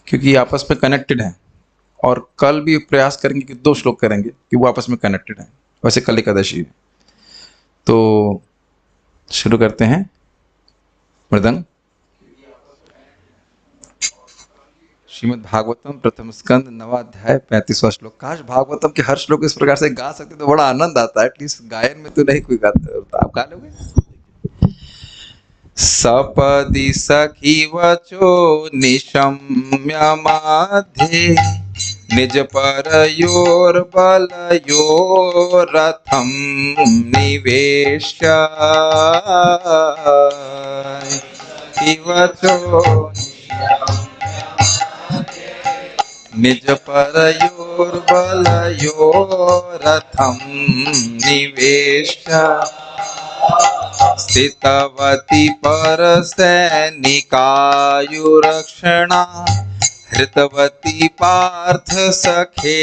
क्योंकि ये आपस में कनेक्टेड हैं। और कल भी प्रयास करेंगे कि 2 श्लोक करेंगे कि वो आपस में कनेक्टेड हैं। वैसे कल एकादशी है। तो शुरू करते हैं। मृदंग। श्रीमद् भागवतम प्रथम स्कंद 9वां अध्याय 35वां श्लोक। काश भागवतम के हर श्लोक इस प्रकार से गा सकते तो बड़ा आनंद आता है। एटलीस्ट गायन में तो नहीं कोई गाता, तो आप गा लोगे। सपदि सखी वचो निशम्य माध्ये निज परयोर्बलयोरथं निवेश्य वचो निज परयोर्बलयोरथं निवेश्य स्थितवती परसैनिकायुरक्षणा हृतवती पार्थ सखेरतिर्ममास्तु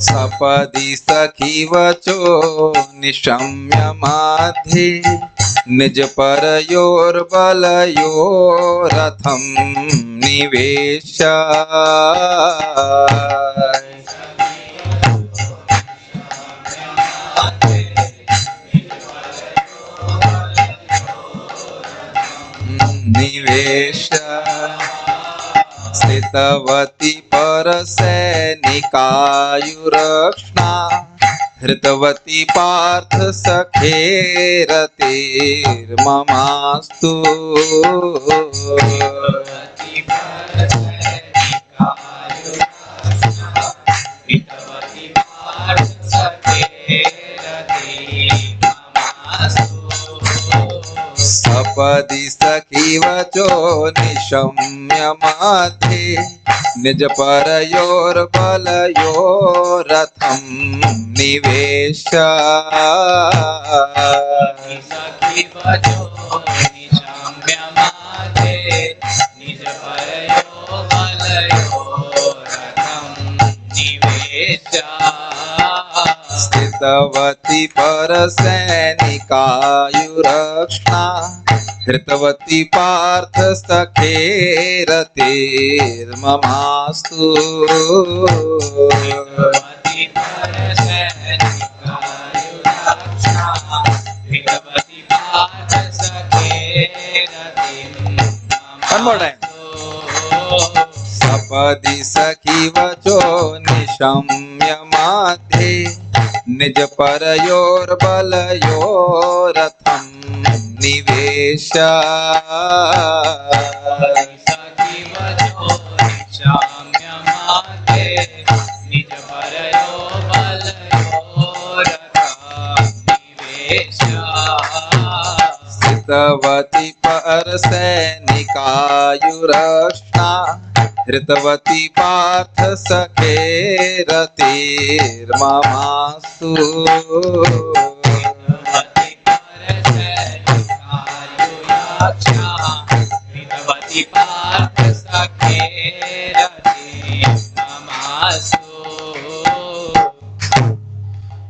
सपदि सखी वचो निशम्य माध्ये निज परयोर्बलयोरथं निवेश्य स्थितवती परसैनिकायुरक्षणा हृतवती पार्थ सखेरतिर्ममास्तु सपदि सखी वचो निशम्य माध्ये निज परयोर्बलयोरथं निवेश्य सखी वचो निशम्य माध्ये निज परयोर्बलयोरथं निवेश्य स्थितवती परसैनिकायुरक्षणा हृतवती पार्थ सखेरतिर्ममास्तु One more time. सपदि सखी वचो निशम्य माध्ये निज परयोर्बलयोरथं निवेश्य सखी वचो निशम्य माध्ये निज परयोर्बलयोरथं निवेश्य स्थितवती परसैनिकायुरक्षणा हृतवती पार्थ सखेरतिर्ममास्तु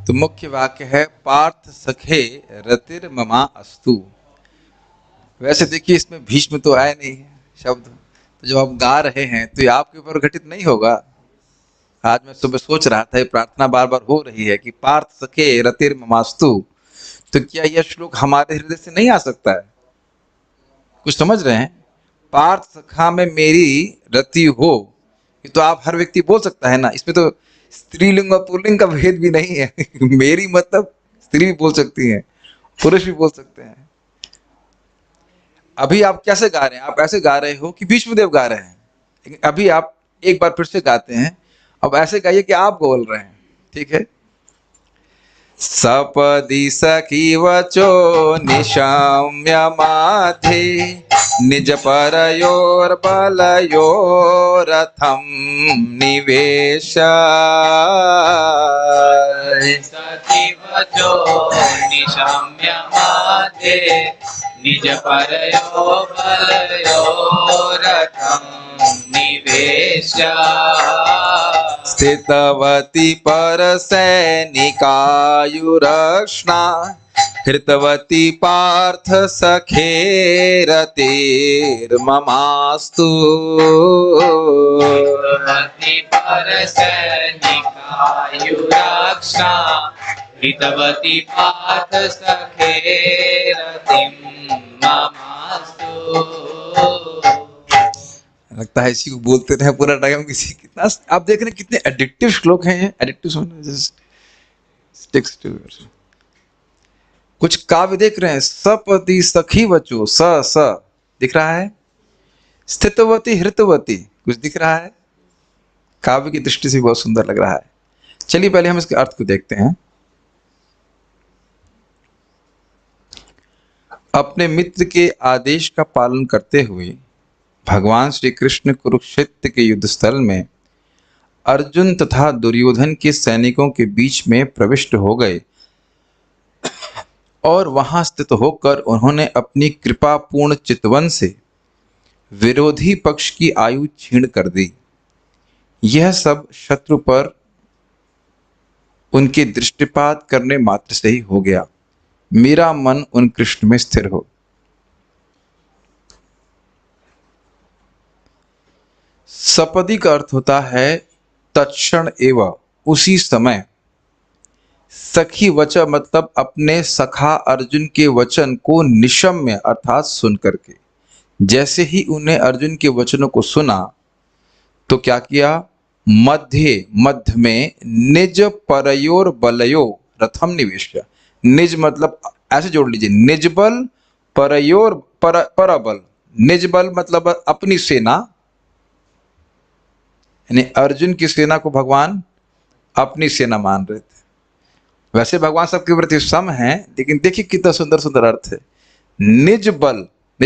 तो मुख्य वाक्य है पार्थ सखे रतिर्ममा अस्तु। वैसे देखिए इसमें भीष्म तो आया नहीं है शब्द, तो जब आप गा रहे हैं तो ये आपके ऊपर घटित नहीं होगा। आज मैं सुबह सोच रहा था, ये प्रार्थना बार बार हो रही है कि पार्थ सखे रतिर्ममास्तु, तो क्या यह श्लोक हमारे हृदय से नहीं आ सकता है? कुछ समझ रहे हैं? पार्थ सखा में मेरी रति हो, ये तो आप हर व्यक्ति बोल सकता है ना। इसमें तो स्त्रीलिंग और पुल्लिंग का भेद भी नहीं है। मेरी मतलब स्त्री भी बोल सकती है, पुरुष भी बोल सकते हैं। अभी आप कैसे गा रहे हैं? आप ऐसे गा रहे हो कि भीष्मदेव गा रहे हैं, लेकिन अभी आप एक बार फिर से गाते हैं। अब ऐसे गाइए कि आप बोल रहे हैं, ठीक है? सपदि सखी वचो निशम्य माध्ये निज परयोर्बलयोरथं निवेश्य सखी वचो निशम्य माध्ये निज परयो बलयो रथं निवेश्य स्थितवती परसैनिकायुरक्ष्णा हृतवती पार्थ सखे रतिर्ममास्तु हितवती परसैनिकायुरक्ष्णा हितवती पार्थ सखे रतिं ममास्तु। लगता है इसी को बोलते रहे पूरा टाइम। किसी कितना आप देख रहे हैं कितने एडिक्टिव श्लोक हैं ये। एडिक्टिव कुछ काव्य देख रहे हैं, सपति सखी वचो स दिख रहा है, स्थितवती हृतवती कुछ दिख रहा है, काव्य की दृष्टि से बहुत सुंदर लग रहा है। चलिए पहले हम इसके अर्थ को देखते हैं। अपने मित्र के आदेश का पालन करते हुए भगवान श्री कृष्ण कुरुक्षेत्र के युद्ध स्थल में अर्जुन तथा दुर्योधन के सैनिकों के बीच में प्रविष्ट हो गए और वहां स्थित होकर उन्होंने अपनी कृपापूर्ण चितवन से विरोधी पक्ष की आयु छीण कर दी। यह सब शत्रु पर उनके दृष्टिपात करने मात्र से ही हो गया। मेरा मन उन कृष्ण में स्थिर हो। सपदी का अर्थ होता है तत्क्षण एवं, उसी समय। सखी वचन मतलब अपने सखा अर्जुन के वचन को निशम्य अर्थात सुन करके। जैसे ही उन्हें अर्जुन के वचनों को सुना तो क्या किया, मध्य में निज परयोर बलयो रथम निवेश्य। निज मतलब ऐसे जोड़ लीजिए, निज बल परयोर परबल। निज बल मतलब अपनी सेना, यानी अर्जुन की सेना को भगवान अपनी सेना मान रहे थे। वैसे भगवान सबके प्रति सम है, लेकिन देखिए कितना सुंदर सुंदर अर्थ है। निज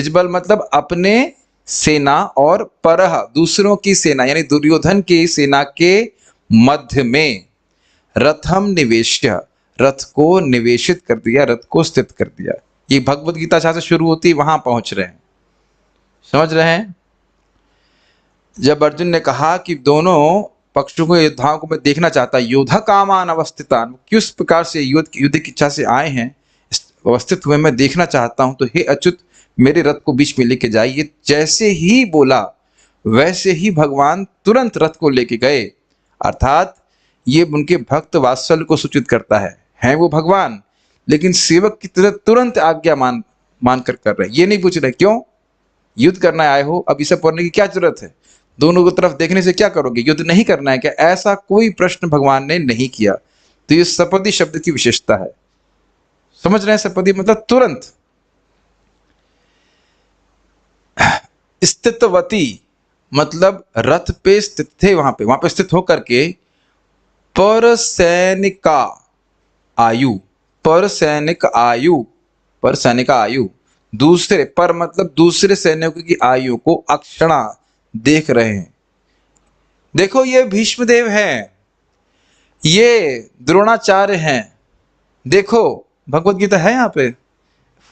बल मतलब अपने सेना और परह दूसरों की सेना यानी दुर्योधन की सेना के मध्य में रथम निवेश्य, रथ को निवेशित कर दिया, रथ को स्थित कर दिया। ये भगवत गीता जहां से शुरू होती वहां पहुंच रहे हैं, समझ रहे हैं। जब अर्जुन ने कहा कि दोनों पक्षों को योद्धाओं को मैं देखना चाहता, योद्धा कामान अवस्थितान, किस प्रकार से युद्ध की इच्छा से आए हैं, अवस्थित हुए मैं देखना चाहता हूं, तो हे अच्युत मेरे रथ को बीच में लेके जाइए। जैसे ही बोला वैसे ही भगवान तुरंत रथ को लेके गए। अर्थात ये उनके भक्त वात्सल्य को सूचित करता है वो भगवान, लेकिन सेवक की तरह तुरंत आज्ञा मान कर रहे हैं। ये नहीं पूछ रहे क्यों युद्ध करना आए हो, अब इसे पढ़ने की क्या जरूरत है, दोनों की तरफ देखने से क्या करोगे, युद्ध नहीं करना है क्या, ऐसा कोई प्रश्न भगवान ने नहीं किया। तो ये सपदी शब्द की विशेषता है, समझ रहे हैं। सपदी मतलब तुरंत। स्थितवती मतलब रथ पे स्थित थे, वहां पे स्थित होकर के पर सैनिक आयु दूसरे पर मतलब दूसरे सैनिकों की आयु को अक्षणा देख रहे हैं। देखो ये भीष्मदेव हैं, ये द्रोणाचार्य हैं। देखो भगवत गीता है यहाँ पे,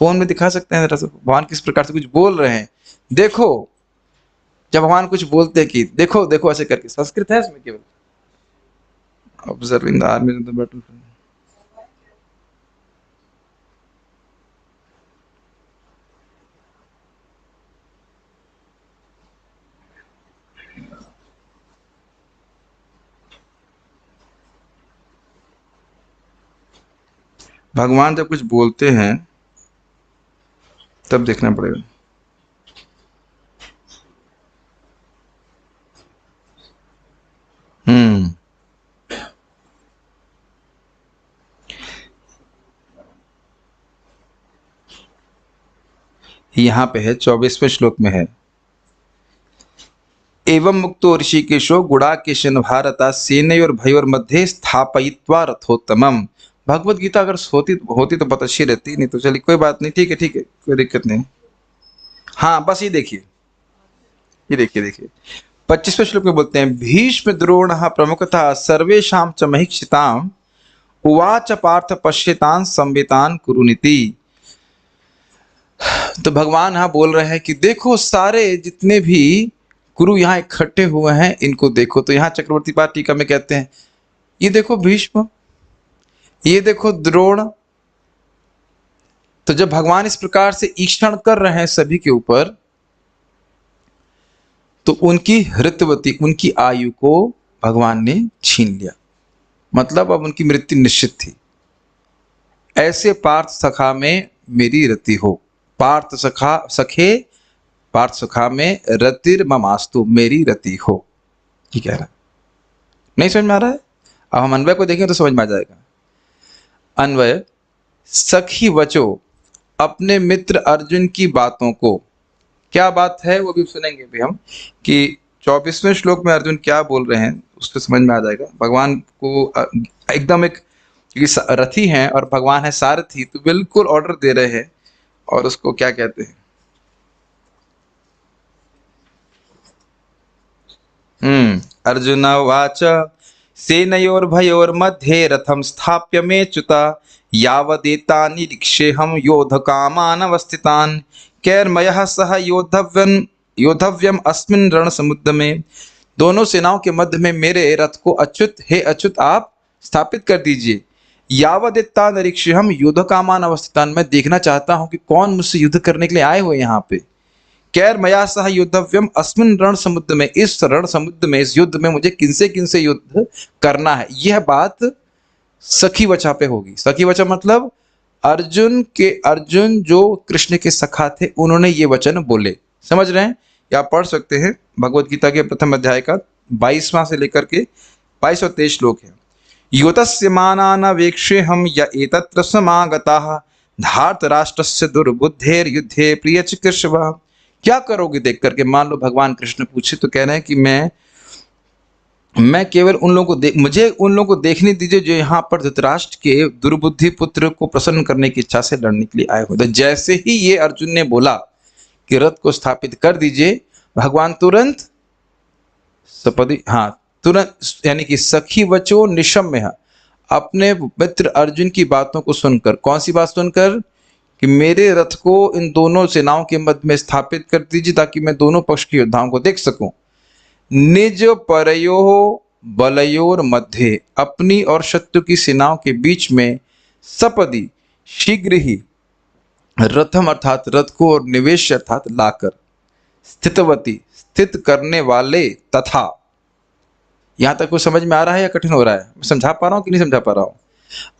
फोन में दिखा सकते हैं जरा, भगवान किस प्रकार से कुछ बोल रहे हैं। देखो जब भगवान कुछ बोलते हैं कि देखो देखो ऐसे करके, संस्कृत है इसमें केवल। Observing the army in the battlefield. भगवान जब कुछ बोलते हैं तब देखना पड़ेगा। यहाँ पे है 24वें श्लोक में है, एवं मुक्तो ऋषिकेशो गुडाकेशन भारता सेनयोर भयोर मध्य स्थापयित्वा रथोत्तमम। भगवत गीता अगर होती तो बहुत अच्छी रहती, नहीं तो चलिए कोई बात नहीं, ठीक है कोई दिक्कत नहीं। हाँ बस ये देखिए 25वें श्लोक में बोलते हैं, भीष्म द्रोणः प्रमुखतः सर्वेषां च महिक्षिताम् उवाच पार्थ पश्यतान् संवेतान् कुरुनिति। तो भगवान यहाँ बोल रहे हैं कि देखो सारे जितने भी गुरु यहाँ इकट्ठे हुए हैं इनको देखो। तो यहाँ चक्रवर्ती पाद टीका में कहते हैं ये देखो भीष्म, ये देखो द्रोण। तो जब भगवान इस प्रकार से ईक्षण कर रहे हैं सभी के ऊपर, तो उनकी हृतवती, उनकी आयु को भगवान ने छीन लिया। मतलब अब उनकी मृत्यु निश्चित थी। ऐसे पार्थ सखा में मेरी रति हो, पार्थ सखा सखे, पार्थ सखा में रतिर ममास्तु, मेरी रति हो। ये कह रहा है, नहीं समझ में आ रहा है? अब हम अन्वय को देखें तो समझ में आ जाएगा। अन्वय, सखी वचो, अपने मित्र अर्जुन की बातों को, क्या बात है वो भी सुनेंगे भी हम, कि 24वें श्लोक में अर्जुन क्या बोल रहे हैं उससे समझ में आ जाएगा। भगवान को एकदम एक, क्योंकि रथी हैं और भगवान है सारथी, तो बिल्कुल ऑर्डर दे रहे हैं। और उसको क्या कहते हैं, अर्जुन उवाच सेनयोर्भयोर्मध्ये रथम स्थाप्य मे च्युता यावदेतानि निरीक्षेऽहं योद्धकामान् अवस्थितान् कैर्मयः सह योद्धव्यम अस्मिन् रणसमुद्र में। दोनों सेनाओं के मध्य में मेरे रथ को अच्युत, हे अच्युत आप स्थापित कर दीजिए। यावदेता निरीक्षेऽहं योद्धकामान् अवस्थितान्, मैं देखना चाहता हूं कि कौन मुझसे युद्ध करने के लिए आए हुए यहाँ पे। कैर मया सह योद्धव्यम अस्मिन् रण समुद्र में, इस रण समुद्र में, इस युद्ध में मुझे किनसे किनसे युद्ध करना है। यह बात सखी वचा पे होगी। सखी वचा मतलब अर्जुन जो कृष्ण के सखा थे, उन्होंने ये वचन बोले। समझ रहे हैं? या पढ़ सकते हैं भगवत गीता के प्रथम अध्याय का 22वां से लेकर के 22 और 23 श्लोक है। योतस्य मानानवेक्षेऽहं य एतत्र समागताः धार्तराष्ट्रस्य दुर्बुद्धेर युद्धे प्रिय चिकीर्षवः। क्या करोगे देख करके? मान लो भगवान कृष्ण पूछे तो कह रहे हैं कि मैं केवल उन लोगों को मुझे उन लोगों को देखने दीजिए जो यहाँ पर धृतराष्ट्र के दुर्बुद्धि पुत्र को प्रसन्न करने की इच्छा से लड़ने के लिए आए हो। तो जैसे ही ये अर्जुन ने बोला कि रथ को स्थापित कर दीजिए, भगवान तुरंत सपदी, हाँ तुरंत, यानी कि सखी वचो निशम्य, अपने मित्र अर्जुन की बातों को सुनकर, कौन सी बात सुनकर? कि मेरे रथ को इन दोनों सेनाओं के मध्य में स्थापित कर दीजिए ताकि मैं दोनों पक्ष के योद्धाओं को देख सकूं। निज परयो बलयोर मध्य, अपनी और शत्रु की सेनाओं के बीच में सपदी, शीघ्र ही, रथम अर्थात रथ को, और निवेश अर्थात लाकर, स्थितवती, स्थित करने वाले, तथा। यहां तक कुछ समझ में आ रहा है या कठिन हो रहा है? मैं समझा पा रहा हूं कि नहीं समझा पा रहा हूं?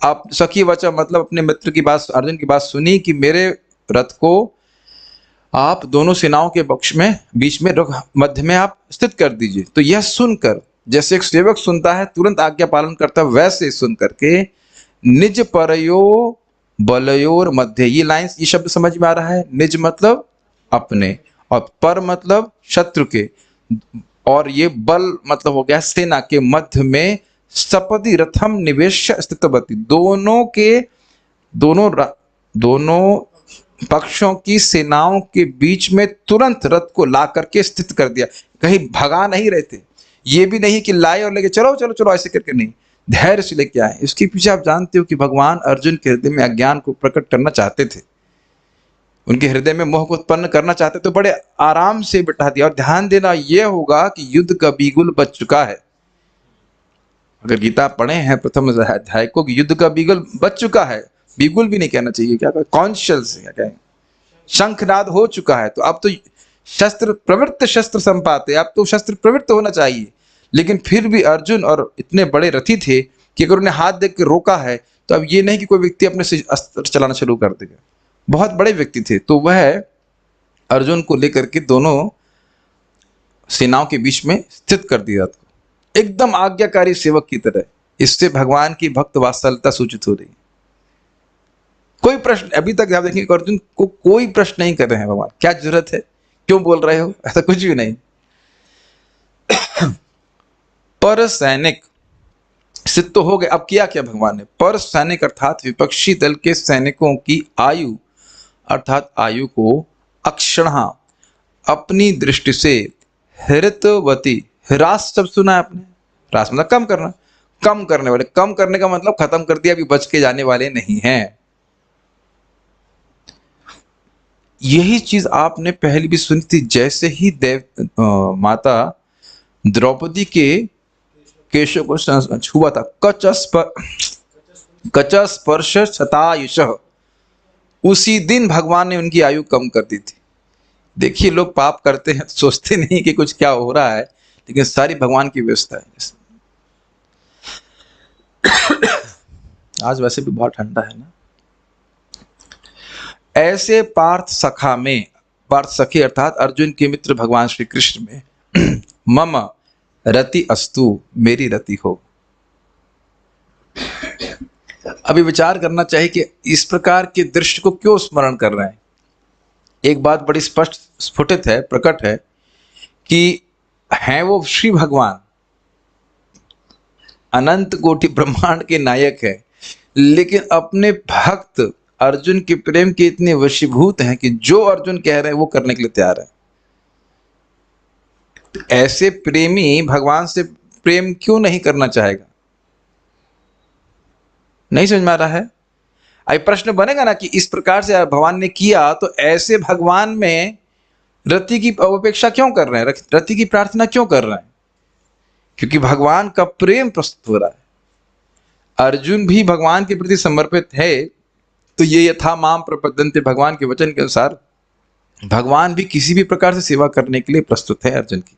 आप सखी वचन मतलब अपने मित्र की बात, अर्जुन की बात सुनी कि मेरे रथ को आप दोनों सेनाओं के पक्ष में, बीच में, मध्य में आप स्थित कर दीजिए। तो यह सुनकर, जैसे एक सेवक सुनता है तुरंत आज्ञा पालन करता है, वैसे सुन करके निज परयो बलयोर मध्य, ये लाइंस, ये शब्द समझ में आ रहा है? निज मतलब अपने, और पर मतलब शत्रु के, और ये बल मतलब हो गया सेना के मध्य में, सपदी रथम निवेश स्थितवती, दोनों पक्षों की सेनाओं के बीच में तुरंत रथ को ला करके स्थित कर दिया। कहीं भगा नहीं रहे थे, ये भी नहीं कि लाए और लेके चलो चलो चलो ऐसे करके, नहीं, धैर्य से लेके आए। इसके पीछे आप जानते हो कि भगवान अर्जुन के हृदय में अज्ञान को प्रकट करना चाहते थे, उनके हृदय में मोह को उत्पन्न करना चाहते, तो बड़े आराम से बिठा दिया। और ध्यान देना यह होगा कि युद्ध का बिगुल बच चुका है। अगर गीता पढ़े हैं प्रथम अध्याय को, युद्ध का बिगुल बच चुका है, बिगुल भी नहीं कहना चाहिए, क्या कॉन्शियस, क्या कहें, शंखनाद हो चुका है। तो अब तो शस्त्र प्रवृत्त, शस्त्र संपाते, अब तो शस्त्र प्रवृत्त होना चाहिए। लेकिन फिर भी अर्जुन और इतने बड़े रथी थे कि अगर उन्हें हाथ देख के रोका है, तो अब ये नहीं कि कोई व्यक्ति अपने से अस्त्र चलाना शुरू कर देगा। बहुत बड़े व्यक्ति थे, तो वह अर्जुन को लेकर के दोनों सेनाओं के बीच में स्थित कर दिया, एकदम आज्ञाकारी सेवक की तरह। इससे भगवान की भक्त वात्सल्यता सूचित हो रही है। कोई प्रश्न अभी तक आप देखेंगे, अर्जुन को कोई प्रश्न नहीं कर रहे हैं भगवान, क्या जरूरत है, क्यों बोल रहे हो, ऐसा कुछ भी नहीं। पर सैनिक सिद्ध तो हो गए। अब किया क्या भगवान ने? पर सैनिक अर्थात विपक्षी दल के सैनिकों की आयु अर्थात आयु को अक्षणा अपनी दृष्टि से हृतवती, ह्रास शब्द सुना है आपने? ह्रास मतलब कम करना, कम करने वाले, कम करने का मतलब खत्म कर दिया, अभी बच के जाने वाले नहीं हैं। यही चीज आपने पहले भी सुनी थी। जैसे ही माता द्रौपदी के केशव को छुआ था, कच स्पर्श शतायुष, उसी दिन भगवान ने उनकी आयु कम कर दी थी। देखिए, लोग पाप करते हैं, सोचते नहीं कि कुछ क्या हो रहा है, लेकिन सारी भगवान की व्यवस्था है। आज वैसे भी बहुत ठंडा है ना। ऐसे पार्थ सखा में, पार्थ सखे अर्थात अर्जुन के मित्र भगवान श्री कृष्ण में मम रति अस्तु, मेरी रति हो। अभी विचार करना चाहिए कि इस प्रकार के दृश्य को क्यों स्मरण कर रहे हैं। एक बात बड़ी स्पष्ट स्फुटित है, प्रकट है कि हैं वो श्री भगवान, अनंत कोटि ब्रह्मांड के नायक है, लेकिन अपने भक्त अर्जुन के प्रेम के इतने वशीभूत हैं कि जो अर्जुन कह रहे हैं वो करने के लिए तैयार है। तो ऐसे प्रेमी भगवान से प्रेम क्यों नहीं करना चाहेगा? नहीं समझ में आ रहा है? अब प्रश्न बनेगा ना कि इस प्रकार से भगवान ने किया, तो ऐसे भगवान में रति की अपेक्षा क्यों कर रहे हैं, रति की प्रार्थना क्यों कर रहे हैं? क्योंकि भगवान का प्रेम प्रस्तुत हो रहा है। अर्जुन भी भगवान के प्रति समर्पित है, तो ये यथा माम प्रपद्यन्ते, भगवान के वचन के अनुसार भगवान भी किसी भी प्रकार से सेवा करने के लिए प्रस्तुत है अर्जुन की।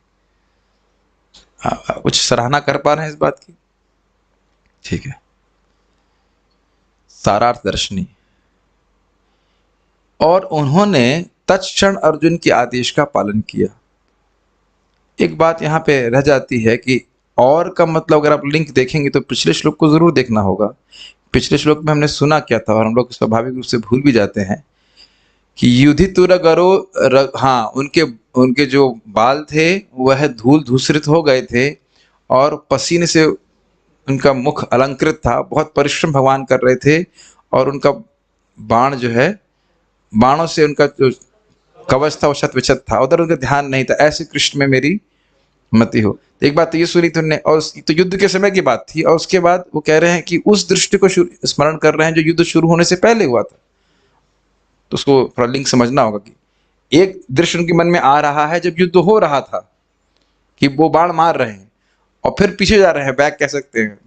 कुछ सराहना कर पा रहे हैं इस बात की? ठीक है। सारार्थ दर्शनी। और उन्होंने तत्क्षण अर्जुन के आदेश का पालन किया। एक बात यहां पे रह जाती है कि और का मतलब, अगर आप लिंक देखेंगे तो पिछले श्लोक को जरूर देखना होगा। पिछले श्लोक में हमने सुना क्या था, और हम लोग स्वाभाविक रूप से भूल भी जाते हैं कि युधितुर गरो, हाँ, उनके जो बाल थे वह धूल धूसरित हो गए थे और पसीने से उनका मुख अलंकृत था। बहुत परिश्रम भगवान कर रहे थे, और उनका बाण जो है, बाणों से उनका जो कवच था वो शत विशत था, उधर उनका ध्यान नहीं था। ऐसे कृष्ण में मेरी मति हो। तो एक बात तो ये सुनी थी उन्होंने, और तो युद्ध के समय की बात थी। और उसके बाद वो कह रहे हैं कि उस दृष्टि को स्मरण कर रहे हैं जो युद्ध शुरू होने से पहले हुआ था। तो उसको थोड़ा लिंक समझना होगा कि एक दृश्य उनके मन में आ रहा है जब युद्ध हो रहा था, कि वो बाण मार रहे हैं और फिर पीछे जा रहे हैं, बैक कह सकते हैं,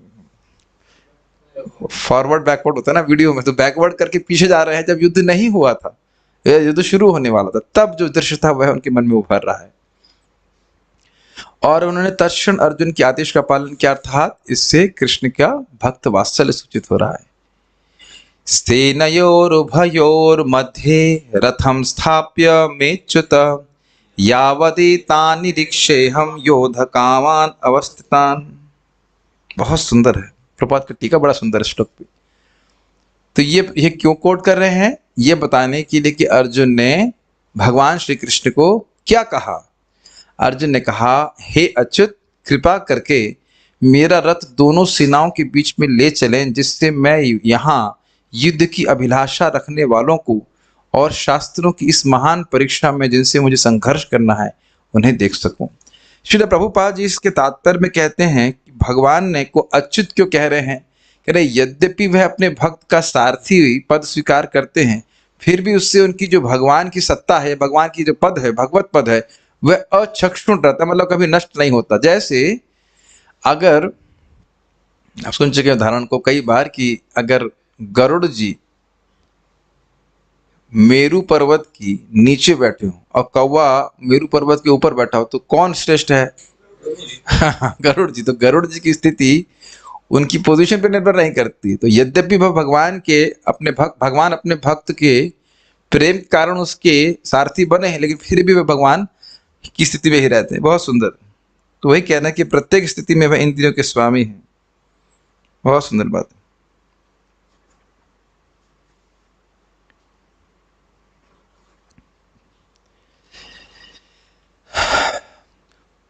फॉरवर्ड बैकवर्ड होता है ना वीडियो में, तो बैकवर्ड करके पीछे जा रहे हैं जब युद्ध नहीं हुआ था, युद्ध शुरू होने वाला था, तब जो दृश्य था वह उनके मन में उभर रहा है। और उन्होंने तत्क्षण अर्जुन के आदेश का पालन किया, अर्थात इससे कृष्ण का भक्त वात्सल्य सूचित हो रहा है। सेनयोरुभयोर मध्ये रथम स्थाप्य मेच्युत यावदेतानि निरीक्षेऽहं योधकामान् अवस्थितान्। बहुत सुंदर है, प्रपात का टीका बड़ा सुंदर श्लोक पे। तो ये क्यों कोट कर रहे हैं? ये बताने के लिए कि अर्जुन ने भगवान श्री कृष्ण को क्या कहा। अर्जुन ने कहा, हे अच्युत, कृपा करके मेरा रथ दोनों सेनाओं के बीच में ले चलें, जिससे मैं यहाँ युद्ध की अभिलाषा रखने वालों को और शास्त्रों की इस महान परीक्षा में जिनसे मुझे संघर्ष करना है उन्हें देख सकूं। श्रील प्रभुपाद जी इसके तात्पर्य में कहते हैं कि भगवान ने को अच्युत क्यों कह रहे हैं? कह रहे यद्यपि वह अपने भक्त का सारथी पद स्वीकार करते हैं, फिर भी उससे उनकी जो भगवान की सत्ता है, भगवान की जो पद है, भगवत पद है, वह अक्षुण्ण रहता, मतलब कभी नष्ट नहीं होता। जैसे अगर आप सुन चुके उदाहरण को कई बार कि अगर गरुड़ जी मेरू पर्वत की नीचे बैठे हो और कौवा मेरू पर्वत के ऊपर बैठा हो, तो कौन श्रेष्ठ है? गरुड़ जी। तो गरुड़ जी की स्थिति उनकी पोजीशन पर निर्भर नहीं करती। तो यद्यपि वह भगवान अपने भक्त के प्रेम के कारण उसके सारथी बने हैं, लेकिन फिर भी वह भगवान की स्थिति में ही रहते हैं। बहुत सुंदर। तो वही कहना कि प्रत्येक स्थिति में वह इंद्रियों के स्वामी हैं। बहुत सुंदर बात है।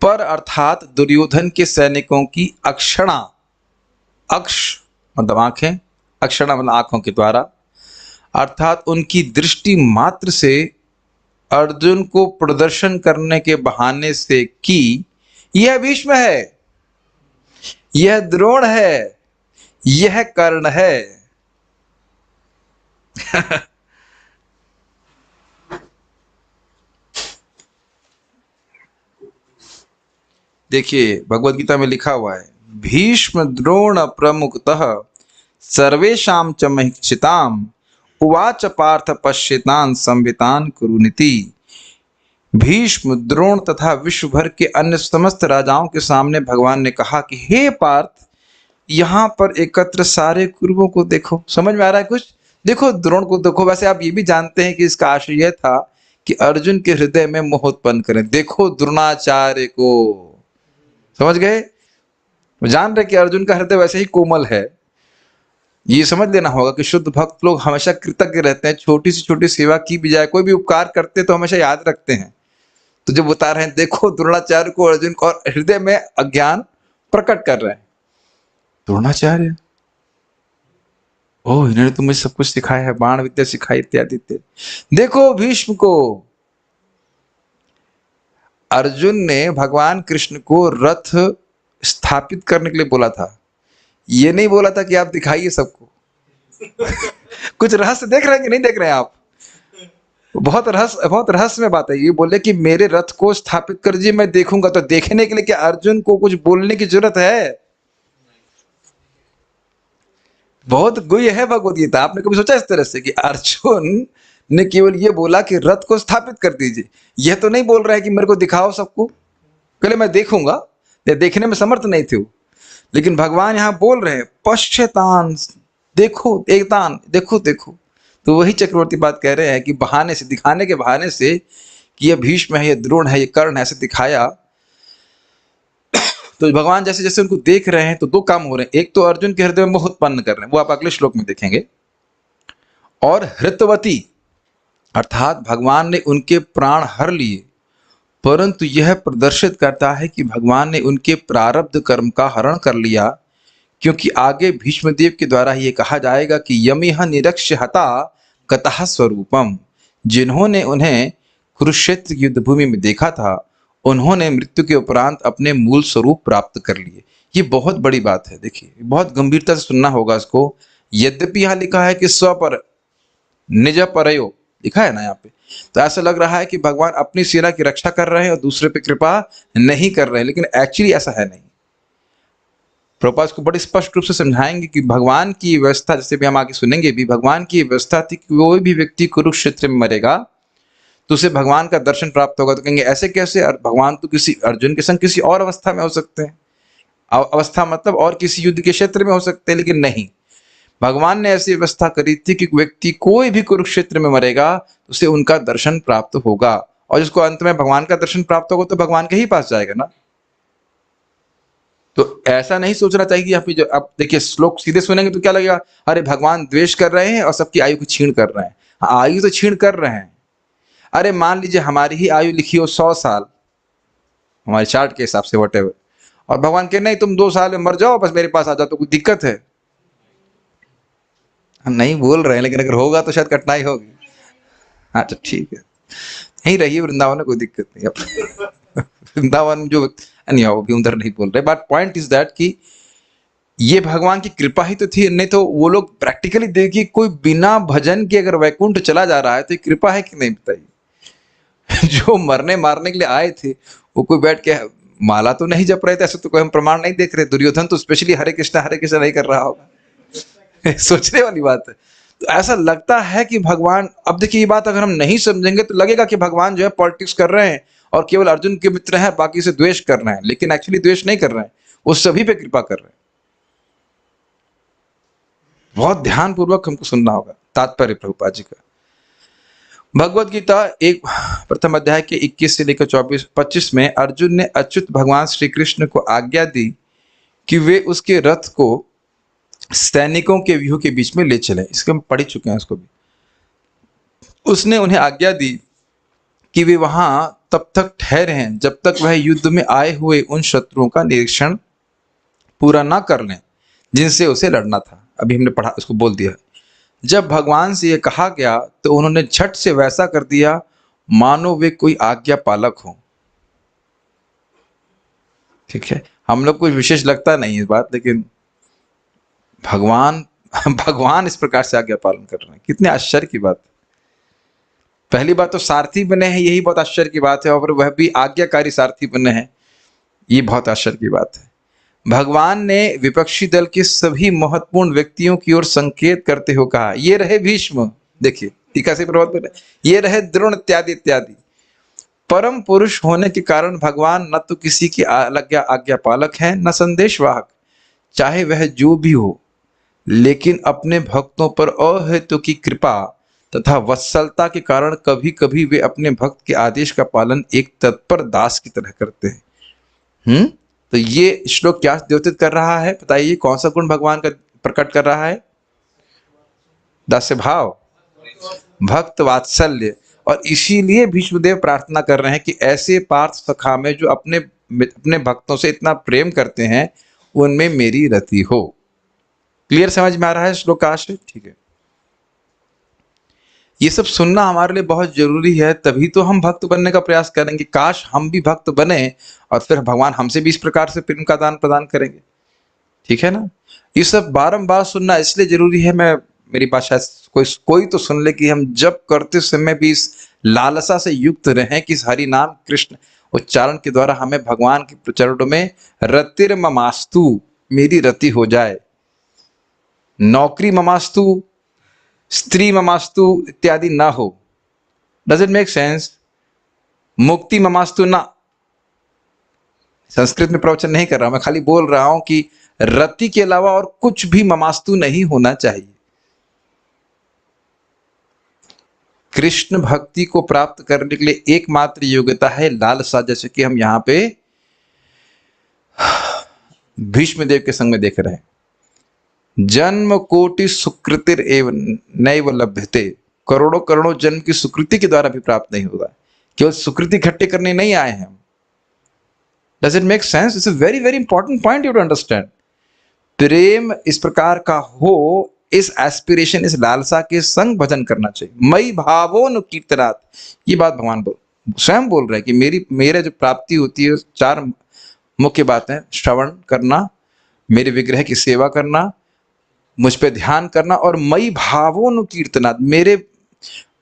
पर अर्थात दुर्योधन के सैनिकों की अक्षणा, अक्ष मतलब आंखें, अक्षणा मतलब आंखों के द्वारा, अर्थात उनकी दृष्टि मात्र से अर्जुन को प्रदर्शन करने के बहाने से कि यह भीष्म है, यह द्रोण है, यह कर्ण है। देखिए भगवत गीता में लिखा हुआ है, भीष्म द्रोण प्रमुखतः सर्वेषां च महिक्षिताम् उवाच पार्थ पश्यतान संवितान कुरुनीति। भीष्म द्रोण तथा विश्व भर के अन्य समस्त राजाओं के सामने भगवान ने कहा कि हे पार्थ, यहाँ पर एकत्र सारे कुरुओं को देखो। समझ में आ रहा है कुछ? देखो द्रोण को देखो। वैसे आप ये भी जानते हैं कि इसका आशय यह था कि अर्जुन के हृदय में मोह उत्पन्न करें। देखो द्रोणाचार्य को, समझ गए? वो जान रहे कि अर्जुन का हृदय वैसे ही कोमल है। ये समझ लेना होगा कि शुद्ध भक्त लोग हमेशा कृतज्ञ रहते हैं। छोटी से छोटी सेवा की भी जाए, कोई भी उपकार करते तो हमेशा याद रखते हैं। तो जब बता रहे हैं देखो द्रोणाचार्य को, अर्जुन को, और हृदय में अज्ञान प्रकट कर रहे हैं। द्रोणाचार्य, ओह इन्होंने तो मुझे सब कुछ सिखाया है, बाण विद्या सिखाई इत्यादि इत्यादि। देखो भीष्म को। अर्जुन ने भगवान कृष्ण को रथ स्थापित करने के लिए बोला था, ये नहीं बोला था कि आप दिखाइए सबको। कुछ रहस्य देख रहे हैं कि नहीं देख रहे हैं आप? बहुत रहस्य में बात है। ये बोले कि मेरे रथ को स्थापित कर दीजिए, मैं देखूंगा। तो देखने के लिए क्या अर्जुन को कुछ बोलने की जरूरत है? बहुत गुह्य है भगवत गीता। आपने कभी सोचा इस तरह से कि अर्जुन ने केवल ये बोला कि रथ को स्थापित कर दीजिए? यह तो नहीं बोल रहा है कि मेरे को दिखाओ सबको, पहले मैं देखूंगा। देखने में समर्थ नहीं थे वो। लेकिन भगवान यहां बोल रहे हैं पश्यतान, देखो, एकतान, देखो देखो। तो वही चक्रवर्ती बात कह रहे हैं कि बहाने से, दिखाने के बहाने से कि यह भीष्म है, यह द्रोण है, यह कर्ण है, ऐसे दिखाया। तो भगवान जैसे जैसे उनको देख रहे हैं तो दो काम हो रहे हैं। एक तो अर्जुन के हृदय में मोह उत्पन्न कर रहे हैं, वो आप अगले श्लोक में देखेंगे। और हृतवती अर्थात भगवान ने उनके प्राण हर लिए, परंतु यह प्रदर्शित करता है कि भगवान ने उनके प्रारब्ध कर्म का हरण कर लिया, क्योंकि आगे भीष्मदेव के द्वारा यह कहा जाएगा कि यमिह निरक्ष्य हता कतः स्वरूपम। जिन्होंने उन्हें कुरुक्षेत्र युद्ध भूमि में देखा था, उन्होंने मृत्यु के उपरांत अपने मूल स्वरूप प्राप्त कर लिए। ये बहुत बड़ी बात है। देखिए बहुत गंभीरता से सुनना होगा इसको। यद्यपि यहाँ लिखा है कि स्वपर निज परयो, लिखा है ना यहाँ पे, तो ऐसा लग रहा है कि भगवान अपनी सेना की रक्षा कर रहे हैं और दूसरे पे कृपा नहीं कर रहे हैं, लेकिन एक्चुअली ऐसा है नहीं। प्रभुपाद को बड़े स्पष्ट रूप से समझाएंगे कि भगवान की व्यवस्था, जैसे भी हम आगे सुनेंगे भी, भगवान की व्यवस्था थी कि कोई भी व्यक्ति कुरुक्षेत्र में मरेगा तो उसे भगवान का दर्शन प्राप्त होगा। तो कहेंगे ऐसे कैसे? भगवान तो किसी अर्जुन के संग किसी और अवस्था में हो सकते हैं। अवस्था मतलब और किसी युद्ध के क्षेत्र में हो सकते हैं, लेकिन नहीं, भगवान ने ऐसी व्यवस्था करी थी कि व्यक्ति कोई भी कुरुक्षेत्र में मरेगा तो उसे उनका दर्शन प्राप्त होगा, और जिसको अंत में भगवान का दर्शन प्राप्त होगा तो भगवान के ही पास जाएगा ना। तो ऐसा नहीं सोचना चाहिए कि यहाँ पे जो आप देखिए श्लोक सीधे सुनेंगे तो क्या लगेगा, अरे भगवान द्वेष कर रहे हैं और सबकी आयु को छीण कर रहे हैं। हाँ, आयु तो छीण कर रहे हैं। अरे मान लीजिए हमारी ही आयु लिखी हो 100 साल हमारे चार्ट के हिसाब से, वटेवर, और भगवान के नहीं तुम 2 साल में मर जाओ, बस मेरे पास आ जाओ, तो कोई दिक्कत है? हम नहीं बोल रहे हैं, लेकिन अगर होगा तो शायद कठिनाई होगी। हाँ तो ठीक है, यहीं रहिए वृंदावन में, कोई दिक्कत नहीं। अब वृंदावन जो नहीं आओ भी उधर नहीं बोल रहे, बट पॉइंट इज दैट कि ये भगवान की कृपा ही तो थी। नहीं तो वो लोग प्रैक्टिकली देखिए, कोई बिना भजन के अगर वैकुंठ चला जा रहा है तो ये कृपा है कि नहीं, बताइए। जो मरने मारने के लिए आए थे वो कोई बैठ के माला तो नहीं जप रहे थे, ऐसे तो कोई हम प्रमाण नहीं देख रहे। दुर्योधन तो स्पेशली हरे कृष्णा नहीं कर रहा होगा। सोचने वाली बात है। तो ऐसा लगता है कि भगवान, अब देखिए ये बात अगर हम नहीं समझेंगे तो लगेगा कि भगवान जो है पॉलिटिक्स कर रहे हैं और केवल अर्जुन के मित्र हैं, बाकी से द्वेष कर रहे हैं, लेकिन एक्चुअली द्वेष नहीं कर रहे हैं, वो सभी पे कृपा कर रहे हैं। बहुत ध्यानपूर्वक हमको सुनना होगा तात्पर्य प्रभुपाद जी का। भगवत गीता एक प्रथम अध्याय के 21 से लेकर 25 में अर्जुन ने अच्युत भगवान श्री कृष्ण को आज्ञा दी कि वे उसके रथ को सैनिकों के व्यूह के बीच में ले चले। इसको हम पढ़ चुके हैं इसको भी। उसने उन्हें आज्ञा दी कि वे वहां तब तक ठहरे हैं जब तक वह युद्ध में आए हुए उन शत्रुओं का निरीक्षण पूरा ना कर लें जिनसे उसे लड़ना था। अभी हमने पढ़ा, उसको बोल दिया। जब भगवान से यह कहा गया तो उन्होंने झट से वैसा कर दिया मानो वे कोई आज्ञा पालक हो। ठीक है, हम लोग को विशेष लगता नहीं इस बात, लेकिन भगवान इस प्रकार से आज्ञा पालन कर रहे हैं। कितने आश्चर्य की बात। पहली बात तो सारथी बने हैं, यही बहुत आश्चर्य की बात है, और वह भी आज्ञाकारी सारथी बने हैं। ये बहुत आश्चर्य की बात है। भगवान ने विपक्षी दल के सभी महत्वपूर्ण व्यक्तियों की ओर संकेत करते हुए कहा, ये रहे भीष्म, देखिए टीका से प्रभावित हो रहे, ये रहे द्रोण इत्यादि इत्यादि। परम पुरुष होने के कारण भगवान न तो किसी की आज्ञा पालक है, न संदेशवाहक, चाहे वह जो भी हो, लेकिन अपने भक्तों पर अहेतु की कृपा तथा वत्सलता के कारण कभी कभी वे अपने भक्त के आदेश का पालन एक तत्पर दास की तरह करते हैं। तो ये श्लोक क्या द्योतित कर रहा है, बताइए कौन सा गुण भगवान का प्रकट कर रहा है? दास्य भाव, भक्त वात्सल्य। और इसीलिए भीष्मदेव प्रार्थना कर रहे हैं कि ऐसे पार्थ सखा में जो अपने अपने भक्तों से इतना प्रेम करते हैं, उनमें मेरी रति हो। क्लियर समझ में आ रहा है श्लोकाश? ठीक है। ये सब सुनना हमारे लिए बहुत जरूरी है, तभी तो हम भक्त बनने का प्रयास करेंगे। काश हम भी भक्त बने और फिर भगवान हमसे भी इस प्रकार से प्रेम का दान प्रदान करेंगे। ठीक है ना? ये सब बारंबार सुनना इसलिए जरूरी है, मेरी बात शायद कोई तो सुन ले, कि हम जब करते समय भी इस लालसा से युक्त रहें कि हरि नाम कृष्ण उच्चारण के द्वारा हमें भगवान के चरणों में रतिर ममास्तु, मेरी रति हो जाए। नौकरी ममास्तु, स्त्री ममास्तु इत्यादि ना हो। Does it make sense? मुक्ति ममास्तु ना। संस्कृत में प्रवचन नहीं कर रहा हूं, मैं खाली बोल रहा हूं कि रति के अलावा और कुछ भी ममास्तु नहीं होना चाहिए। कृष्ण भक्ति को प्राप्त करने के लिए एकमात्र योग्यता है लालसा, जैसे कि हम यहां पे भीष्मदेव के संग में देख रहे हैं। जन्म कोटि सुकृतिर एवं नैव लभ्यते, करोड़ों करोड़ों जन्म की सुकृति के द्वारा भी प्राप्त नहीं होगा। केवल सुकृति इकट्ठे करने नहीं आए हैं। Does it make sense? It's a very very important point you to understand. प्रेम इस प्रकार का हो, इस एस्पिरेशन, इस लालसा के संग भजन करना चाहिए। मई भावो न कीर्तनात्, ये बात भगवान स्वयं बोल रहे हैं कि मेरे जो प्राप्ति होती है, चार मुख्य बातें: श्रवण करना, मेरे विग्रह की सेवा करना, मुझ पे ध्यान करना, और मई भावो न कीर्तनात्,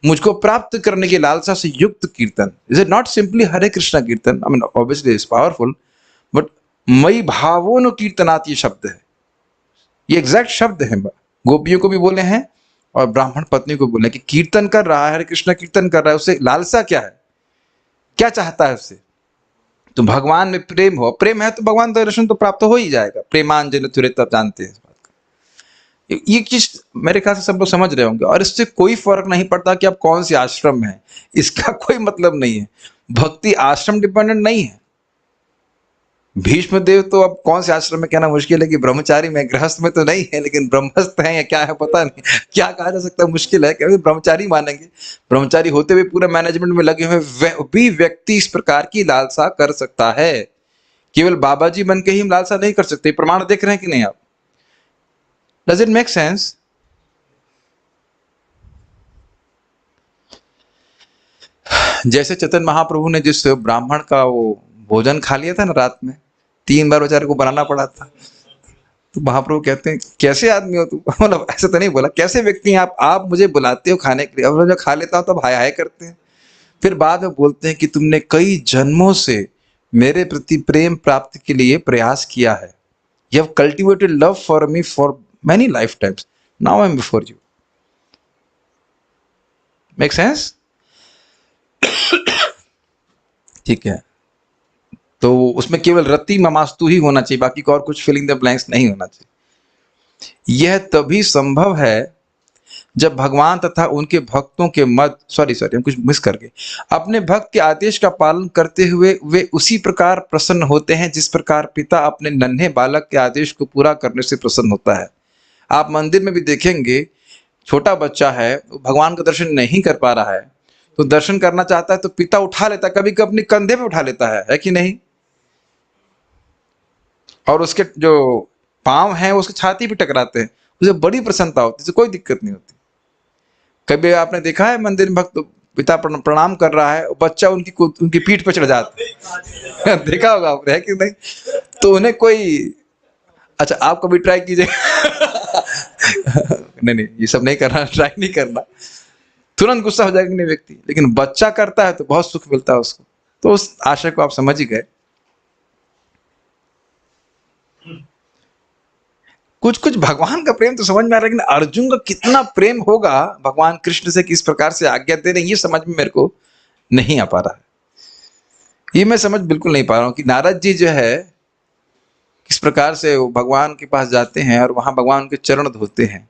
मुझको प्राप्त करने की लालसा से युक्त कीर्तन। Is it not simply Hare Krishna kirtan, I mean obviously it's powerful, but मई भावो न कीर्तनात् ये शब्द है, ये एग्जैक्ट शब्द है। गोपियों को भी बोले हैं और ब्राह्मण पत्नी को बोले कि कीर्तन कर रहा है, हरे कृष्णा कीर्तन कर रहा है, उससे लालसा क्या है, क्या चाहता है उससे? तो भगवान में प्रेम हो, प्रेम है तो भगवान दर्शन तो प्राप्त हो ही जाएगा। प्रेमांजन तुरे, तब जानते हैं इस बात का। ये चीज मेरे ख्याल से सब लोग समझ रहे होंगे, और इससे कोई फर्क नहीं पड़ता कि आप कौन सी आश्रम में है, इसका कोई मतलब नहीं है। भक्ति आश्रम डिपेंडेंट नहीं है। भीष्मदेव तो अब कौन से आश्रम में कहना मुश्किल है कि ब्रह्मचारी में, गृहस्थ में तो नहीं है, लेकिन ब्रह्मस्थ है या क्या है पता नहीं, क्या कहा जा सकता है, मुश्किल है। क्या ब्रह्मचारी मानेंगे? ब्रह्मचारी होते हुए पूरा मैनेजमेंट में लगे हुए भी व्यक्ति इस प्रकार की लालसा कर सकता है। केवल बाबा जी बन के ही हम लालसा नहीं कर सकते। प्रमाण देख रहे हैं कि नहीं आप? Does it make sense? जैसे चैतन्य महाप्रभु ने जिस ब्राह्मण का वो भोजन खा लिया था ना रात में, 3 बार बेचारे को बनाना पड़ा था, तो महाप्रभु कहते हैं कैसे आदमी हो तुम? मतलब ऐसे तो नहीं बोला, कैसे व्यक्ति हैं आप मुझे बुलाते हो खाने के लिए, अब जब खा लेता हूं तो हाय हाय करते हैं। फिर बाद में बोलते हैं कि तुमने कई जन्मों से मेरे प्रति प्रेम प्राप्ति के लिए प्रयास किया है। You have cultivated love for me for many life times, now I am before you. Make sense? ठीक है। तो उसमें केवल रति ममास्तु ही होना चाहिए, बाकी को और कुछ फिलिंग द ब्लैंक्स नहीं होना चाहिए। यह तभी संभव है जब भगवान तथा उनके भक्तों के हम कुछ मिस कर गए। अपने भक्त के आदेश का पालन करते हुए वे उसी प्रकार प्रसन्न होते हैं जिस प्रकार पिता अपने नन्हे बालक के आदेश को पूरा करने से प्रसन्न होता है। आप मंदिर में भी देखेंगे, छोटा बच्चा है, भगवान का दर्शन नहीं कर पा रहा है, तो दर्शन करना चाहता है तो पिता उठा लेता है, कभी कभी अपने कंधे पे उठा लेता है कि नहीं? और उसके जो पांव हैं उसके छाती पे टकराते हैं, उसे बड़ी प्रसन्नता होती है, कोई दिक्कत नहीं होती। कभी आपने देखा है मंदिर में भक्त पिता प्रणाम कर रहा है, बच्चा उनकी पीठ पर चढ़ जाता है? देखा होगा आपने, है कि नहीं? तो उन्हें कोई, अच्छा आप कभी ट्राई कीजिए। नहीं, ये सब नहीं करना, ट्राई नहीं करना, तुरंत गुस्सा हो जाएगा नहीं व्यक्ति, लेकिन बच्चा करता है तो बहुत सुख मिलता है उसको। तो उस आशय को आप समझ ही गए। कुछ कुछ भगवान का प्रेम तो समझ में आ रहा है, लेकिन अर्जुन का कितना प्रेम होगा भगवान कृष्ण से, किस प्रकार से आज्ञा दे रहे हैं, ये समझ में मेरे को नहीं आ पा रहा है। ये मैं समझ बिल्कुल नहीं पा रहा हूँ कि नारद जी जो है किस प्रकार से वो भगवान के पास जाते हैं और वहां भगवान उनके चरण धोते हैं।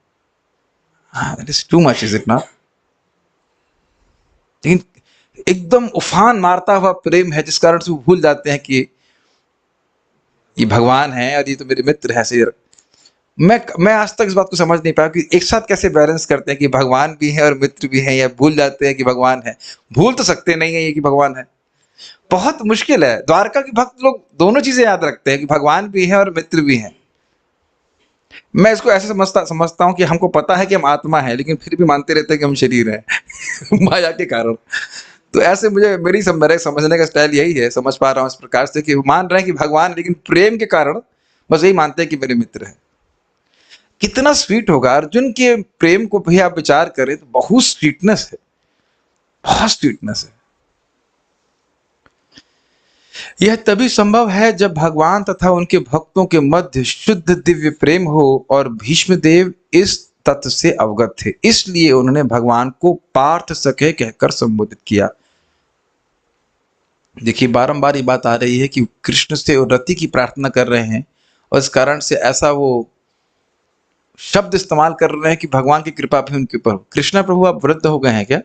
It is too much, is it not? लेकिन एकदम उफान मारता हुआ प्रेम है जिस कारण से वो भूल जाते हैं कि ये भगवान है और ये तो मेरे मित्र है। ऐसे मैं आज तक इस बात को समझ नहीं पाया कि एक साथ कैसे बैलेंस करते हैं कि भगवान भी है और मित्र भी है, या भूल जाते हैं कि भगवान है। भूल तो सकते नहीं है ये कि भगवान है, बहुत मुश्किल है। द्वारका के भक्त लोग दोनों चीजें याद रखते हैं कि भगवान भी है और मित्र भी है। मैं इसको ऐसे समझता हूं कि हमको पता है कि हम आत्मा है, लेकिन फिर भी मानते रहते हैं कि हम शरीर है माया के कारण। तो ऐसे मेरे समझने का स्टाइल यही है, समझ पा रहा हूं इस प्रकार से कि वो मान रहे हैं कि भगवान, लेकिन प्रेम के कारण बस यही मानते हैं कि मेरे मित्र है। कितना स्वीट होगा अर्जुन के प्रेम को भी आप विचार करें तो बहुत स्वीटनेस है, बहुत स्वीटनेस है। यह तभी संभव है जब भगवान तथा उनके भक्तों के मध्य शुद्ध दिव्य प्रेम हो, और भीष्म देव इस तत्व से अवगत थे, इसलिए उन्होंने भगवान को पार्थ सखे कहकर संबोधित किया। देखिए बारंबार ये बात आ रही है कि कृष्ण से रति की प्रार्थना कर रहे हैं, और इस कारण से ऐसा वो शब्द इस्तेमाल कर रहे हैं कि भगवान की कृपा भी उनके ऊपर हो। कृष्णा प्रभु आप वृद्ध हो गए हैं क्या?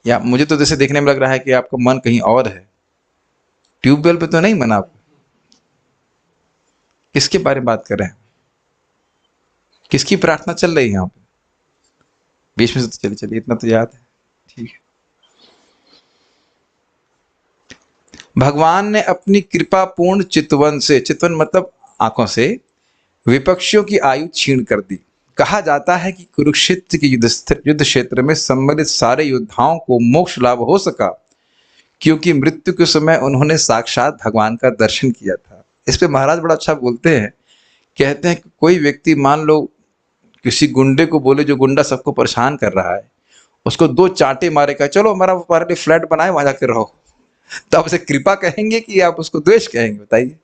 या मुझे तो जैसे देखने में लग रहा है कि आपका मन कहीं और है। ट्यूबवेल पे तो नहीं मना आप? किसके बारे में बात कर रहे हैं? किसकी प्रार्थना चल रही है यहाँ पे? बीच में से तो चलिए इतना तो याद है, ठीक है। भगवान ने अपनी कृपा पूर्ण चितवन से, चितवन मतलब आंखों से, विपक्षियों की आयु छीन कर दी। कहा जाता है कि कुरुक्षेत्र के युद्ध क्षेत्र में सम्मिलित सारे योद्धाओं को मोक्ष लाभ हो सका, क्योंकि मृत्यु के समय उन्होंने साक्षात भगवान का दर्शन किया था। इस पे महाराज बड़ा अच्छा बोलते हैं, कहते हैं कि कोई व्यक्ति मान लो किसी गुंडे को बोले, जो गुंडा सबको परेशान कर रहा है, उसको 2 चांटे मारेगा, चलो हमारे लिए फ्लैट बनाए, वहां जाकर रहो, तो आप उसे कृपा कहेंगे कि आप उसको द्वेष कहेंगे? बताइए।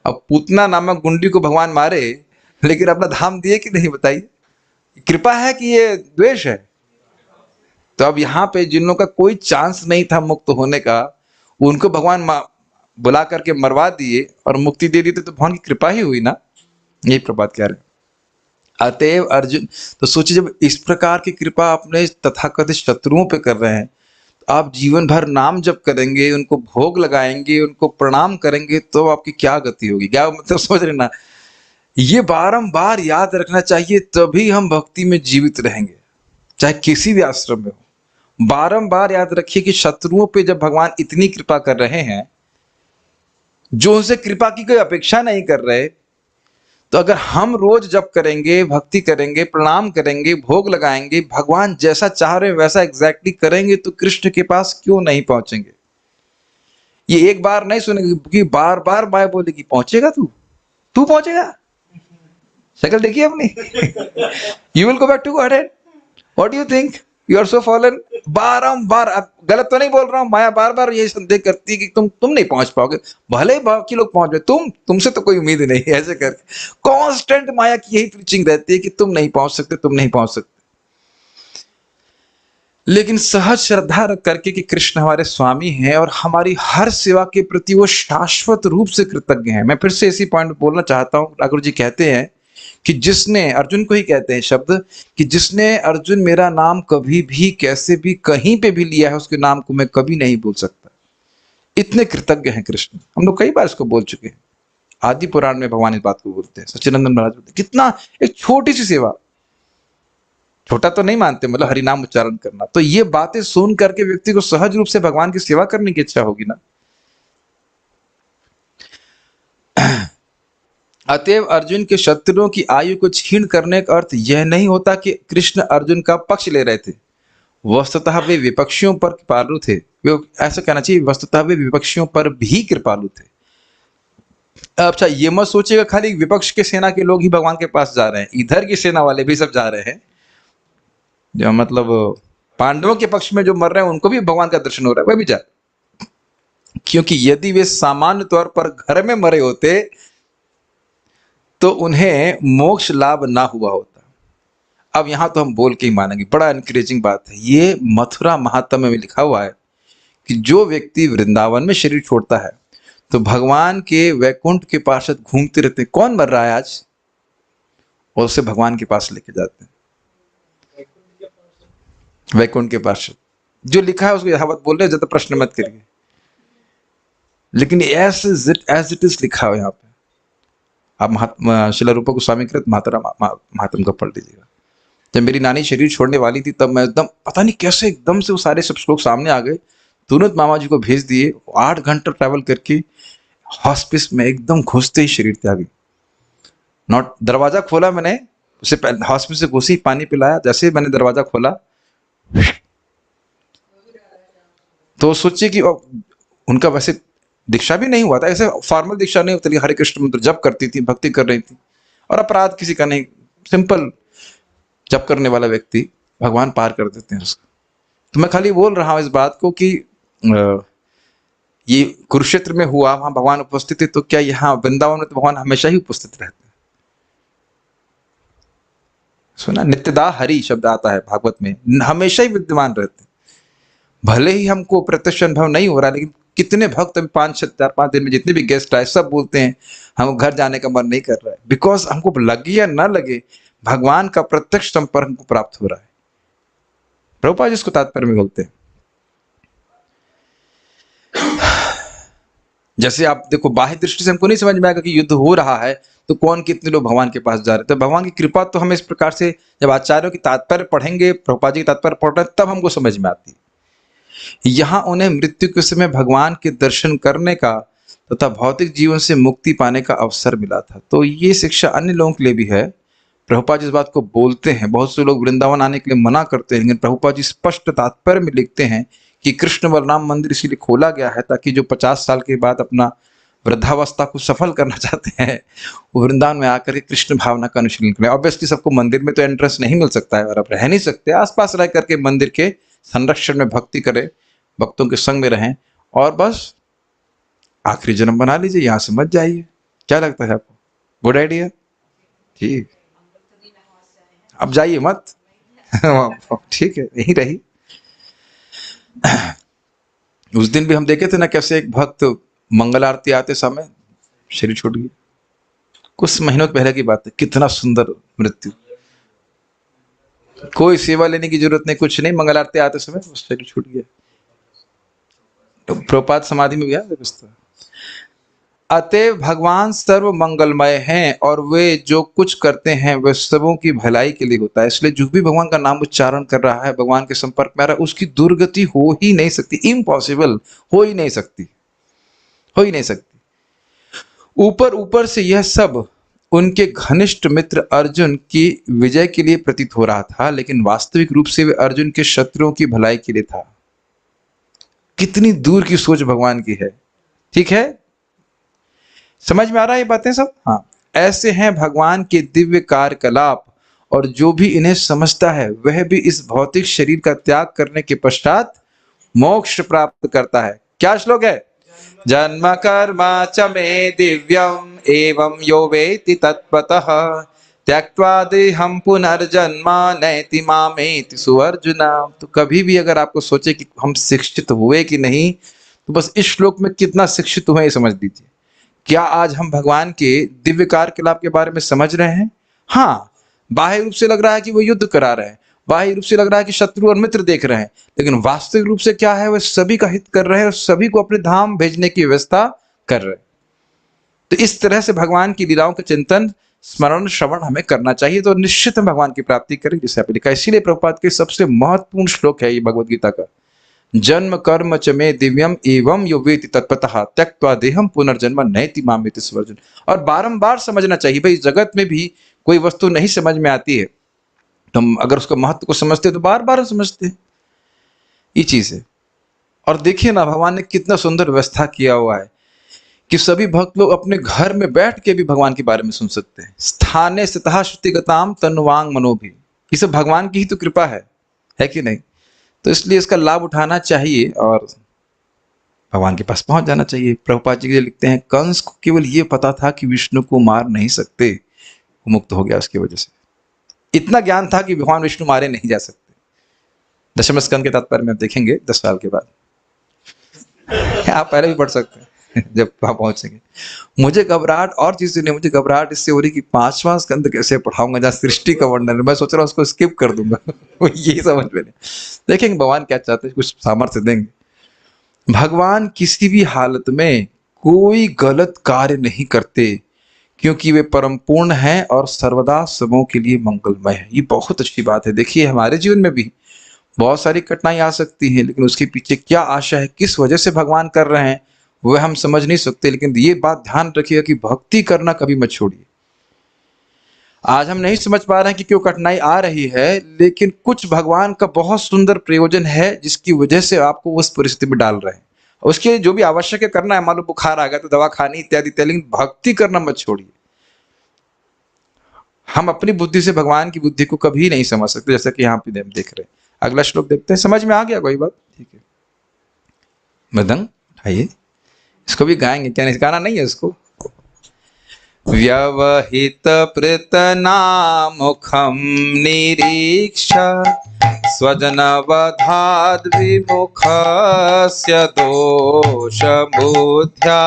अब पूतना नामक गुंडी को भगवान मारे, लेकिन अपना धाम दिए कि नहीं? बताइए, कृपा है कि ये द्वेष है? तो अब यहाँ पे जिन लोगों का कोई चांस नहीं था मुक्त होने का, उनको भगवान बुला करके मरवा दिए और मुक्ति दे दी, तो भगवान की कृपा ही हुई ना। यही प्रबात कह रहे हैं। अतएव अर्जुन, तो सोचिए जब इस प्रकार की कृपा अपने तथाकथित शत्रुओं पे कर रहे हैं, तो आप जीवन भर नाम जप करेंगे, उनको भोग लगाएंगे, उनको प्रणाम करेंगे, तो आपकी क्या गति होगी? क्या मतलब समझ रहे ना? ये बारंबार याद रखना चाहिए, तभी हम भक्ति में जीवित रहेंगे, चाहे किसी भी आश्रम में हो। बारंबार याद रखिए कि शत्रुओं पे जब भगवान इतनी कृपा कर रहे हैं, जो उनसे कृपा की कोई अपेक्षा नहीं कर रहे, तो अगर हम रोज जप करेंगे, भक्ति करेंगे, प्रणाम करेंगे, भोग लगाएंगे, भगवान जैसा चाह रहे वैसा एग्जैक्टली करेंगे, तो कृष्ण के पास क्यों नहीं पहुंचेंगे? ये एक बार नहीं सुनेंगे कि बार बार माया बोलेगी, पहुंचेगा तू पहुंचेगा, शक्ल देखिए अपनी you will go back to God. What do you think? You are so fallen. बारंबार, अब गलत तो नहीं बोल रहा हूं, माया बार बार यही संदेह करती है कि तुम नहीं पहुंच पाओगे, भले ही बाकी लोग पहुंच जाए, तुमसे तो कोई उम्मीद नहीं, ऐसे करके कांस्टेंट माया की यही प्रीचिंग रहती है कि तुम नहीं पहुंच सकते, तुम नहीं पहुंच सकते। लेकिन सहज श्रद्धा रख करके कि कृष्ण हमारे स्वामी हैं और हमारी हर सेवा के प्रति वो शाश्वत रूप से कृतज्ञ हैं। मैं फिर से इसी पॉइंट बोलना चाहता हूं। ठाकुर जी कहते हैं कि जिसने, अर्जुन को ही कहते हैं शब्द, कि जिसने अर्जुन मेरा नाम कभी भी कैसे भी कहीं पे भी लिया है, उसके नाम को मैं कभी नहीं भूल सकता। इतने कृतज्ञ हैं कृष्ण। हम लोग कई बार इसको बोल चुके हैं। आदि पुराण में भगवान इस बात को बोलते हैं, सच्चिदानंद महाराज बोलते हैं। कितना एक छोटी सी सेवा, छोटा तो नहीं मानते, मतलब हरिनाम उच्चारण करना, तो ये बातें सुन करके व्यक्ति को सहज रूप से भगवान की सेवा करने की इच्छा होगी ना। अतएव अर्जुन के शत्रुओं की आयु को छीन करने का अर्थ यह नहीं होता कि कृष्ण अर्जुन का पक्ष ले रहे थे। वस्तुतः वे विपक्षियों पर कृपालु थे। वे, ऐसा कहना चाहिए, वस्तुतः वे विपक्षियों पर भी कृपालु थे। अच्छा, ये मत सोचिएगा खाली विपक्ष के सेना के लोग ही भगवान के पास जा रहे हैं, इधर की सेना वाले भी सब जा रहे हैं। जो मतलब पांडवों के पक्ष में जो मर रहे हैं, उनको भी भगवान का दर्शन हो रहा है, वह भी जा। क्योंकि यदि वे सामान्य तौर पर घर में मरे होते तो उन्हें मोक्ष लाभ ना हुआ होता। अब यहां तो हम बोल के ही मानेंगे, बड़ा एनकरेजिंग बात है। ये मथुरा महात्म्य में लिखा हुआ है कि जो व्यक्ति वृंदावन में शरीर छोड़ता है तो भगवान के वैकुंठ के पार्षद घूमते रहते हैं। कौन मर रहा है आज, और उसे भगवान के पास लेके जाते हैं। वैकुंठ के पार्षद जो लिखा है उसको यथावत बोल रहे हैं, ज्यादा प्रश्न मत करिए, लेकिन एज इट इज लिखा है यहाँ पे। आप महात्मा शिला रूपा गोस्वामी कृत महात्म का पढ़ लीजिएगा। जब मेरी नानी शरीर छोड़ने वाली थी तब मैं एकदम पता नहीं कैसे एकदम से वो सारे सब श्लोक सामने आ गए, तुरंत मामा जी को भेज दिए। 8 घंटा ट्रैवल करके हॉस्पिस में एकदम घुसते ही शरीर त्यागी। नॉट दरवाजा खोला मैंने, उसे हॉस्पिस से घुसी, पानी पिलाया, जैसे ही मैंने दरवाजा खोला तो सोचिए कि उनका वैसे दीक्षा भी नहीं हुआ था, ऐसे फॉर्मल दीक्षा नहीं होती, हरे कृष्ण मंत्र जप करती थी, भक्ति कर रही थी, और अपराध किसी का नहीं, सिंपल जप करने वाला व्यक्ति भगवान पार कर देते हैं उसको। तो मैं खाली बोल रहा हूं इस बात को कि ये कुरुक्षेत्र में हुआ, वहां भगवान उपस्थित थे, तो क्या यहाँ वृंदावन में तो भगवान हमेशा ही उपस्थित रहते हैं। सुना, नित्यदा हरि शब्द आता है भागवत में, हमेशा ही विद्यमान रहते हैं। भले ही हमको प्रत्यक्ष अनुभव नहीं हो रहा, लेकिन कितने भक्त अभी 5-4-5 दिन में जितने भी गेस्ट आए सब बोलते हैं हमको घर जाने का मन नहीं कर रहा है, बिकॉज हमको लगे या ना लगे भगवान का प्रत्यक्ष संपर्क हमको प्राप्त हो रहा है। प्रभुपाद जी इसको तात्पर्य में बोलते हैं। जैसे आप देखो, बाह्य दृष्टि से हमको नहीं समझ में आएगा कि युद्ध हो रहा है तो कौन कितने लोग भगवान के पास जा रहे हैं। तो भगवान की कृपा तो हमें इस प्रकार से, जब आचार्यों की तात्पर्य पढ़ेंगे, प्रभुपाद जी की तात्पर्य पढ़ रहे हैं, तब हमको समझ में आती है। यहां उन्हें मृत्यु के समय भगवान के दर्शन करने का तथा भौतिक जीवन से मुक्ति पाने का अवसर मिला था। तो ये शिक्षा अन्य लोगों के लिए भी है। प्रभुपाद जी इस बात को बोलते हैं। बहुत से लोग वृंदावन आने के लिए मना करते हैं, लेकिन प्रभुपाद जी स्पष्ट तात्पर्य में लिखते हैं कि कृष्ण बलराम मंदिर इसीलिए खोला गया है ताकि जो 50 साल के बाद अपना वृद्धावस्था को सफल करना चाहते हैं वो वृंदावन में आकर के कृष्ण भावना का अनुशीलन करें। ऑब्वियसली सबको मंदिर में तो एंट्रेंस नहीं मिल सकता है, और आप रह नहीं सकते, आसपास रह करके मंदिर के संरक्षण में भक्ति करें, भक्तों के संग में रहें, और बस आखिरी जन्म बना लीजिए, यहां से मत जाइए। क्या लगता है आपको? गुड आइडिया जी, अब जाइए मत। ठीक है, यही रही। उस दिन भी हम देखे थे ना कैसे एक भक्त मंगल आरती आते समय शरीर छूट गया। कुछ महीनों पहले की बात है, कितना सुंदर मृत्यु, कोई सेवा लेने की जरूरत नहीं, कुछ नहीं, मंगल आरती आते समय शरीर छूट गया। तो प्रभुपाद समाधि में गया दोस्तों। अतएव भगवान सर्व मंगलमय हैं और वे जो कुछ करते हैं वह सबों की भलाई के लिए होता है। इसलिए जो भी भगवान का नाम उच्चारण कर रहा है, भगवान के संपर्क में आ रहा है, उसकी दुर्गति हो ही नहीं सकती, इम्पॉसिबल, हो ही नहीं सकती, हो ही नहीं सकती। ऊपर ऊपर से यह सब उनके घनिष्ठ मित्र अर्जुन की विजय के लिए प्रतीत हो रहा था, लेकिन वास्तविक रूप से वे अर्जुन के शत्रुओं की भलाई के लिए था। कितनी दूर की सोच भगवान की है। ठीक है, समझ में आ रहा है ये बातें सब? हाँ, ऐसे हैं भगवान के दिव्य कार्यकलाप, और जो भी इन्हें समझता है वह भी इस भौतिक शरीर का त्याग करने के पश्चात मोक्ष प्राप्त करता है। क्या श्लोक है? जन्म कर्मा च मे दिव्यम एवं यो वेति तत्त्वतः त्यक्त्वा देहं पुनर्जन्म नैति मामेति सुअर्जुना। तो कभी भी अगर आपको सोचे कि हम शिक्षित हुए कि नहीं, तो बस इस श्लोक में कितना शिक्षित हुए ये समझ लीजिए। क्या आज हम भगवान के दिव्य कार्यकलाप के बारे में समझ रहे हैं? हाँ, बाह्य रूप से लग रहा है कि वो युद्ध करा रहे हैं, बाह्य रूप से लग रहा है कि शत्रु और मित्र देख रहे हैं, लेकिन वास्तविक रूप से क्या है? वह सभी का हित कर रहे हैं और सभी को अपने धाम भेजने की व्यवस्था कर रहे हैं। तो इस तरह से भगवान की लीलाओं का चिंतन, स्मरण, श्रवण हमें करना चाहिए, तो निश्चित हम भगवान की प्राप्ति करें, जिसे लिखा। इसीलिए प्रभुपाद के सबसे महत्वपूर्ण श्लोक है ये भगवद गीता का, जन्म कर्म च मे दिव्यम एवं यो वेति तत्त्वतः त्यक्त्वा देहं पुनर्जन्म नैति मामेति सुअर्जुन। और बारंबार समझना चाहिए भाई, जगत में भी कोई वस्तु नहीं समझ में आती है तो हम अगर उसका महत्व को समझते हैं तो बार बार समझते हैं, ये चीज है। और देखिए ना, भगवान ने कितना सुंदर व्यवस्था किया हुआ है कि सभी भक्त लोग अपने घर में बैठ के भी भगवान के बारे में सुन सकते हैं। स्थाने स्थितः श्रुतिगताम तनुवांग मनो भी, ये सब भगवान की ही तो कृपा है कि नहीं? तो इसलिए इसका लाभ उठाना चाहिए और भगवान के पास पहुंच जाना चाहिए। प्रभुपाद जी लिखते हैं, कंस को केवल ये पता था कि विष्णु को मार नहीं सकते, वो मुक्त हो गया उसकी वजह से। इतना ज्ञान था कि भगवान विष्णु मारे नहीं जा सकते। दशम स्कंद के तात्पर्य में देखेंगे 10 साल के बाद, आप पहले भी पढ़ सकते हैं जब वहां पहुंचेंगे। मुझे घबराहट और चीज नहीं, मुझे घबराहट इससे हो रही कि 5वां स्कंद कैसे पढ़ाऊंगा जहाँ सृष्टि का वर्णन है। मैं सोच रहा हूँ उसको स्किप कर दूंगा यही समझ में नहीं। देखेंगे भगवान क्या चाहते हैं, कुछ सामर्थ्य देंगे। भगवान किसी भी हालत में कोई गलत कार्य नहीं करते, क्योंकि वे परम पूर्ण हैं और सर्वदा सबों के लिए मंगलमय है। ये बहुत अच्छी बात है। देखिए हमारे जीवन में भी बहुत सारी कठिनाई आ सकती है, लेकिन उसके पीछे क्या आशा है, किस वजह से भगवान कर रहे हैं, वह हम समझ नहीं सकते। लेकिन ये बात ध्यान रखिएगा कि भक्ति करना कभी मत छोड़िए। आज हम नहीं समझ पा रहे हैं कि क्यों कठिनाई आ रही है, लेकिन कुछ भगवान का बहुत सुंदर प्रयोजन है जिसकी वजह से आपको उस परिस्थिति में डाल रहे हैं। उसके जो भी आवश्यक है करना है, मान लो बुखार आ गया तो दवा खानी इत्यादि इत्यादि, लेकिन भक्ति करना मत छोड़िए। हम अपनी बुद्धि से भगवान की बुद्धि को कभी नहीं समझ सकते, जैसा कि यहाँ पे हम देख रहे हैं। अगला श्लोक देखते हैं। समझ में आ गया कोई बात? ठीक है, मृदंग उठाइए, इसको भी गाएंगे। क्या नहीं, गाना नहीं है इसको। व्यवहित प्रतनामुखम निरीक्ष स्वजनवधाद् विमुखस्य दोष बुद्ध्या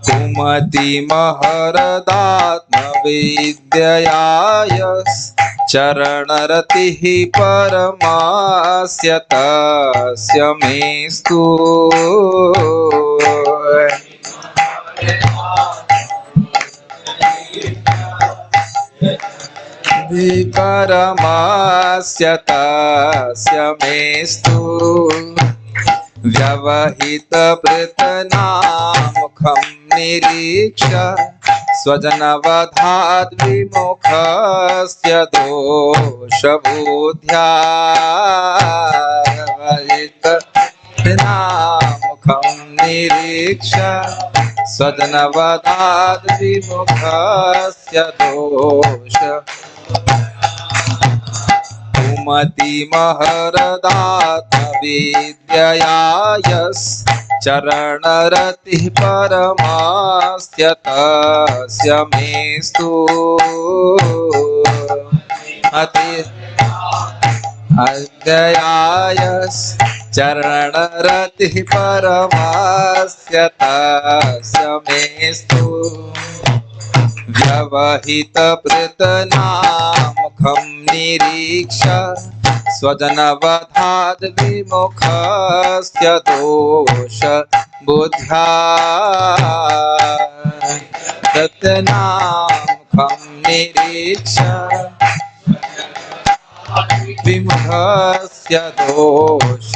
कुमतिमहरदात्मविद्ययायश्चरणरतिः परमास्य तस्य मेस्तु परमास्य तस्य मेस्तु व्यवहित प्रतनामुखम निरीक्ष स्वजनवधाद् विमुखस्य दोष बुद्ध्या व्यवहित प्रतनामुखम निरीक्ष स्वजनवधाद् विमुखस्य दोष कुमतिमहरदात्मविद्ययायश्चरणरतिः परमास्य तस्य मेस्तु अद्ययायश्चरणरतिः परमास्य तस्य मेस्तु व्यवहित प्रतनामुखम निरीक्ष स्वजनवधाद् विमुखस्य दोष बुद्ध्या प्रतनामुखम निरीक्ष विमुखस्य दोष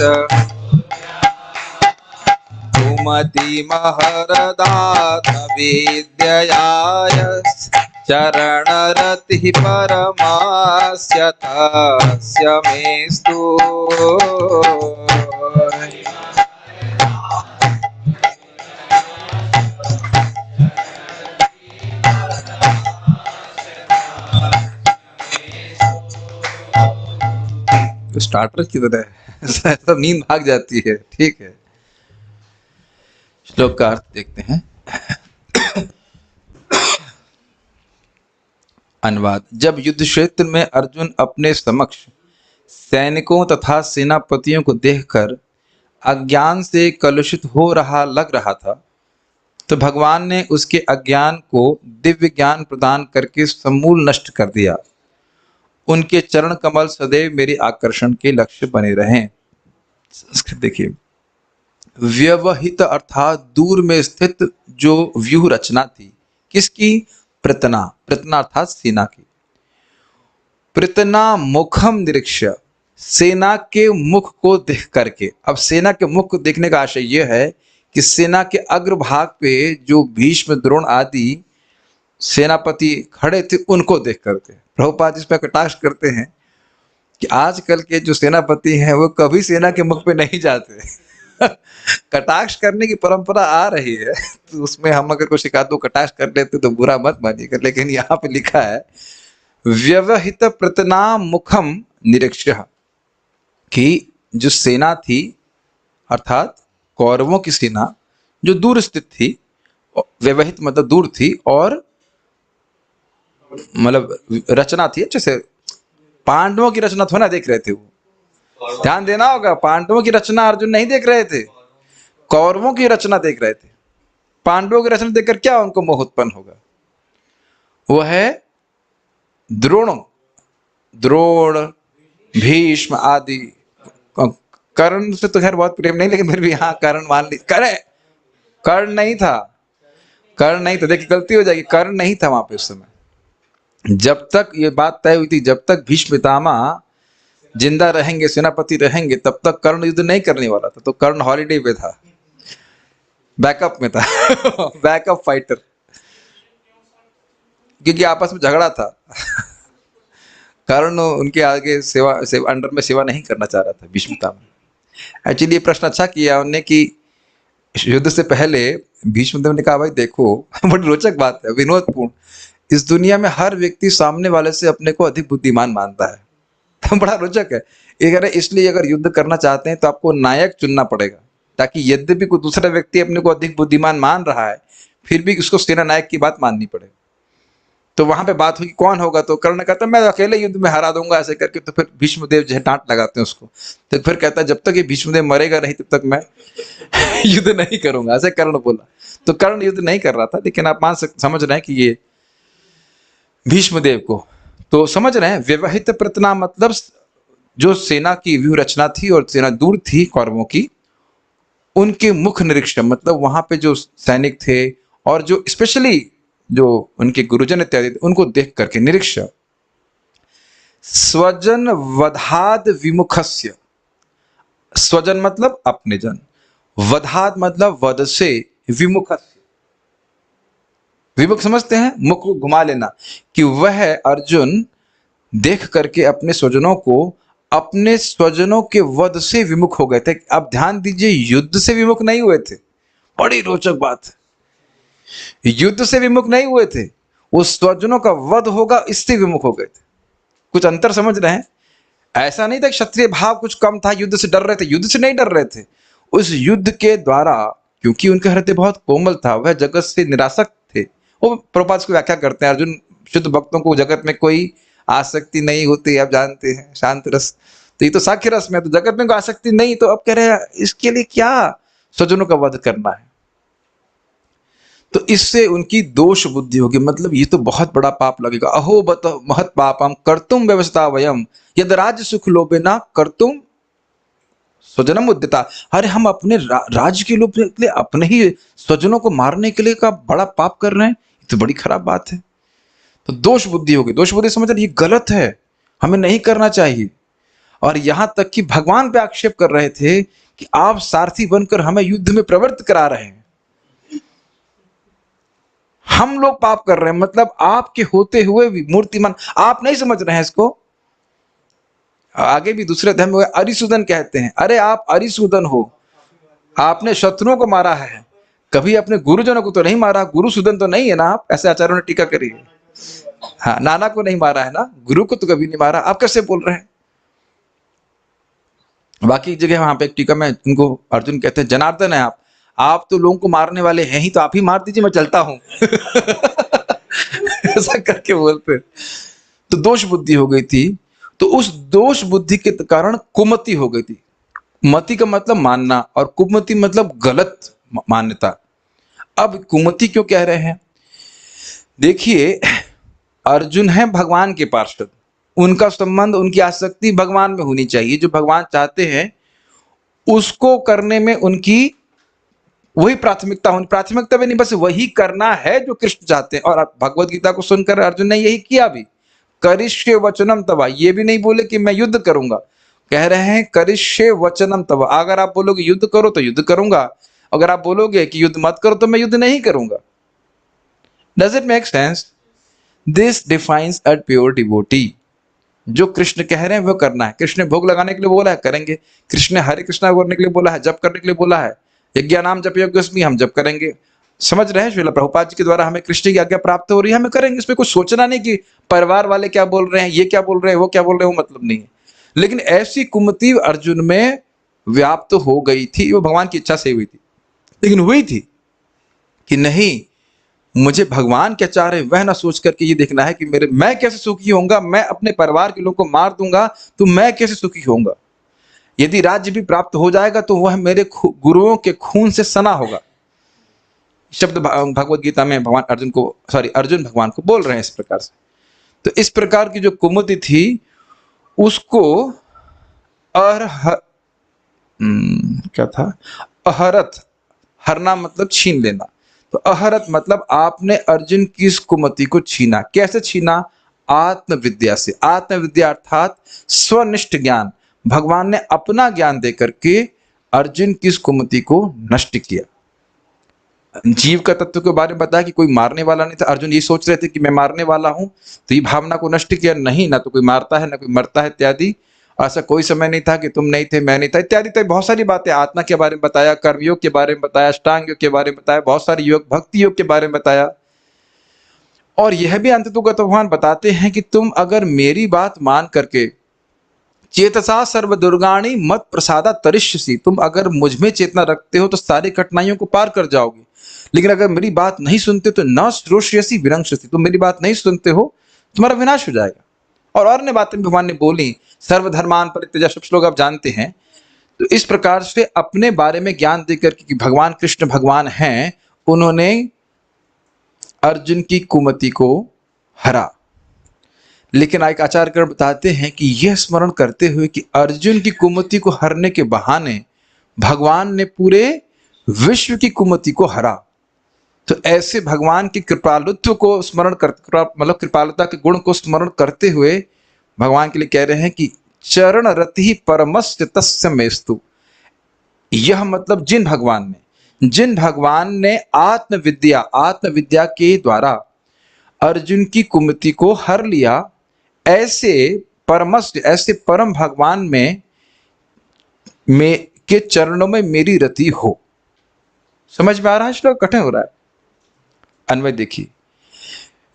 कुमतिमहरदात्मविद्ययायश्चरणरतिः परमास्य तस्य मेस्तु स्टार्टर की तरह सब नींद भाग जाती है। ठीक है, श्लोक का अर्थ देखते हैं। अनुवाद। जब युद्ध क्षेत्र में अर्जुन अपने समक्ष सैनिकों तथा सेनापतियों को देखकर अज्ञान से कलुषित हो रहा लग रहा था, तो भगवान ने उसके अज्ञान को दिव्य ज्ञान प्रदान करके समूल नष्ट कर दिया। उनके चरण कमल सदैव मेरे आकर्षण के लक्ष्य बने रहें। संस्कृत देखिए। व्यवहित अर्थात दूर में स्थित जो व्यूह रचना थी, किसकी? प्रतना। प्रतना अर्थात सेना की। प्रतना मुखम निरीक्ष्य, सेना के मुख को देख करके। अब सेना के मुख को देखने का आशय यह है कि सेना के अग्रभाग पे जो भीष्म द्रोण आदि सेनापति खड़े थे उनको देख करके प्रभुपाद इस पर कटाक्ष करते हैं कि आजकल के जो सेनापति हैं वो कभी सेना के मुख पे नहीं जाते। कटाक्ष करने की परंपरा आ रही है, तो उसमें हम अगर कुछ एकाध दो कटाक्ष कर लेते तो बुरा मत मानिएगा, लेकिन यहाँ पे लिखा है व्यवहित प्रतनामुखम निरीक्ष्य, कि जो सेना थी अर्थात कौरवों की सेना जो दूर स्थित थी, व्यवहित मतलब दूर थी, और मतलब रचना थी अच्छे से, पांडवों की रचना थोड़ा ना देख रहे थे वो, ध्यान देना होगा, पांडवों की रचना अर्जुन नहीं देख रहे थे, कौरवों की रचना देख रहे थे। पांडवों की रचना देखकर क्या उनको मोह उत्पन्न होगा? वो है द्रोण, द्रोण, भीष्म आदि। कर्ण से तो खैर बहुत प्रेम नहीं, लेकिन फिर भी हाँ कर्ण मान ली, कर्ण नहीं था, कर्ण नहीं था, देखिए गलती हो जाएगी, कर्ण नहीं था वहां पे उस समय। जब तक ये बात तय हुई थी, जब तक भीष्म पितामह जिंदा रहेंगे, सेनापति रहेंगे, तब तक कर्ण युद्ध नहीं करने वाला था। तो कर्ण हॉलीडे पे था, बैकअप में था बैकअप फाइटर, क्योंकि आपस में झगड़ा था कर्ण उनके आगे अंडर में सेवा नहीं करना चाह रहा था भीष्म पितामह। एक्चुअली ये प्रश्न अच्छा किया उनने कि युद्ध से पहले भीष्म देव ने कहा, भाई देखो बड़ी रोचक बात है, विनोदपूर्ण, इस दुनिया में हर व्यक्ति सामने वाले से अपने को अधिक बुद्धिमान मानता है। तो बड़ा रोचक है ये, कह रहे इसलिए अगर युद्ध करना चाहते हैं तो आपको नायक चुनना पड़ेगा, ताकि यद्यपि कोई दूसरा व्यक्ति अपने को अधिक बुद्धिमान मान रहा है, फिर भी उसको सेना नायक की बात माननी पड़े। तो वहां पे बात हुई कौन होगा, तो कर्ण कहता मैं अकेले युद्ध में हरा दूंगा ऐसे करके। तो फिर भीष्मदेव जो है डांट लगाते हैं उसको, तो फिर कहता है जब तक ये भीष्मदेव मरेगा नहीं तब तक मैं युद्ध नहीं करूंगा, ऐसे कर्ण बोला। तो कर्ण युद्ध नहीं कर रहा था, लेकिन आप समझ रहे हैं कि ये भीष्मदेव को तो समझ रहे हैं। व्यवहित प्रतना मतलब जो सेना की व्यूह रचना थी और सेना दूर थी कौरवों की, उनके मुख निरीक्षण मतलब वहां पे जो सैनिक थे और जो स्पेशली जो उनके गुरुजन इत्यादि थे, उनको देख करके निरीक्षण। स्वजन वधाद विमुखस्य, स्वजन मतलब अपने जन, वधाद मतलब वध से, विमुखस्य विमुख समझते हैं, मुख को घुमा लेना, कि वह अर्जुन देख करके अपने स्वजनों को, अपने स्वजनों के वध से विमुख हो गए थे। अब ध्यान दीजिए, युद्ध से विमुख नहीं हुए थे, बड़ी रोचक बात है, युद्ध से विमुख नहीं हुए थे, वो स्वजनों का वध होगा इससे विमुख हो गए थे। कुछ अंतर समझ रहे हैं? ऐसा नहीं था क्षत्रिय भाव कुछ कम था, युद्ध से डर रहे थे, युद्ध से नहीं डर रहे थे। उस युद्ध के द्वारा, क्योंकि उनका हृदय बहुत कोमल था, वह जगत से निरासक्त थे। वो प्रभुपाद की व्याख्या करते हैं, अर्जुन शुद्ध भक्तों को जगत में कोई आसक्ति नहीं होती, आप जानते हैं, शांत रस। तो ये तो साख्य रस में, तो जगत में कोई आसक्ति नहीं, तो अब कह रहे हैं इसके लिए क्या स्वजनों का वध करना है। तो इससे उनकी दोष बुद्धि होगी, मतलब ये तो बहुत बड़ा पाप लगेगा। अहो बत महत पापम कर्तुम व्यवस्था वयम यद राज्य सुख लोभेना कर्तुम स्वजनम उद्यता। अरे हम अपने राज्य के लोभ के लिए अपने ही स्वजनों को मारने के लिए का बड़ा पाप कर रहे हैं, ये तो बड़ी खराब बात है। तो दोष बुद्धि होगी, दोष बुद्धि समझ ये गलत है, हमें नहीं करना चाहिए। और यहां तक कि भगवान पे आक्षेप कर रहे थे कि आप सारथी बनकर हमें युद्ध में प्रवृत्त करा रहे हैं, हम लोग पाप कर रहे हैं, मतलब आपके होते हुए भी मूर्तिमान आप नहीं समझ रहे हैं इसको। आगे भी दूसरे धर्म में अरिसूदन कहते हैं, अरे आप अरिसूदन हो, आपने शत्रुओं को मारा है, कभी अपने गुरुजनों को तो नहीं मारा, गुरुसूदन तो नहीं है ना आप, ऐसे आचार्यों ने टीका करी है। हाँ, नाना को नहीं मारा है ना, गुरु को तो कभी नहीं मारा, आप कैसे बोल रहे हैं? बाकी जगह वहां पे एक टीका में उनको अर्जुन कहते हैं, जनार्दन है आप तो लोगों को मारने वाले हैं ही, तो आप ही मार दीजिए, मैं चलता हूं ऐसा करके बोलते। तो दोष बुद्धि हो गई थी, तो उस दोष बुद्धि के कारण कुमति हो गई थी। मति का मतलब मानना और कुमति मतलब गलत मान्यता। अब कुमति क्यों कह रहे हैं? देखिए, अर्जुन है भगवान के पार्षद, उनका संबंध, उनकी आसक्ति भगवान में होनी चाहिए, जो भगवान चाहते हैं उसको करने में उनकी वही प्राथमिकता होनी, प्राथमिकता भी नहीं, बस वही करना है जो कृष्ण चाहते हैं। और भगवत गीता को सुनकर अर्जुन ने यही किया भी, करिष्ये वचनम तवा, ये भी नहीं बोले कि मैं युद्ध करूंगा, कह रहे हैं करिष्ये वचनम तवा, अगर आप बोलोगे युद्ध करो तो युद्ध करूंगा, अगर आप बोलोगे कि युद्ध मत करो तो मैं युद्ध नहीं करूंगा। Does it make sense? This defines a pure devotee. जो कृष्ण कह रहे हैं वो करना है। कृष्ण ने भोग लगाने के लिए बोला है, करेंगे। कृष्ण ने हरे कृष्णा करने के लिए बोला है, जप करने के लिए बोला है, यज्ञ नाम जप यज्ञस्मि, हम जप करेंगे। समझ रहे हैं? श्रील प्रभुपाद जी के द्वारा हमें कृष्ण की आज्ञा प्राप्त हो रही है, हमें करेंगे। इसमें कुछ सोचना नहीं कि परिवार वाले क्या बोल रहे हैं, ये क्या बोल रहे हैं, वो क्या बोल रहे हैं, वो मतलब नहीं है। लेकिन ऐसी कुमति अर्जुन में व्याप्त हो गई थी, वो भगवान की इच्छा से हुई थी, लेकिन हुई थी कि नहीं, मुझे भगवान क्या चाह रहे वह ना सोच करके ये देखना है कि मैं कैसे सुखी होऊंगा, मैं अपने परिवार के लोगों को मार दूंगा तो मैं कैसे सुखी होऊंगा। यदि राज्य भी प्राप्त हो जाएगा तो वह मेरे गुरुओं के खून से सना होगा। शब्द भगवत गीता में भगवान अर्जुन भगवान को बोल रहे हैं इस प्रकार से। तो इस प्रकार की जो कुमुति थी उसको क्या था, अहरत, हरना मतलब छीन लेना। तो अहरत मतलब आपने अर्जुन की इस कुमति को छीना। कैसे छीना? आत्मविद्या से। आत्मविद्या अर्थात स्वनिष्ठ ज्ञान। भगवान ने अपना ज्ञान देकर के अर्जुन की इस कुमति को नष्ट किया। जीव का तत्व के बारे में बताया कि कोई मारने वाला नहीं था। अर्जुन ये सोच रहे थे कि मैं मारने वाला हूं, तो ये भावना को नष्ट किया। नहीं, ना तो कोई मारता है, ना कोई मरता है इत्यादि। ऐसा कोई समय नहीं था कि तुम नहीं थे, मैं नहीं था इत्यादि। तो बहुत सारी बातें आत्मा के बारे में बताया, कर्मयोग के बारे में बताया, अष्टांग योग के बारे में बताया, बहुत सारे योग, भक्ति योग के बारे में बताया। और यह भी अंततोगत भगवान बताते हैं कि तुम अगर मेरी बात मान करके चेतसा सर्व दुर्गाणी मत प्रसादा तरिष्यसि, तुम अगर मुझ में चेतना रखते हो तो सारी कठिनाइयों को पार कर जाओगे। लेकिन अगर मेरी बात नहीं सुनते तो न श्रोष्यसि विनंक्षसि, तुम मेरी बात नहीं सुनते हो, तुम्हारा विनाश हो जाएगा। और अन्य बातें भगवान ने बोली, सर्वधर्मान परित्यज्य, सब श्लोक आप जानते हैं। तो इस प्रकार से अपने बारे में ज्ञान देकर कि भगवान कृष्ण भगवान हैं, उन्होंने अर्जुन की कुमति को हरा। लेकिन एक आचार्यगण बताते हैं कि यह स्मरण करते हुए कि अर्जुन की कुमति को हरने के बहाने भगवान ने पूरे विश्व की कुमति को हरा। तो ऐसे भगवान की कृपालुत्व को स्मरण कर, मतलब कृपालुता के गुण को स्मरण करते हुए भगवान के लिए कह रहे हैं कि चरण रति परमस्य तस्य मेस्तु। यह मतलब जिन भगवान ने आत्मविद्या के द्वारा अर्जुन की कुमति को हर लिया, ऐसे परम भगवान में के चरणों में मेरी रति हो। समझ में आ रहा है? श्लोक कठिन हो रहा है। अन्वय देखिए,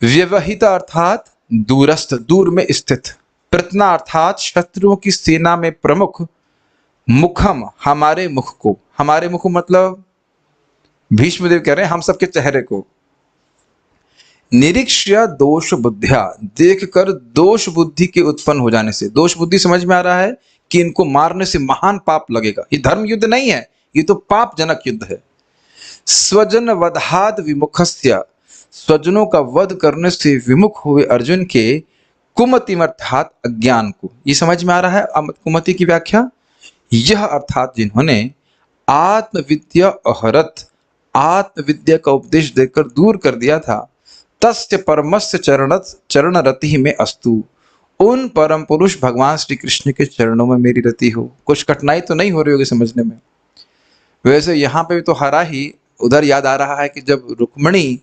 व्यवहित अर्थात दूरस्थ, दूर में स्थित। प्रतना अर्थात शत्रुओं की सेना में प्रमुख। मुखम, हमारे मुख को। हमारे मुख मतलब भीष्मदेव कह रहे हैं हम सबके चेहरे को। निरीक्ष्य दोष बुद्धिया, देखकर दोष बुद्धि के उत्पन्न हो जाने से। दोष बुद्धि समझ में आ रहा है कि इनको मारने से महान पाप लगेगा। ये धर्म युद्ध नहीं है, ये तो पाप जनक युद्ध है। स्वजन वधाद विमुखस्य, स्वजनों का वध करने से विमुख हुए अर्जुन के कुमति अर्थात अज्ञान को। ये समझ में आ रहा है कुमति की व्याख्या? यह अर्थात जिन्होंने आत्मविद्या अहरत, आत्मविद्या का उपदेश देकर दूर कर दिया था, तस्य परमस्य चरण रति में अस्तु, उन परम पुरुष भगवान श्री कृष्ण के चरणों में मेरी रति हो। कुछ कठिनाई तो नहीं हो रही होगी समझने में। वैसे यहाँ पे भी तो हरा ही। उधर याद आ रहा है कि जब रुक्मिणी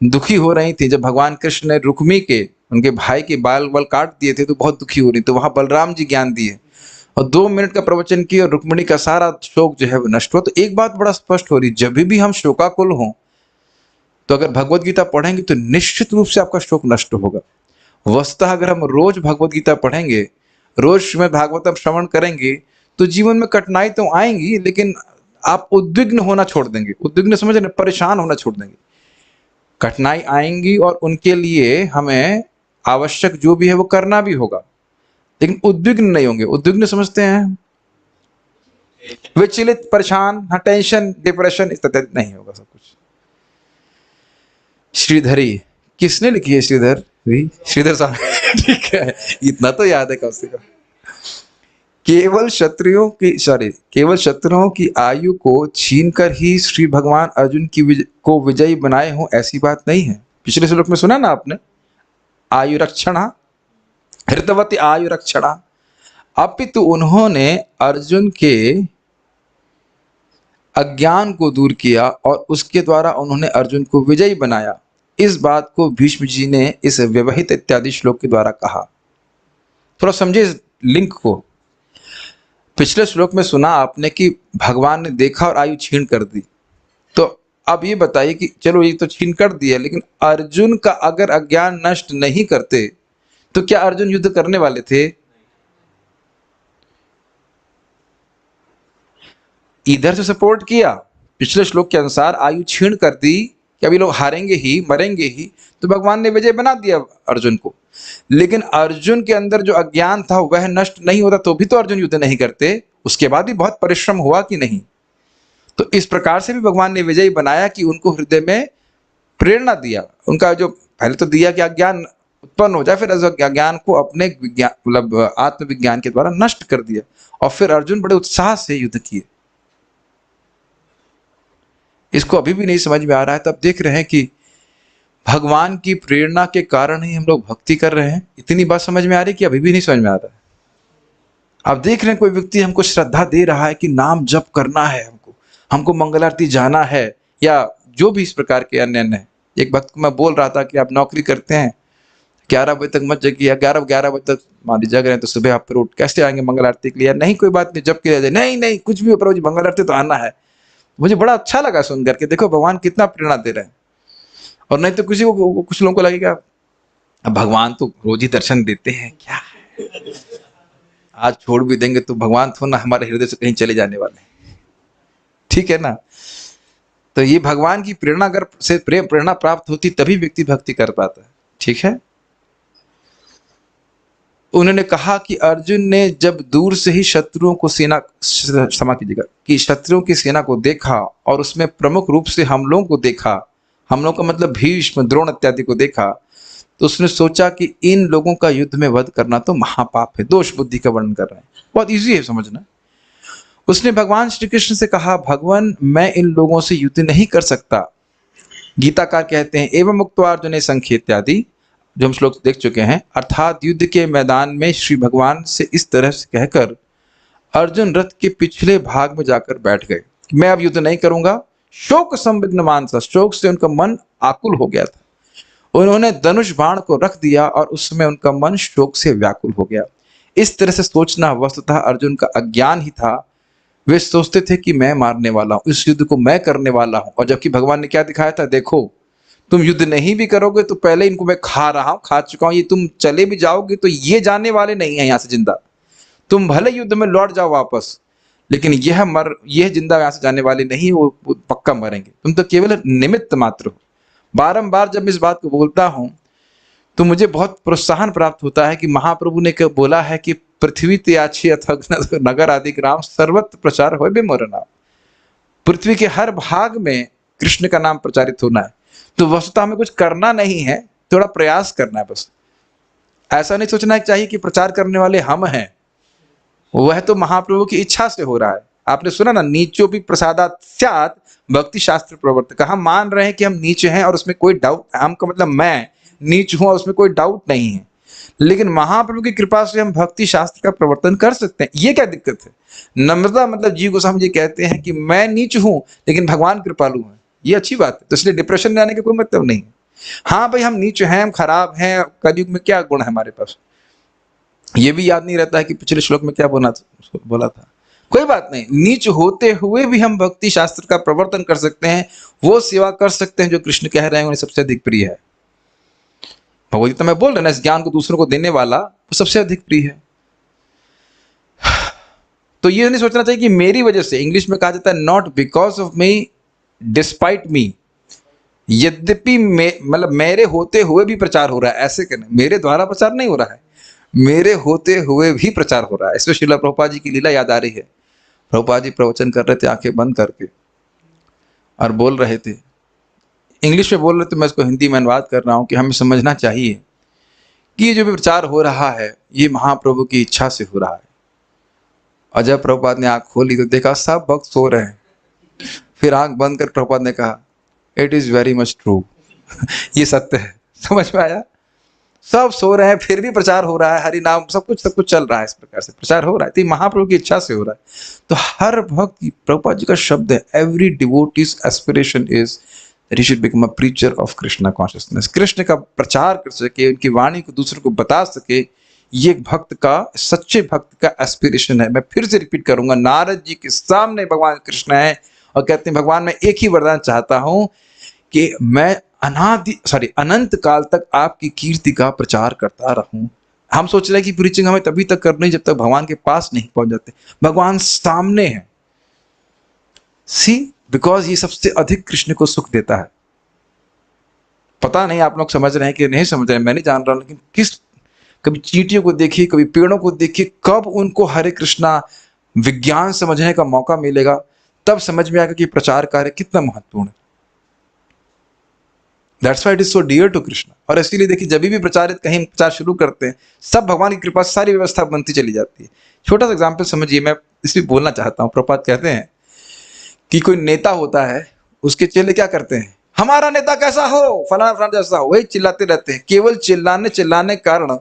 दुखी हो रही थी, जब भगवान कृष्ण ने रुक्मी के, उनके भाई के बाल काट दिए थे, तो बहुत दुखी हो रही। तो वहां बलराम जी ज्ञान दिए और 2 मिनट का प्रवचन किया और रुक्मिणी का सारा शोक जो है वो नष्ट हुआ। तो एक बात बड़ा स्पष्ट हो रही, जब भी हम शोकाकुल हों तो अगर भगवत गीता पढ़ेंगे तो निश्चित रूप से आपका शोक नष्ट होगा। वस्तुतः अगर हम रोज भगवत गीता पढ़ेंगे, रोज श्रीमद् भागवतम श्रवण करेंगे, तो जीवन में कठिनाई तो आएंगी, लेकिन आप उद्विग्न होना छोड़ देंगे। उद्विग्न समझ रहे, परेशान होना छोड़ देंगे। कठिनाई आएंगी और उनके लिए हमें आवश्यक जो भी है वो करना भी होगा, लेकिन उद्विग्न नहीं होंगे। उद्विग्न समझते हैं विचलित, परेशान, टेंशन, डिप्रेशन, इस तरह नहीं होगा सब कुछ। श्रीधरी किसने लिखी है? श्रीधर साहब ठीक है, इतना तो याद है कम से कम। केवल शत्रुओं की आयु को छीनकर ही श्री भगवान अर्जुन को विजयी बनाए हों, ऐसी बात नहीं है। पिछले श्लोक में सुना ना आपने, आयु रक्षणा, हृतवती आयु रक्षणा। अपितु उन्होंने अर्जुन के अज्ञान को दूर किया और उसके द्वारा उन्होंने अर्जुन को विजयी बनाया। इस बात को भीष्म जी ने इस व्यवहित इत्यादि श्लोक के द्वारा कहा। थोड़ा समझे इस लिंक को। पिछले श्लोक में सुना आपने कि भगवान ने देखा और आयु छीन कर दी, तो अब ये बताइए कि चलो ये तो छीन कर दिया, लेकिन अर्जुन का अगर अज्ञान नष्ट नहीं करते तो क्या अर्जुन युद्ध करने वाले थे? इधर से सपोर्ट किया, पिछले श्लोक के अनुसार आयु छीण कर दी कि अभी लोग हारेंगे ही, मरेंगे ही, तो भगवान ने विजय बना दिया अर्जुन को। लेकिन अर्जुन के अंदर जो अज्ञान था वह नष्ट नहीं होता तो भी तो अर्जुन युद्ध नहीं करते, उसके बाद भी बहुत परिश्रम हुआ कि नहीं? तो इस प्रकार से भी भगवान ने विजय बनाया कि उनको हृदय में प्रेरणा दिया, उनका जो पहले तो दिया कि अज्ञान उत्पन्न हो जाए, फिर अज्ञान को अपने विज्ञान मतलब आत्मविज्ञान के द्वारा नष्ट कर दिया, और फिर अर्जुन बड़े उत्साह से युद्ध किए। इसको अभी भी नहीं समझ में आ रहा है, तब देख रहे हैं कि भगवान की प्रेरणा के कारण ही हम लोग भक्ति कर रहे हैं। इतनी बात समझ में आ रही है कि अभी भी नहीं समझ में आ रहा है? आप देख रहे हैं कोई व्यक्ति हमको श्रद्धा दे रहा है कि नाम जप करना है, हमको मंगल आरती जाना है, या जो भी इस प्रकार के अन्य अन्य। एक भक्त को मैं बोल रहा था कि आप नौकरी करते हैं, 11 बजे तक मत जगिए, 11 बजे तक मान लीजिए जग रहे हैं तो सुबह आप फिर उठ कैसे आएंगे मंगल आरती के लिए? नहीं कोई बात नहीं, जब किया जाए, नहीं नहीं कुछ भी प्रभु जी मंगल आरती तो आना है। मुझे बड़ा अच्छा लगा सुन करके, देखो भगवान कितना प्रेरणा दे रहे हैं। और नहीं तो किसी को, कुछ लोगों को लगेगा अब भगवान तो रोज ही दर्शन देते हैं, क्या है आज छोड़ भी देंगे तो भगवान थोड़ा ना हमारे हृदय से कहीं चले जाने वाले हैं, ठीक है ना? तो ये भगवान की प्रेरणा अगर से प्रेरणा प्राप्त होती तभी व्यक्ति भक्ति कर पाता है, ठीक है? उन्होंने कहा कि अर्जुन ने जब दूर से ही शत्रुओं को सेना, क्षमा कीजिएगा, कि शत्रुओं की सेना को देखा और उसमें प्रमुख रूप से हम लोगों को देखा, हम लोग का मतलब भीष्म, द्रोण इत्यादि को देखा, तो उसने सोचा कि इन लोगों का युद्ध में वध करना तो महापाप है। दोष बुद्धि का वर्णन कर रहे हैं, बहुत इजी है समझना। उसने भगवान श्री कृष्ण से कहा, भगवान मैं इन लोगों से युद्ध नहीं कर सकता। गीताकार कहते हैं एवं मुक्त्वा अर्जुने संख्य इत्यादि, जो हम श्लोक देख चुके हैं, अर्थात युद्ध के मैदान में श्री भगवान से इस तरह से कहकर अर्जुन रथ के पिछले भाग में जाकर बैठ गए, मैं अब युद्ध नहीं करूंगा। शोक संविघ्न मानसा, शोक से उनका मन आकुल हो गया था। उन्होंने धनुष बाण को रख दिया और उसमें उनका मन शोक से व्याकुल हो गया। इस तरह से सोचना वस्तुतः अर्जुन का अज्ञान ही था। वे सोचते थे कि मैं मारने वाला हूं, इस युद्ध को मैं करने वाला हूं, और जबकि भगवान ने क्या दिखाया था, देखो तुम युद्ध नहीं भी करोगे तो पहले इनको मैं खा रहा हूं, खा चुका हूं, ये तुम चले भी जाओगे तो ये जाने वाले नहीं है यहां से जिंदा। तुम भले युद्ध में लौट जाओ वापस, लेकिन यह जिंदा यहां से जाने वाले नहीं, वो पक्का मरेंगे, तुम तो केवल निमित्त मात्र हो। बारंबार जब इस बात को बोलता हूं तो मुझे बहुत प्रोत्साहन प्राप्त होता है कि महाप्रभु ने बोला है कि पृथ्वी त्याची अथक नगर आदि ग्राम सर्वत्र प्रचार हो बे मोर नाम। पृथ्वी के हर भाग में कृष्ण का नाम प्रचारित होना है। तो वस्तुतः हमें कुछ करना नहीं है, थोड़ा प्रयास करना है बस। ऐसा नहीं सोचना चाहिए कि प्रचार करने वाले हम हैं, वह तो महाप्रभु की इच्छा से हो रहा है। आपने सुना ना, नीचो भी प्रसादात् स्यात् भक्ति शास्त्र प्रवर्तक। हम मान रहे हैं कि हम नीचे हैं और उसमें कोई डाउट, हमका मतलब मैं नीच हूं और उसमें कोई डाउट नहीं है, लेकिन महाप्रभु की कृपा से हम भक्ति शास्त्र का प्रवर्तन कर सकते हैं। ये क्या दिक्कत है? नम्रता मतलब जी गोस्वामी जी कहते हैं कि मैं नीच हूं लेकिन भगवान कृपालु है, ये अच्छी बात है। तो इसलिए डिप्रेशन में आने का कोई मतलब नहीं। हाँ भाई हम नीच हैं, हम खराब हैं, कलयुग में क्या गुण है हमारे पास, ये भी याद नहीं रहता है कि पिछले श्लोक में क्या बोला था। कोई बात नहीं, नीच होते हुए भी हम भक्ति शास्त्र का प्रवर्तन कर सकते हैं, वो सेवा कर सकते हैं जो कृष्ण कह रहे हैं उन्हें सबसे अधिक प्रिय है। भगवदगीता में बोल रहे ना, इस ज्ञान को दूसरों को देने वाला वो सबसे अधिक प्रिय है। तो ये नहीं सोचना चाहिए कि मेरी वजह से, इंग्लिश में कहा जाता है not because of me despite me. यद्यपि मतलब मेरे होते हुए भी प्रचार हो रहा है, ऐसे कहना, मेरे द्वारा प्रचार नहीं हो रहा है, मेरे होते हुए भी प्रचार हो रहा है। इसमें श्रील प्रभुपाद जी की लीला याद आ रही है। प्रभुपाद जी प्रवचन कर रहे थे आंखें बंद करके और बोल रहे थे, इंग्लिश में बोल रहे थे, मैं इसको हिंदी में अनुवाद कर रहा हूं कि हमें समझना चाहिए कि ये जो भी प्रचार हो रहा है ये महाप्रभु की इच्छा से हो रहा है। और जब प्रभुपाद ने आंख खोली तो देखा सब भक्त सो रहे हैं। फिर आंख बंद कर प्रभुपाद ने कहा it is very much true, ये सत्य है। समझ में आया? सब सो रहे हैं फिर भी प्रचार हो रहा है, हरि नाम सब कुछ चल रहा है, इस प्रकार से प्रचार हो रहा है। तो महाप्रभु की इच्छा से हो रहा है। तो हर भक्त, प्रभुपाद जी का शब्द है, every devotees aspiration is that he should become a preacher of Krishna consciousness। Krishna का प्रचार कर सके, उनकी वाणी को दूसरों को बता सके, ये एक भक्त का, सच्चे भक्त का एस्पिरेशन है। मैं फिर से रिपीट करूंगा, नारद जी के सामने भगवान कृष्ण है और कहते हैं भगवान मैं एक ही वरदान चाहता हूं कि मैं अनंत काल तक आपकी कीर्ति का प्रचार करता रहूं। हम सोच रहे हैं कि प्रीचिंग हमें तभी तक करनी जब तक भगवान के पास नहीं पहुंच जाते। भगवान सामने है। सी, बिकॉज ये सबसे अधिक कृष्ण को सुख देता है। पता नहीं आप लोग समझ रहे हैं कि नहीं समझ रहे हैं, मैं नहीं जान रहा, लेकिन कभी चींटियों को देखिए, कभी पेड़ों को देखिए, कब उनको हरे कृष्णा विज्ञान समझने का मौका मिलेगा, तब समझ में आएगा कि प्रचार कार्य कितना महत्वपूर्ण है। That's why it is so dear to Krishna. और इसीलिए देखिए जब भी प्रचारित कहीं प्रचार शुरू करते हैं, सब भगवान की कृपा से सारी व्यवस्था बनती चली जाती है। छोटा सा एग्जाम्पल समझिए, मैं इसमें बोलना चाहता हूँ। प्रभुपाद कहते हैं कि कोई नेता होता है, उसके चेले क्या करते हैं, हमारा नेता कैसा हो, फलाना फलाना जैसा हो, वही चिल्लाते रहते हैं। केवल चिल्लाने कारण,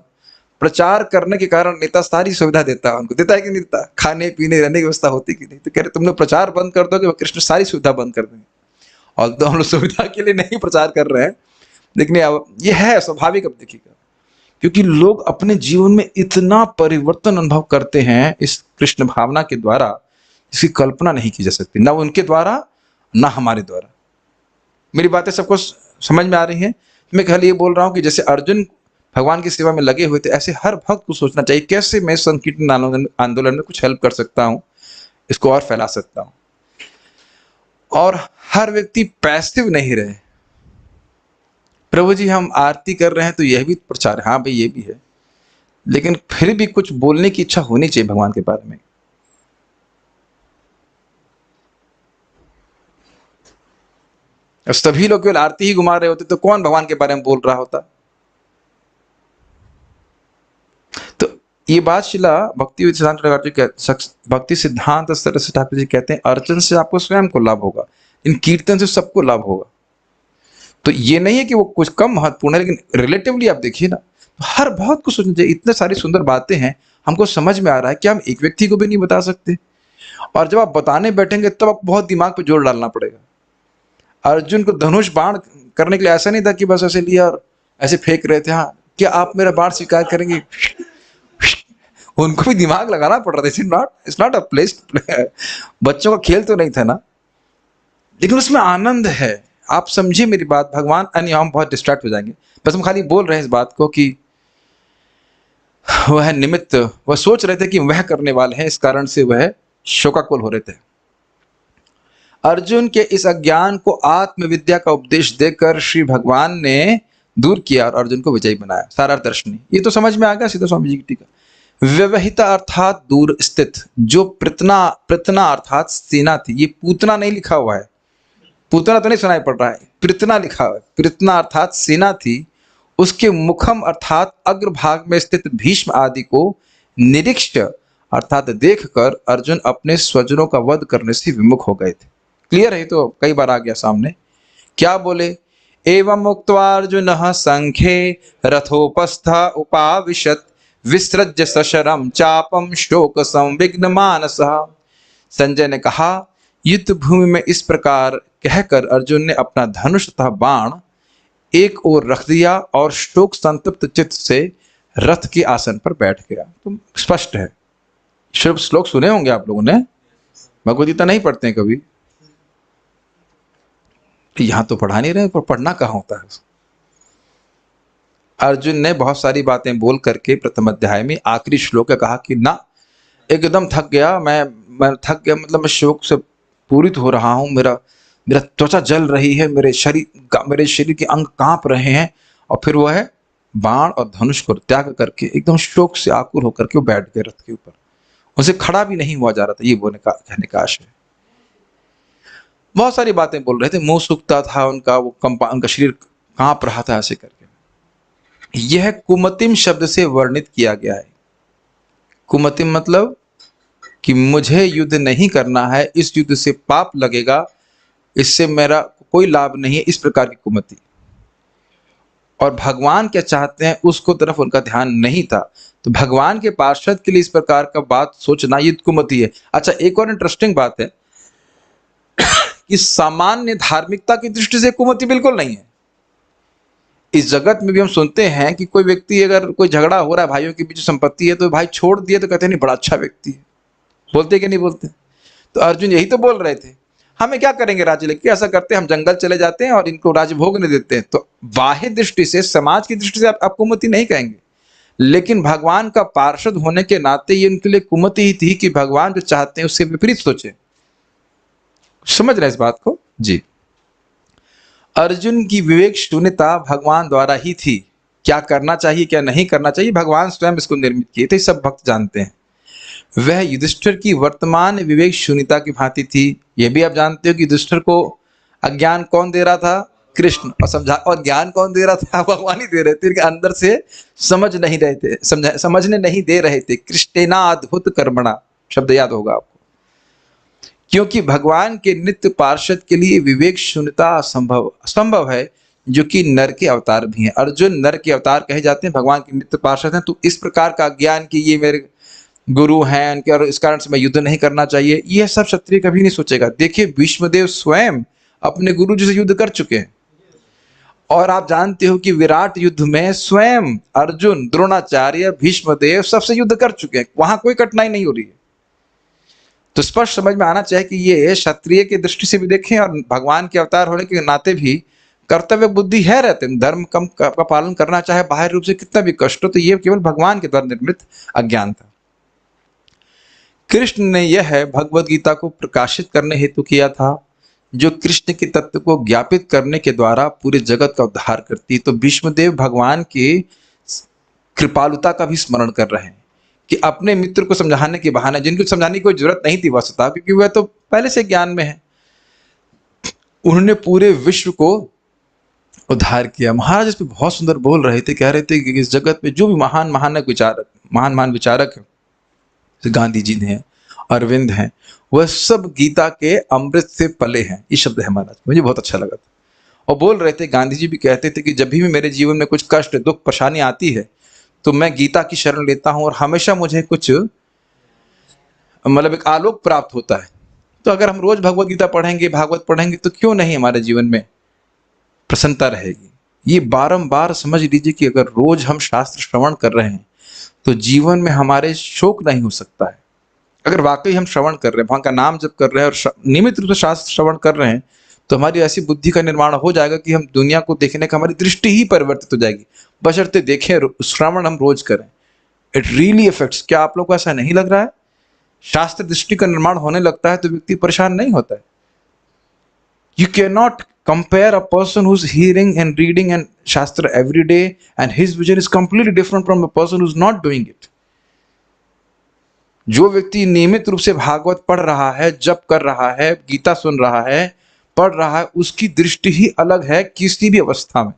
प्रचार करने के कारण नेता सारी सुविधा देता है उनको। देता है कि नहीं देता? खाने पीने रहने की व्यवस्था होती कि नहीं? तो कह रहे तुम लोग प्रचार बंद कर दो कि कृष्ण सारी सुविधा बंद कर देंगे। और तो हम लोग सुविधा के लिए नहीं प्रचार कर रहे हैं, लेकिन ये है स्वाभाविक। अब देखिएगा, क्योंकि लोग अपने जीवन में इतना परिवर्तन अनुभव करते हैं इस कृष्ण भावना के द्वारा, इसकी कल्पना नहीं की जा सकती, ना उनके द्वारा ना हमारे द्वारा। मेरी बातें सबको समझ में आ रही हैं? मैं खाली ये बोल रहा हूँ कि जैसे अर्जुन भगवान की सेवा में लगे हुए थे, ऐसे हर भक्त को सोचना चाहिए कैसे मैं संकीर्तन आंदोलन में कुछ हेल्प कर सकता हूँ, इसको और फैला सकता हूँ। और हर व्यक्ति पैसिव नहीं रहे। प्रभु जी हम आरती कर रहे हैं तो यह भी प्रचार है, हाँ भाई ये भी है, लेकिन फिर भी कुछ बोलने की इच्छा होनी चाहिए भगवान के बारे में। सभी लोग केवल आरती ही घुमा रहे होते तो कौन भगवान के बारे में बोल रहा होता? तो ये बात शिला भक्ति सिद्धांत सरस्वती ठाकुर जी कहते हैं, अर्चन से आपको स्वयं को लाभ होगा, इन कीर्तन से सबको लाभ होगा। तो ये नहीं है कि वो कुछ कम महत्वपूर्ण है, लेकिन रिलेटिवली आप देखिए ना, हर बहुत कुछ सोचना चाहिए। इतने सारी सुंदर बातें हैं, हमको समझ में आ रहा है कि हम एक व्यक्ति को भी नहीं बता सकते, और जब आप बताने बैठेंगे तब आपको बहुत दिमाग पे जोर डालना पड़ेगा। अर्जुन को धनुष बाण करने के लिए ऐसा नहीं था कि बस ऐसे लिया और ऐसे फेंक रहे थे, हाँ क्या आप मेरा बाण स्वीकार करेंगे? उनको भी दिमाग लगाना पड़ रहा था। It's not a place. बच्चों का खेल तो नहीं था ना, लेकिन उसमें आनंद है। आप समझिए मेरी बात। भगवान, अन्य हम बहुत डिस्ट्रैक्ट हो जाएंगे, बस हम खाली बोल रहे हैं इस बात को कि वह निमित्त, वह सोच रहे थे कि वह करने वाले हैं, इस कारण से वह शोकाकुल हो रहे थे। अर्जुन के इस अज्ञान को आत्मविद्या का उपदेश देकर श्री भगवान ने दूर किया और अर्जुन को विजयी बनाया। सारा दर्शनी ये तो समझ में आ गया सीधा स्वामी जी की टीका। व्यवहिता अर्थात दूर स्थित, जो प्रतना अर्थात सेना थी। ये पूतना नहीं लिखा हुआ है, पूतना तो नहीं सुनाई पड़ रहा है, प्रतना लिखा हुआ है। प्रतना अर्थात सेना थी, उसके मुखम अर्थात अग्रभाग में स्थित भीष्म आदि को निरीक्ष अर्थात देखकर अर्जुन अपने स्वजनों का वध करने से विमुख हो गए थे। क्लियर है? तो कई बार आ गया सामने। क्या बोले? एवं उक्त्वा अर्जुनः संख्ये रथोपस्थ उपाविशत् विसृज्य सशरम चापम शोक संविघ्न मानसः। संजय ने कहा, युद्ध भूमि में इस प्रकार कहकर अर्जुन ने अपना धनुष तथा बाण एक ओर रख दिया और शोक संतप्त चित्त से रथ के आसन पर बैठ गया। तो स्पष्ट है। शुभ श्लोक सुने होंगे आप लोगों ने, भगवद गीता नहीं पढ़ते हैं कभी? यहां तो पढ़ा नहीं रहे, पर पढ़ना कहाँ होता है। अर्जुन ने बहुत सारी बातें बोल करके प्रथम अध्याय में आखिरी श्लोक में कहा कि ना, एकदम थक गया, मैं थक गया, मतलब मैं शोक से पूरित हो रहा हूं, मेरा त्वचा जल रही है, मेरे शरीर के अंग कांप रहे हैं। और फिर वह बाण और धनुष को त्याग करके एकदम शोक से आकुल होकर के वो बैठ गए रथ के ऊपर। उसे खड़ा भी नहीं हुआ जा रहा था। ये बोलने का कहने का आशय। बहुत सारी बातें बोल रहे थे, मुंह सूखता था उनका, उनका शरीर कांप रहा था ऐसे करके। यह कुमतिम शब्द से वर्णित किया गया है। कुमतिम मतलब कि मुझे युद्ध नहीं करना है, इस युद्ध से पाप लगेगा, इससे मेरा कोई लाभ नहीं है, इस प्रकार की कुमति। और भगवान क्या चाहते हैं उसको तरफ उनका ध्यान नहीं था। तो भगवान के पार्षद के लिए इस प्रकार का बात सोचना ये कुमति है। अच्छा, एक और इंटरेस्टिंग बात है कि सामान्य धार्मिकता की दृष्टि से कुमति बिल्कुल नहीं है। इस जगत में भी हम सुनते हैं कि कोई व्यक्ति, अगर कोई झगड़ा हो रहा है भाइयों के बीच, संपत्ति है, तो भाई छोड़ दिए तो कहते हैं नहीं बड़ा अच्छा व्यक्ति है। बोलते कि नहीं बोलते? तो अर्जुन यही तो बोल रहे थे। हमें क्या करेंगे राज्य लेके, ऐसा करते हैं हम जंगल चले जाते हैं और इनको राज्य भोगने देते हैं। तो बाह्य दृष्टि से, समाज की दृष्टि से आप कुमति नहीं कहेंगे, लेकिन भगवान का पार्षद होने के नाते ये उनके लिए कुमति ही थी कि भगवान जो चाहते हैं उससे विपरीत सोचे। समझ रहे हैं इस बात को जी। अर्जुन की विवेक शून्यता भगवान द्वारा ही थी। क्या करना चाहिए क्या नहीं करना चाहिए, भगवान स्वयं इसको निर्मित किए थे, सब भक्त जानते हैं। वह युधिष्ठिर की वर्तमान विवेक शून्यता की भांति थी। यह भी आप जानते हो कि युधिष्ठिर को अज्ञान कौन दे रहा था, कृष्ण, और समझा, और ज्ञान कौन दे रहा था, भगवान ही दे रहे थे, अंदर से समझ नहीं रहे थे, समझने नहीं दे रहे थे। कृष्णेना अद्भुत कर्मणा शब्द याद होगा आपको, क्योंकि भगवान के नित्य पार्षद के लिए विवेक शून्यता असंभव है, जो कि नर के अवतार भी हैं। अर्जुन नर के अवतार कहे जाते हैं, भगवान के नित्य पार्षद हैं। तो इस प्रकार का ज्ञान कि ये मेरे गुरु हैं उनके, और इस कारण से मैं युद्ध नहीं करना चाहिए, यह सब क्षत्रिय कभी नहीं सोचेगा। देखिए भीष्मदेव स्वयं अपने गुरु जी से युद्ध कर चुके हैं, और आप जानते हो कि विराट युद्ध में स्वयं अर्जुन, द्रोणाचार्य, भीष्मदेव सबसे युद्ध कर चुके हैं, वहां कोई कठिनाई नहीं हो रही है। तो स्पष्ट समझ में आना चाहिए कि ये क्षत्रिय की दृष्टि से भी देखें और भगवान के अवतार होने के नाते भी कर्तव्य बुद्धि है रहते हैं। धर्म कम का पालन करना चाहे बाहर रूप से कितना भी कष्ट हो, तो ये केवल भगवान के द्वारा निर्मित अज्ञान था। कृष्ण ने यह भगवद गीता को प्रकाशित करने हेतु किया था, जो कृष्ण के तत्व को ज्ञापित करने के द्वारा पूरे जगत का उद्धार करती। तो भीष्मदेव भगवान के कृपालुता का भी स्मरण कर रहे हैं कि अपने मित्र को समझाने के बहाने, जिनको समझाने की कोई जरूरत नहीं थी वस्तुतः, क्योंकि वह तो पहले से ज्ञान में है, उन्होंने पूरे विश्व को उद्धार किया। महाराज इस पे बहुत सुंदर बोल रहे थे, कह रहे थे कि इस जगत में जो भी महान विचारक है, गांधी जी हैं, अरविंद हैं, वह सब गीता के अमृत से पले हैं। ये शब्द है महाराज, मुझे बहुत अच्छा लगा था। और बोल रहे थे, गांधी जी भी कहते थे कि जब भी मेरे जीवन में कुछ कष्ट, दुख, परेशानी आती है तो मैं गीता की शरण लेता हूं, और हमेशा मुझे कुछ मतलब एक आलोक प्राप्त होता है। तो अगर हम रोज भगवत गीता पढ़ेंगे, भागवत पढ़ेंगे, तो क्यों नहीं हमारे जीवन में प्रसन्नता रहेगी। ये बारंबार समझ लीजिए कि अगर रोज हम शास्त्र श्रवण कर रहे हैं तो जीवन में हमारे शोक नहीं हो सकता है। अगर वाकई हम श्रवण कर रहे हैं, भगवान का नाम जप कर रहे हैं और नियमित रूप से शास्त्र श्रवण कर रहे हैं, तो हमारी ऐसी बुद्धि का निर्माण हो जाएगा कि हम दुनिया को देखने का, हमारी दृष्टि ही परिवर्तित हो जाएगी, बशर्ते देखें, श्रवण हम रोज करें। It really effects. क्या आप लोग को ऐसा नहीं लग रहा है? शास्त्र दृष्टि का निर्माण होने लगता है तो व्यक्ति परेशान नहीं होता है। You can not compare a person who's hearing and reading and shastra every day and his vision is completely different from a person who's not doing it. जो व्यक्ति नियमित रूप से भागवत पढ़ रहा है, जप कर रहा है, गीता सुन रहा है, पढ़ रहा है, उसकी दृष्टि ही अलग है, किसी भी अवस्था में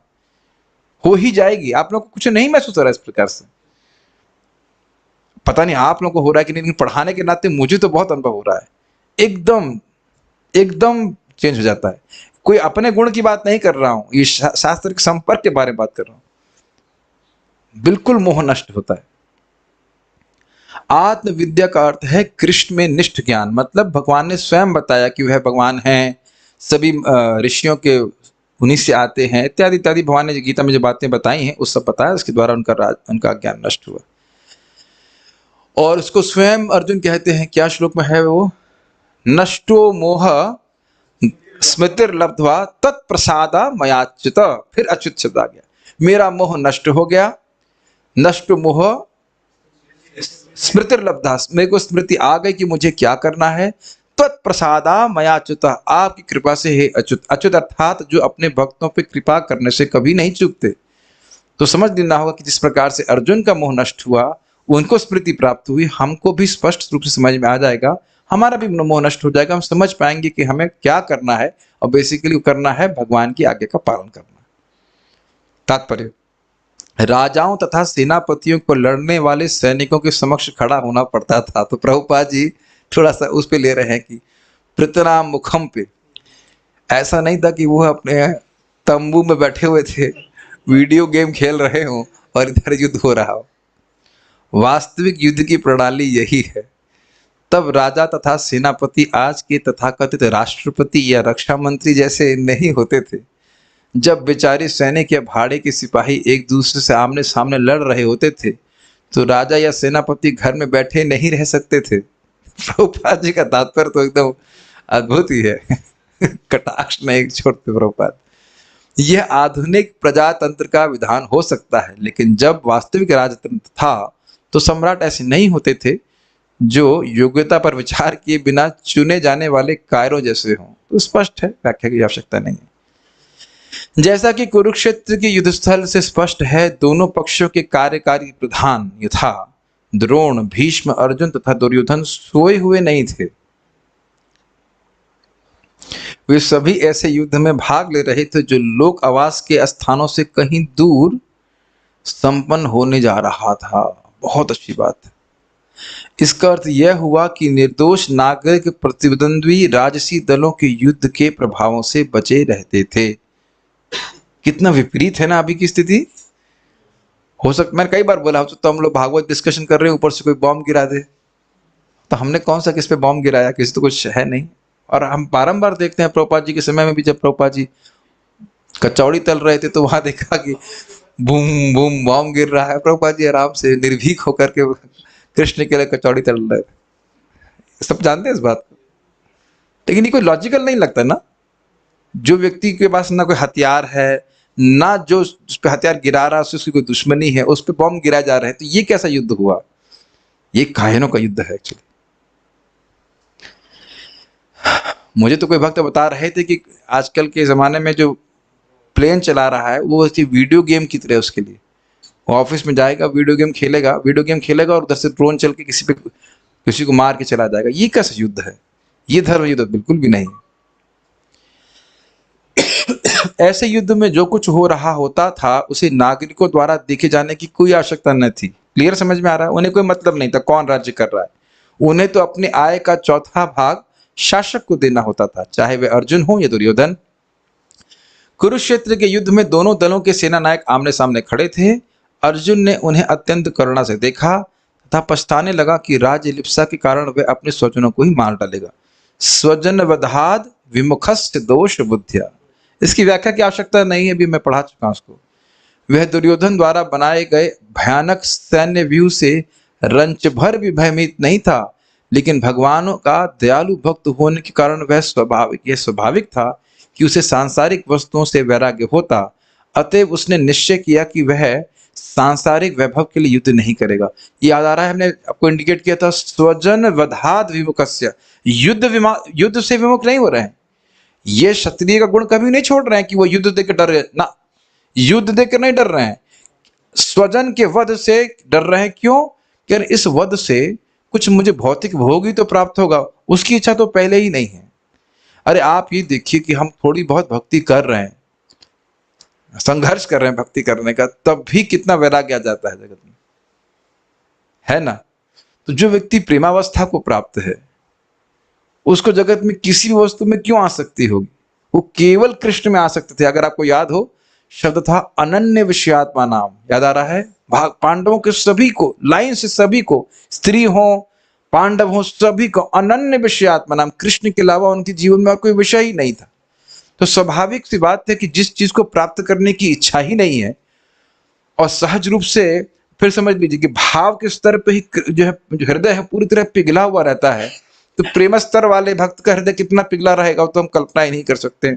हो ही जाएगी। आप लोग को कुछ नहीं महसूस हो रहा है इस प्रकार से? पता नहीं आप लोग को हो रहा है कि नहीं, लेकिन पढ़ाने के नाते मुझे तो बहुत अनुभव हो रहा है। एकदम चेंज हो जाता है। कोई अपने गुण की बात नहीं कर रहा हूं, ये शास्त्र के संपर्क के बारे में बात कर रहा हूं। बिल्कुल मोह नष्ट होता है। आत्मविद्या का अर्थ है कृष्ण में निष्ठ ज्ञान। मतलब भगवान ने स्वयं बताया कि वह भगवान हैं, सभी ऋषियों के उन्हीं से आते हैं, इत्यादि इत्यादि। भगवान ने गीता में जो बातें बताई हैं उस सब बताया, उसके द्वारा उनका ज्ञान नष्ट हुआ। और उसको स्वयं अर्जुन कहते हैं, क्या श्लोक में है वो, नष्टो मोह स्मृतिर्लब्ध्वा तत्प्रसादा मयाच्युत। फिर अच्युत शब्द आ गया, मेरा मोह नष्ट हो गया। नष्ट मोह स्मृतिर्लब्धा, मेरे को स्मृति आ गई कि मुझे क्या करना है। तत्प्रसादा मयाच्युत, आपकी कृपा से हे अच्युत। अच्युत अर्थात जो अपने भक्तों पे कृपा करने से कभी नहीं चूकते। तो समझ लेना होगा कि जिस प्रकार से अर्जुन का मोह नष्ट हुआ, उनको स्मृति प्राप्त हुई, हमको भी स्पष्ट रूप से समझ में आ जाएगा, हमारा भी मोह नष्ट हो जाएगा। हम समझ पाएंगे कि हमें क्या करना है, और बेसिकली करना है भगवान की आज्ञा का पालन करना। तात्पर्य, राजाओं तथा सेनापतियों को लड़ने वाले सैनिकों के समक्ष खड़ा होना पड़ता था। तो प्रभुपाद जी थोड़ा सा उस पे ले रहे हैं कि प्रतनाम मुखम पे, ऐसा नहीं था कि वो अपने तंबू में बैठे हुए थे, वीडियो गेम खेल रहे हो और इधर युद्ध हो रहा हो। वास्तविक युद्ध की प्रणाली यही है। तब राजा तथा सेनापति आज के तथाकथित राष्ट्रपति या रक्षा मंत्री जैसे नहीं होते थे। जब बेचारे सैनिक या भाड़े के सिपाही एक दूसरे से आमने सामने लड़ रहे होते थे, तो राजा या सेनापति घर में बैठे नहीं रह सकते थे। प्रभुपाद जी का तात्पर्य तो एकदम अद्भुत ही है। कटाक्ष नहीं छोड़ते प्रभुपाद। यह आधुनिक प्रजातंत्र का विधान हो सकता है, लेकिन जब वास्तविक राजतंत्र था तो सम्राट ऐसे नहीं होते थे जो योग्यता पर विचार किए बिना चुने जाने वाले कायरों जैसे हों। तो स्पष्ट है, व्याख्या की आवश्यकता नहीं है। जैसा कि कुरुक्षेत्र के युद्धस्थल से स्पष्ट है, दोनों पक्षों के कार्यकारी प्रधान यथा द्रोण, भीष्म, अर्जुन तथा दुर्योधन सोए हुए नहीं थे। वे सभी ऐसे युद्ध में भाग ले रहे थे जो लोक आवास के स्थानों से कहीं दूर संपन्न होने जा रहा था। बहुत अच्छी बात है। इसका अर्थ यह हुआ कि निर्दोष नागरिक प्रतिद्वंद्वी राजसी दलों के युद्ध के प्रभावों से बचे रहते थे। कितना विपरीत है ना अभी की स्थिति। हो सकता, मैंने कई बार बोला तो हम लोग भागवत डिस्कशन कर रहे हैं, ऊपर से कोई बॉम्ब गिरा दे, तो हमने कौन सा किस पे बॉम्ब गिराया, किसी तो कुछ है नहीं। और हम बारंबार देखते हैं प्रभुपाद जी के समय में भी, जब प्रभुपाद जी कचौड़ी तल रहे थे तो वहां देखा कि बूम बूम बॉम्ब गिर रहा है, प्रभुपाद जी आराम से निर्भीक होकर के कृष्ण के लिए कचौड़ी तल रहे थे। सब जानते हैं इस बात को, लेकिन ये कोई लॉजिकल नहीं लगता ना। जो व्यक्ति के पास ना कोई हथियार है, ना जो उस पर हथियार गिरा रहा है उसकी कोई दुश्मनी है, उस पर बॉम्ब गिराए जा रहे हैं, तो ये कैसा युद्ध हुआ। ये कायरों का युद्ध है एक्चुअली। मुझे तो कोई भक्त बता रहे थे कि आजकल के ज़माने में जो प्लेन चला रहा है वो ऐसी वीडियो गेम की तरह, उसके लिए वो ऑफिस में जाएगा, वीडियो गेम खेलेगा और उधर से ड्रोन चल के किसी को मार के चला जाएगा। ये कैसा युद्ध है। ये धर्म युद्ध बिल्कुल भी नहीं। ऐसे युद्ध में जो कुछ हो रहा होता था उसे नागरिकों द्वारा देखे जाने की कोई आवश्यकता न थी। क्लियर समझ में आ रहा है। उन्हें कोई मतलब नहीं था कौन राज्य कर रहा है। उन्हें तो अपने आय का चौथा भाग शासक को देना होता था, चाहे वह अर्जुन हो या दुर्योधन। कुरुक्षेत्र के युद्ध में दोनों दलों के सेना नायक आमने सामने खड़े थे। अर्जुन ने उन्हें अत्यंत करुणा से देखा तथा पछताने लगा कि राज्य लिप्सा के कारण वह अपने स्वजनों को ही मार डालेगा। स्वजन वधाद विमुखस्य दोष बुद्धिया। इसकी व्याख्या की आवश्यकता नहीं है, अभी मैं पढ़ा चुका उसको। वह दुर्योधन द्वारा बनाए गए भयानक सैन्य व्यूह से रंच भर भी भयभीत नहीं था, लेकिन भगवानों का दयालु भक्त होने के कारण वह स्वाभाविक था कि उसे सांसारिक वस्तुओं से वैराग्य होता। अतएव उसने निश्चय किया कि वह सांसारिक वैभव के लिए युद्ध नहीं करेगा। ये याद आ रहा है, हमने आपको इंडिकेट किया था, स्वजन वधाद विमुखस्य। युद्ध से विमुख नहीं हो रहे हैं। ये क्षत्रिय का गुण कभी नहीं छोड़ रहे हैं कि वो युद्ध देकर डर रहे ना, युद्ध देकर नहीं डर रहे हैं, स्वजन के वध से डर रहे हैं। क्यों? कि इस वध से कुछ मुझे भौतिक भोग ही तो प्राप्त होगा, उसकी इच्छा तो पहले ही नहीं है। अरे आप ये देखिए कि हम थोड़ी बहुत भक्ति कर रहे हैं, संघर्ष कर रहे हैं भक्ति करने का, तब भी कितना वैराग्य आ जाता है जगत में, है ना। तो जो व्यक्ति प्रेमावस्था को प्राप्त है उसको जगत में किसी भी वस्तु में क्यों आसक्ति होगी। वो केवल कृष्ण में आसक्त थे। अगर आपको याद हो, शब्द था अनन्य विषयात्मा नाम, याद आ रहा है। पांडवों के सभी को, लाइन से सभी को, स्त्री हो पांडव हो, सभी को अनन्य विषयात्मा नाम, कृष्ण के अलावा उनके जीवन में और कोई विषय ही नहीं था। तो स्वाभाविक सी बात है कि जिस चीज को प्राप्त करने की इच्छा ही नहीं है और सहज रूप से, फिर समझ लीजिए कि भाव के स्तर पे ही जो हृदय है पूरी तरह पिघला हुआ रहता है, तो प्रेम स्तर वाले भक्त का हृदय कितना पिघला रहेगा तो हम कल्पना ही नहीं कर सकते।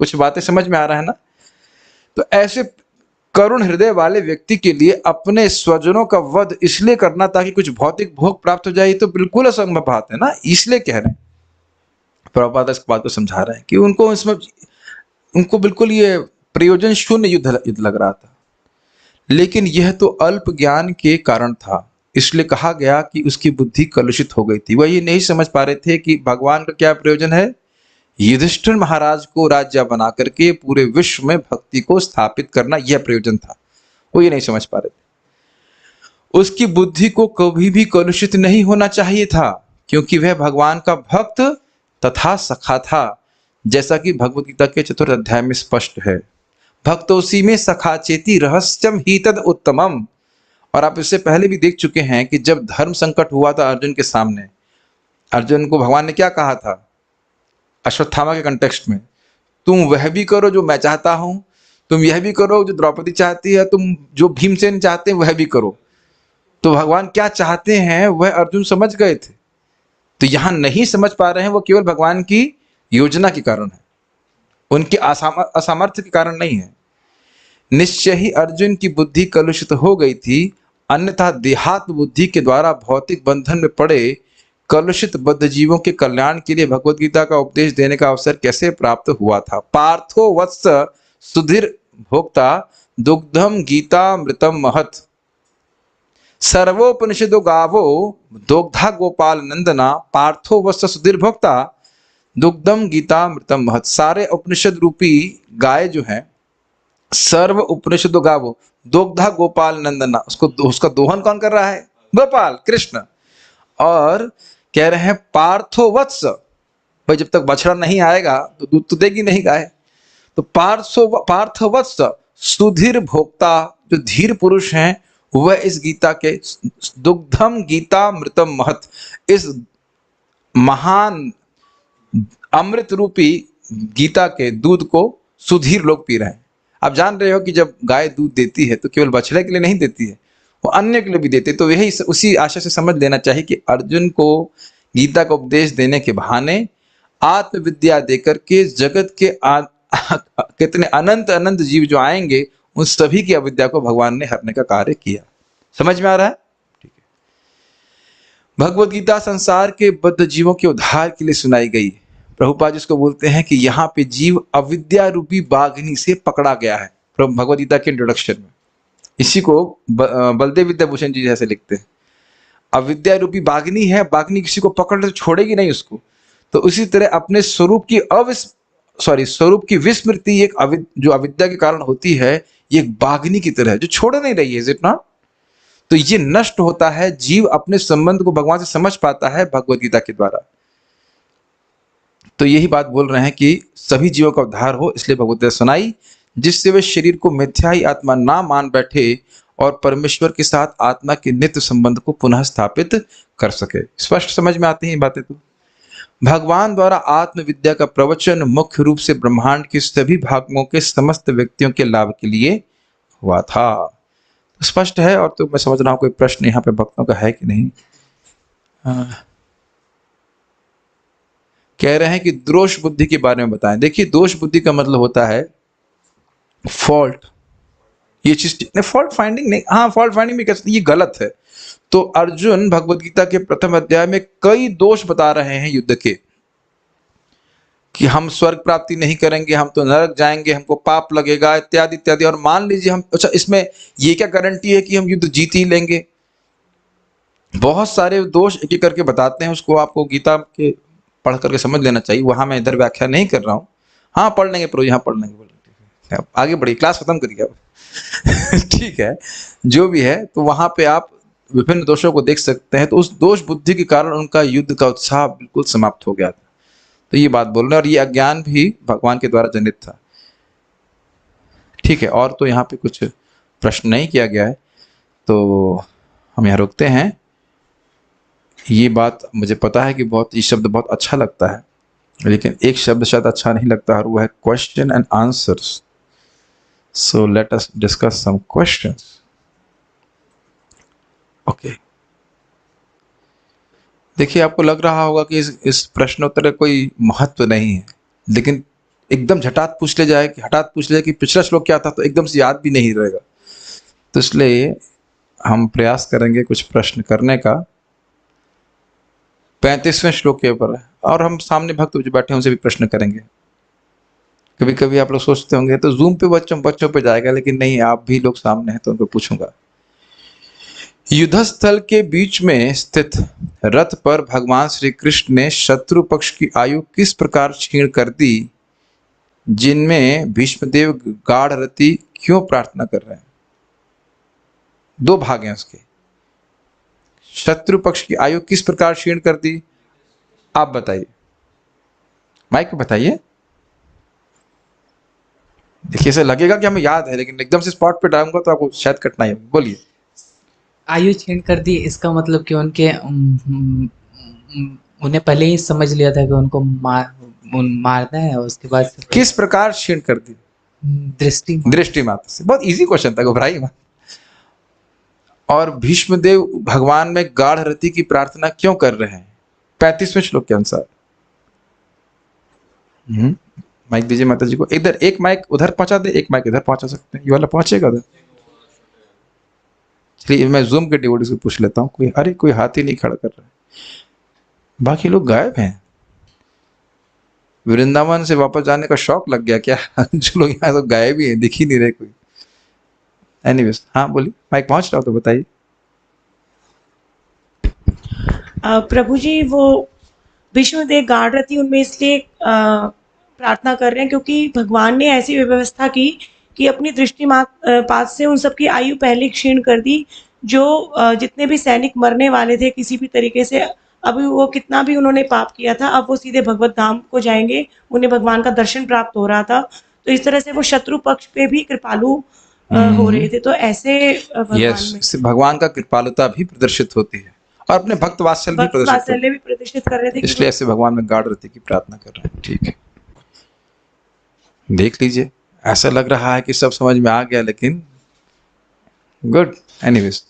कुछ बातें समझ में आ रहा है ना। तो ऐसे करुण हृदय वाले व्यक्ति के लिए अपने स्वजनों का वध इसलिए करना ताकि कुछ भौतिक भोग प्राप्त हो जाए, तो बिल्कुल असंभव बात है ना। इसलिए कह रहे हैं, प्रभुपाद इस बात को समझा रहे हैं कि उनको बिल्कुल ये प्रयोजन शून्य युद्ध लग रहा था। लेकिन यह तो अल्प ज्ञान के कारण था, इसलिए कहा गया कि उसकी बुद्धि कलुषित हो गई थी। वह ये नहीं समझ पा रहे थे कि भगवान का क्या प्रयोजन है। युधिष्ठिर महाराज को राज्य बना करके पूरे विश्व में भक्ति को स्थापित करना, यह प्रयोजन था। वो ये नहीं समझ पा रहे थे। उसकी बुद्धि को कभी भी कलुषित नहीं होना चाहिए था, क्योंकि वह भगवान का भक्त तथा सखा था, जैसा कि भगवत गीता के 4 अध्याय में स्पष्ट है। भक्तोसी में सखा चेती रहस्यम ही तद उत्तमम। और आप इससे पहले भी देख चुके हैं कि जब धर्म संकट हुआ था अर्जुन के सामने, अर्जुन को भगवान ने क्या कहा था अश्वत्थामा के कंटेक्स्ट में, तुम वह भी करो जो मैं चाहता हूं, तुम यह भी करो जो द्रौपदी चाहती है, तुम जो भीमसेन चाहते हैं वह भी करो। तो भगवान क्या चाहते हैं वह अर्जुन समझ गए थे। तो यहां नहीं समझ पा रहे हैं, वो केवल भगवान की योजना के कारण है। उनके असामर्थ्य के कारण नहीं है। निश्चय ही अर्जुन की बुद्धि कलुषित हो गई थी, अन्यथा देहात्म बुद्धि के द्वारा भौतिक बंधन में पड़े कलुषित बद्ध जीवों के कल्याण के लिए भगवत गीता का उपदेश देने का अवसर कैसे प्राप्त हुआ था। पार्थो वत्स सुधीर भोक्ता दुग्धम गीता मृतम महत, सर्वोपनिषदो गावो दोग्धा गोपाल नंदना, पार्थो वत्स सुधीर भोक्ता दुग्धम गीता मृतम महत। सारे उपनिषद रूपी गाय जो है, सर्व उपनिषदो गावो दोग्धा गोपाल नंदना, उसका दोहन कौन कर रहा है? गोपाल कृष्ण। और कह रहे हैं पार्थो वत्स, भाई जब तक बछड़ा नहीं आएगा तो दूध तो देगी नहीं गाय। तो पार्थ वत्स सुधीर भोक्ता, जो धीर पुरुष हैं वह इस गीता के दुग्धम गीता मृतम महत, इस महान अमृत रूपी गीता के दूध को सुधीर लोग पी रहे हैं। आप जान रहे हो कि जब गाय दूध देती है तो केवल बछड़े के लिए नहीं देती है, वो अन्य के लिए भी देते। तो यही उसी आशा से समझ लेना चाहिए कि अर्जुन को गीता का उपदेश देने के बहाने आत्मविद्या देकर के जगत के कितने अनंत अनंत जीव जो आएंगे उन सभी की अविद्या को भगवान ने हरने का कार्य किया। समझ में आ रहा है? ठीक है। भगवत गीता संसार के बद्ध जीवों के उद्धार के लिए सुनाई गई। प्रभुपाद जिसको बोलते हैं कि यहाँ पे जीव अविद्या रूपी बाघनी से पकड़ा गया है, भगवत गीता के इंट्रोडक्शन में। इसी को बलदेव विद्याभूषण जी जैसे लिखते हैं, अविद्या रूपी बाघनी है, बाघनी किसी को पकड़ तो छोड़ेगी नहीं उसको। तो उसी तरह अपने स्वरूप की स्वरूप की विस्मृति एक जो अविद्या के कारण होती है, ये एक बाघनी की तरह है जो छोड़ नहीं रही है, इज इट नॉट? तो ये नष्ट होता है, जीव अपने संबंध को भगवान से समझ पाता है भगवत गीता के द्वारा। तो यही बात बोल रहे हैं कि सभी जीवों का उद्धार हो, इसलिए भगवत गीता सुनाई, जिससे वे शरीर को मिथ्या ही आत्मा ना मान बैठे और परमेश्वर के साथ आत्मा के नित्य संबंध को पुनः स्थापित कर सके। स्पष्ट समझ में आती हैं ये बातें? तो भगवान द्वारा आत्मविद्या का प्रवचन मुख्य रूप से ब्रह्मांड के सभी भागों के समस्त व्यक्तियों के लाभ के लिए हुआ था। स्पष्ट है। और तो मैं समझ रहा हूं कोई प्रश्न यहाँ पे भक्तों का है कि नहीं। कह रहे हैं कि दोष बुद्धि के बारे में बताएं। देखिए, दोष बुद्धि का मतलब होता है फॉल्ट। ये चीज फॉल्ट फाइंडिंग नहीं, हाँ फॉल्ट फाइंडिंग भी कहते हैं, ये गलत है। तो अर्जुन भगवत गीता के प्रथम अध्याय में कई दोष बता रहे हैं युद्ध के, कि हम स्वर्ग प्राप्ति नहीं करेंगे, हम तो नरक जाएंगे, हमको पाप लगेगा, इत्यादि इत्यादि। और मान लीजिए हम, अच्छा इसमें ये क्या गारंटी है कि हम युद्ध जीत ही लेंगे? बहुत सारे दोष एक एक करके बताते हैं, उसको आपको गीता के पढ़ करके समझ लेना चाहिए। वहां मैं इधर व्याख्या नहीं कर रहा हूँ। हाँ पढ़ लेंगे प्रो, यहाँ पढ़ लेंगे, आगे बढ़िए, क्लास खत्म करिए अब। ठीक है, जो भी है, तो वहां पे आप विभिन्न दोषों को देख सकते हैं। तो उस दोष बुद्धि के कारण उनका युद्ध का उत्साह बिल्कुल समाप्त हो गया था। तो ये बात बोल रहे हैं, और ये अज्ञान भी भगवान के द्वारा जनित था। ठीक है, और तो यहाँ पे कुछ प्रश्न नहीं किया गया है, तो हम यहाँ रुकते हैं। ये बात मुझे पता है कि बहुत, ये शब्द बहुत अच्छा लगता है, लेकिन एक शब्द शायद अच्छा नहीं लगता, और वो है question and answers. So let us discuss some questions. Okay, देखिए आपको लग रहा होगा कि इस प्रश्नोत्तर का कोई महत्व नहीं है, लेकिन एकदम हठात पूछ ले जाए कि पिछला श्लोक क्या था, तो एकदम से याद भी नहीं रहेगा। तो इसलिए हम प्रयास करेंगे कुछ प्रश्न करने का। 35वें श्लोक के ऊपर है, और हम सामने भक्त जो बैठे हैं उनसे भी प्रश्न करेंगे। कभी कभी आप लोग सोचते होंगे तो जूम पे बच्चों पे जाएगा, लेकिन नहीं, आप भी लोग सामने हैं तो उनको पूछूंगा। युद्ध स्थल के बीच में स्थित रथ पर भगवान श्री कृष्ण ने शत्रु पक्ष की आयु किस प्रकार क्षीण कर दी, जिनमें भीष्मदेव गाढ़ रति क्यों प्रार्थना कर रहे हैं? दो भाग हैं उसके। शत्रु पक्ष की आयु किस प्रकार क्षीण कर दी, आप बताइए, माइक बताइए। देखिए, ऐसे लगेगा कि हमें याद है, लेकिन एकदम से स्पॉट पे डालूंगा तो आपको शायद कठिनाई होगी। बोलिए। आयु छीन कर दी, इसका मतलब कि उन्हें पहले ही समझ लिया था कि उनको मारना है, उसके बाद किस प्रकार क्षीण कर दी? दृष्टि मात्र से। बहुत इजी क्वेश्चन था, घबराइए मत। और भीष्मदेव भगवान में गाढ़ रति की प्रार्थना क्यों कर रहे हैं? 35वें श्लोक के अनुसार। माइक दीजिए माता जी को। इधर एक माइक उधर पहुंचा दे, एक माइक इधर पहुंचा सकते हैं, ये वाला पहुंचेगा उधर। चलिए मैं जूम के डिवोटीज को पूछ लेता हूँ, कोई अरे कोई हाथ ही नहीं खड़ा कर रहा है, बाकी लोग गायब हैं। वृंदावन से वापस जाने का शौक लग गया क्या? जो लोग यहाँ तो गायब ही हैं, दिख ही नहीं रहे कोई। एनीवेज, हाँ बोलिए, माइक पहुंच रहा हो तो बताइए। प्रभु जी, वो विष्णुदेव गाड़ रही उनमें इसलिए प्रार्थना कर रहे हैं क्योंकि भगवान ने ऐसी व्यवस्था की कि अपनी दृष्टिपात से उन सबकी आयु पहले क्षीण कर दी। जो जितने भी सैनिक मरने वाले थे किसी भी तरीके से, अभी वो कितना भी उन्होंने पाप किया था, अब वो सीधे भगवत धाम को जाएंगे, उन्हें भगवान का दर्शन प्राप्त हो रहा था। तो इस तरह से वो शत्रु पक्ष पे भी कृपालु हो रहे थे। तो ऐसे भगवान यस, भगवान का कृपालुता भी प्रदर्शित होती है और अपने भक्त वात्सल्य भी भक्त प्रदर्शित होती वात्सल्य भी प्रतिष्ठित कर रहे थे है, कि इसलिए ऐसे भगवान में गाढ़ रति की प्रार्थना कर रहे हैं। ठीक है, देख लीजिए, ऐसा लग रहा है कि सब समझ में आ गया, लेकिन गुड। एनीवेज,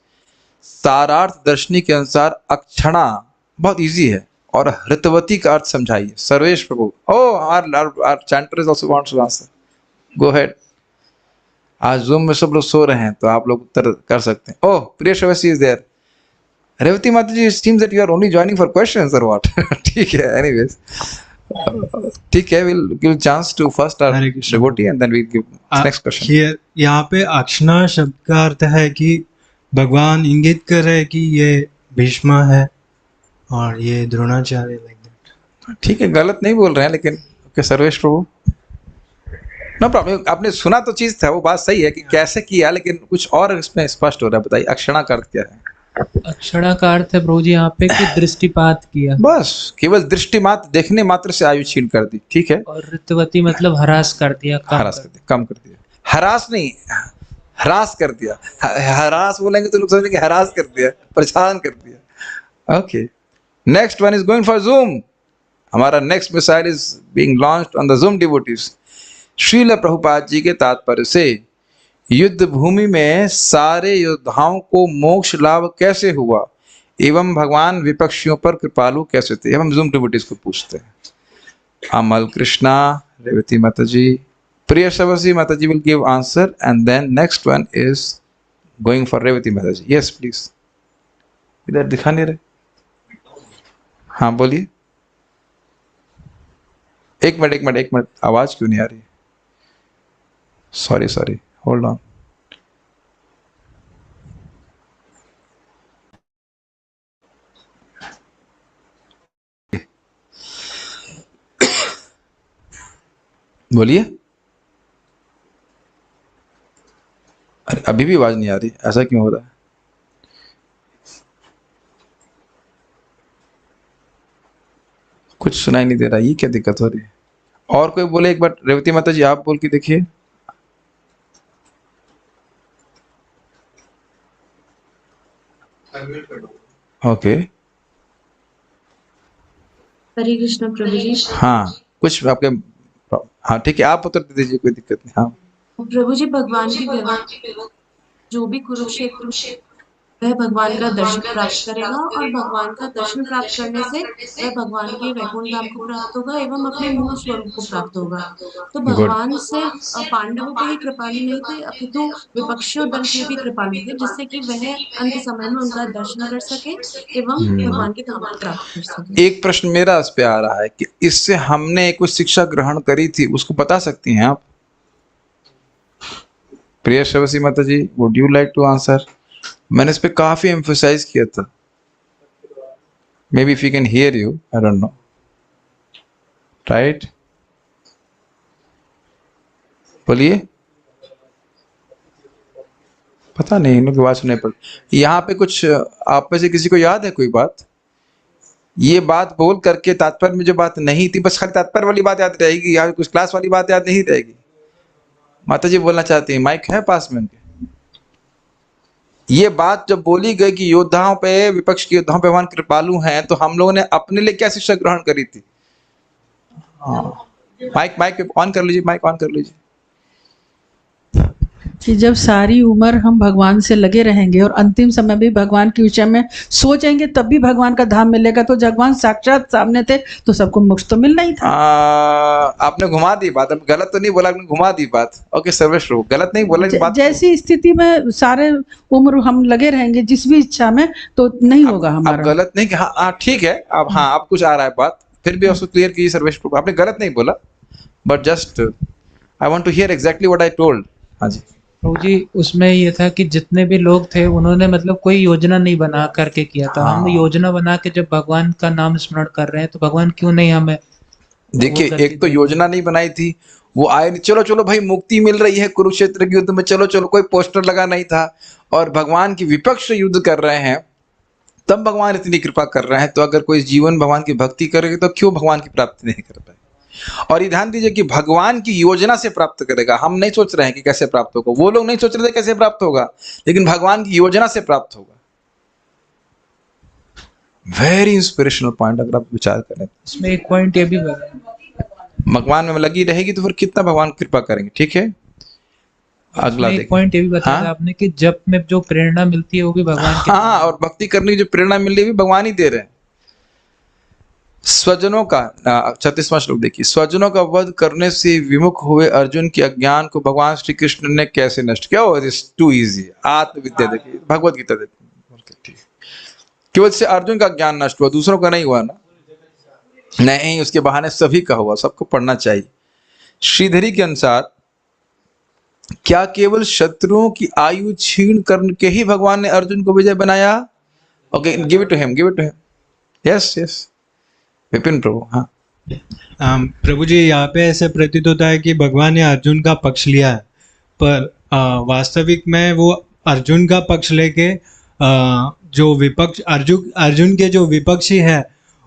सारार्थ दर्शनी के अनुसार अक्षणा बहुत इजी है, और हृतवती का अर्थ समझाइए। Sarvesh Prabhu, our chanter is also wants to answer, go ahead. आज जूम में सब लोग सो रहे हैं तो आप लोग उत्तर कर सकते हैं। ओह, प्रिय श्रेयसी इज देयर। रेवती माता जी, seems that you are only joining for questions or what? ठीक है, anyways, ठीक है, we'll give chance to first our Hare Krishna. devotee and then we'll give next question. यहाँ पे अक्षणा शब्द का अर्थ है कि भगवान इंगित कर रहे हैं कि ये भीष्म है और ये द्रोणाचार्य, लाइक दैट। ठीक है, गलत नहीं बोल रहे हैं, लेकिन ओके, सर्वेश प्रभु, नो प्रॉब्लम। आपने सुना तो चीज था, वो बात सही है कि कैसे किया, लेकिन कुछ और इसमें स्पष्ट हो रहा है। बताइए, अक्षणा का अर्थ क्या है? अक्षरा का अर्थ है प्रभु जी यहाँ पे कि दृष्टिपात किया, बस केवल दृष्टि मात्र, देखने मात्र से आयु छीन कर दी। ठीक है, और ऋतवती मतलब हरास कर दिया, हरास कर दिया, कम कर दिया। हरास नहीं, हरास कर दिया। हरास बोलेंगे तो लोग समझेंगे हरास कर दिया, परेशान कर दिया। Okay, next one is going for Zoom. हमारा next missile is being launched on the Zoom devotees. Srila Prabhupada ji के तात्पर्य से युद्ध भूमि में सारे योद्धाओं को मोक्ष लाभ कैसे हुआ, एवं भगवान विपक्षियों पर कृपालु कैसे थे? हम जूम डिवोटीज को पूछते हैं। अमल कृष्णा, रेवती माता जी, प्रिय सवसी माता जी will give answer and then next one is going for Revati माता जी। yes please, इधर दिखा नहीं रहे। हाँ बोलिए। एक मिनट, आवाज क्यों नहीं आ रही? Sorry, hold on. बोलिए। अरे अभी भी आवाज नहीं आ रही, ऐसा क्यों हो रहा है? कुछ सुनाई नहीं दे रहा, ये क्या दिक्कत हो रही है? और कोई बोले एक बार, रेवती माता जी आप बोल के देखिए। ओके, हरे कृष्ण प्रभु जी। हाँ कुछ आपके, हाँ ठीक है, आप उत्तर दे दीजिए, कोई दिक्कत नहीं। हाँ प्रभु जी, भगवान की व्यवस्था जो भी कुरुक्षेत्र वह भगवान का दर्शन प्राप्त करेगा, और भगवान का दर्शन प्राप्त करने से वह भगवान के वैकुंठ धाम को प्राप्त होगा एवं अपने मूल स्वरूप को प्राप्त होगा। तो भगवान सिर्फ पांडवों पे ही कृपालु नहीं थे, अपितु विपक्षियों दल पे भी कृपालु थे, जिससे कि वह अंत समय में उनका दर्शन कर सके एवं भगवान के धाम को प्राप्त कर सके। एक प्रश्न मेरा इस पे आ रहा है कि इससे हमने कुछ शिक्षा ग्रहण करी थी, उसको बता सकती हैं आप? प्रिय Shravasi Mata ji, would you like to answer? मैंने इस पे काफी एम्फोसाइज किया था। Maybe if you can hear you, I don't know, right? बोलिए। पता नहीं, इन लोग की बात सुनने पर यहाँ पे कुछ आप में से किसी को याद है कोई बात? ये बात बोल करके तात्पर्य में जो बात नहीं थी, बस खाली तात्पर्य वाली बात याद रहेगी, या कुछ क्लास वाली बात याद नहीं रहेगी? माता जी बोलना चाहती हैं, माइक है पास में उनके? ये बात जब बोली गई कि योद्धाओं पे, विपक्ष के योद्धाओं पे भगवान कृपालु हैं, तो हम लोगों ने अपने लिए क्या शिक्षा ग्रहण करी थी? माइक ऑन कर लीजिए, माइक ऑन कर लीजिए। कि जब सारी उम्र हम भगवान से लगे रहेंगे और अंतिम समय भी भगवान के विषय में सोचेंगे तब भी भगवान का धाम मिलेगा, तो भगवान साक्षात सामने थे तो सबको मोक्ष तो मिलना ही था। आपने घुमा दी बात, अब गलत तो नहीं बोला, आपने घुमा दी बात। ओके सर्वेश प्रभु, गलत नहीं बोला बात। जैसी स्थिति में सारे उम्र हम लगे रहेंगे जिस भी इच्छा में, तो नहीं होगा हमारा। आप गलत नहीं, हाँ ठीक है, अब हाँ आप कुछ आ रहा है बात, फिर भी उसको क्लियर कीजिए सर्वेश प्रभु। आपने गलत नहीं बोला, but just I want to hear exactly what I told. हाँ जी प्रभु जी, उसमें ये था कि जितने भी लोग थे उन्होंने मतलब कोई योजना नहीं बना करके किया था। हम योजना बना के जब भगवान का नाम स्मरण कर रहे हैं तो भगवान क्यों नहीं हमें। देखिए, एक तो योजना नहीं बनाई थी, वो आए चलो चलो भाई मुक्ति मिल रही है कुरुक्षेत्र के युद्ध में, चलो चलो, कोई पोस्टर लगा नहीं था, और भगवान की विपक्ष युद्ध कर रहे हैं, तब भगवान इतनी कृपा कर रहे हैं। तो अगर कोई जीवन भगवान की भक्ति करेगा तो क्यों भगवान की प्राप्ति नहीं कर पाए। और ये ध्यान दीजिए कि भगवान की योजना से प्राप्त करेगा। हम नहीं सोच रहे हैं कि कैसे प्राप्त होगा, वो लोग नहीं सोच रहे थे कैसे प्राप्त होगा, लेकिन भगवान की योजना से प्राप्त होगा। वेरी इंस्पिरेशनल पॉइंट अगर आप विचार करें। इसमें एक पॉइंट ये भी भगवान में लगी रहेगी तो फिर कितना भगवान कृपा करेंगे। ठीक है, अगला एक पॉइंट ये भी बताया हाँ? आपने कि जब में जो प्रेरणा मिलती है वो भी भगवान की। हाँ, और भक्ति करने की जो प्रेरणा मिल रही है भी भगवान ही दे रहे हैं। स्वजनों का 36वां श्लोक देखिए, स्वजनों का वध करने से विमुख हुए अर्जुन के अज्ञान को भगवान श्री कृष्ण ने कैसे नष्ट किया। It is too easy. आत्मविद्या देखिए, भगवत गीता देखिए, केवल से अर्जुन का ज्ञान नष्ट हुआ, दूसरों का नहीं हुआ ना। नहीं, उसके बहाने सभी का हुआ, सबको पढ़ना चाहिए। श्रीधरी के अनुसार क्या केवल शत्रुओं की आयु छीन करके ही भगवान ने अर्जुन को विजय बनाया। Okay, give it to him, give it to him. Yes yes Vipin Prabhu. हाँ प्रभु जी, यहाँ पे ऐसे प्रतीत होता है कि भगवान ने अर्जुन का पक्ष लिया है, पर वास्तविक में वो अर्जुन का पक्ष लेके जो विपक्ष अर्जुन के जो विपक्षी है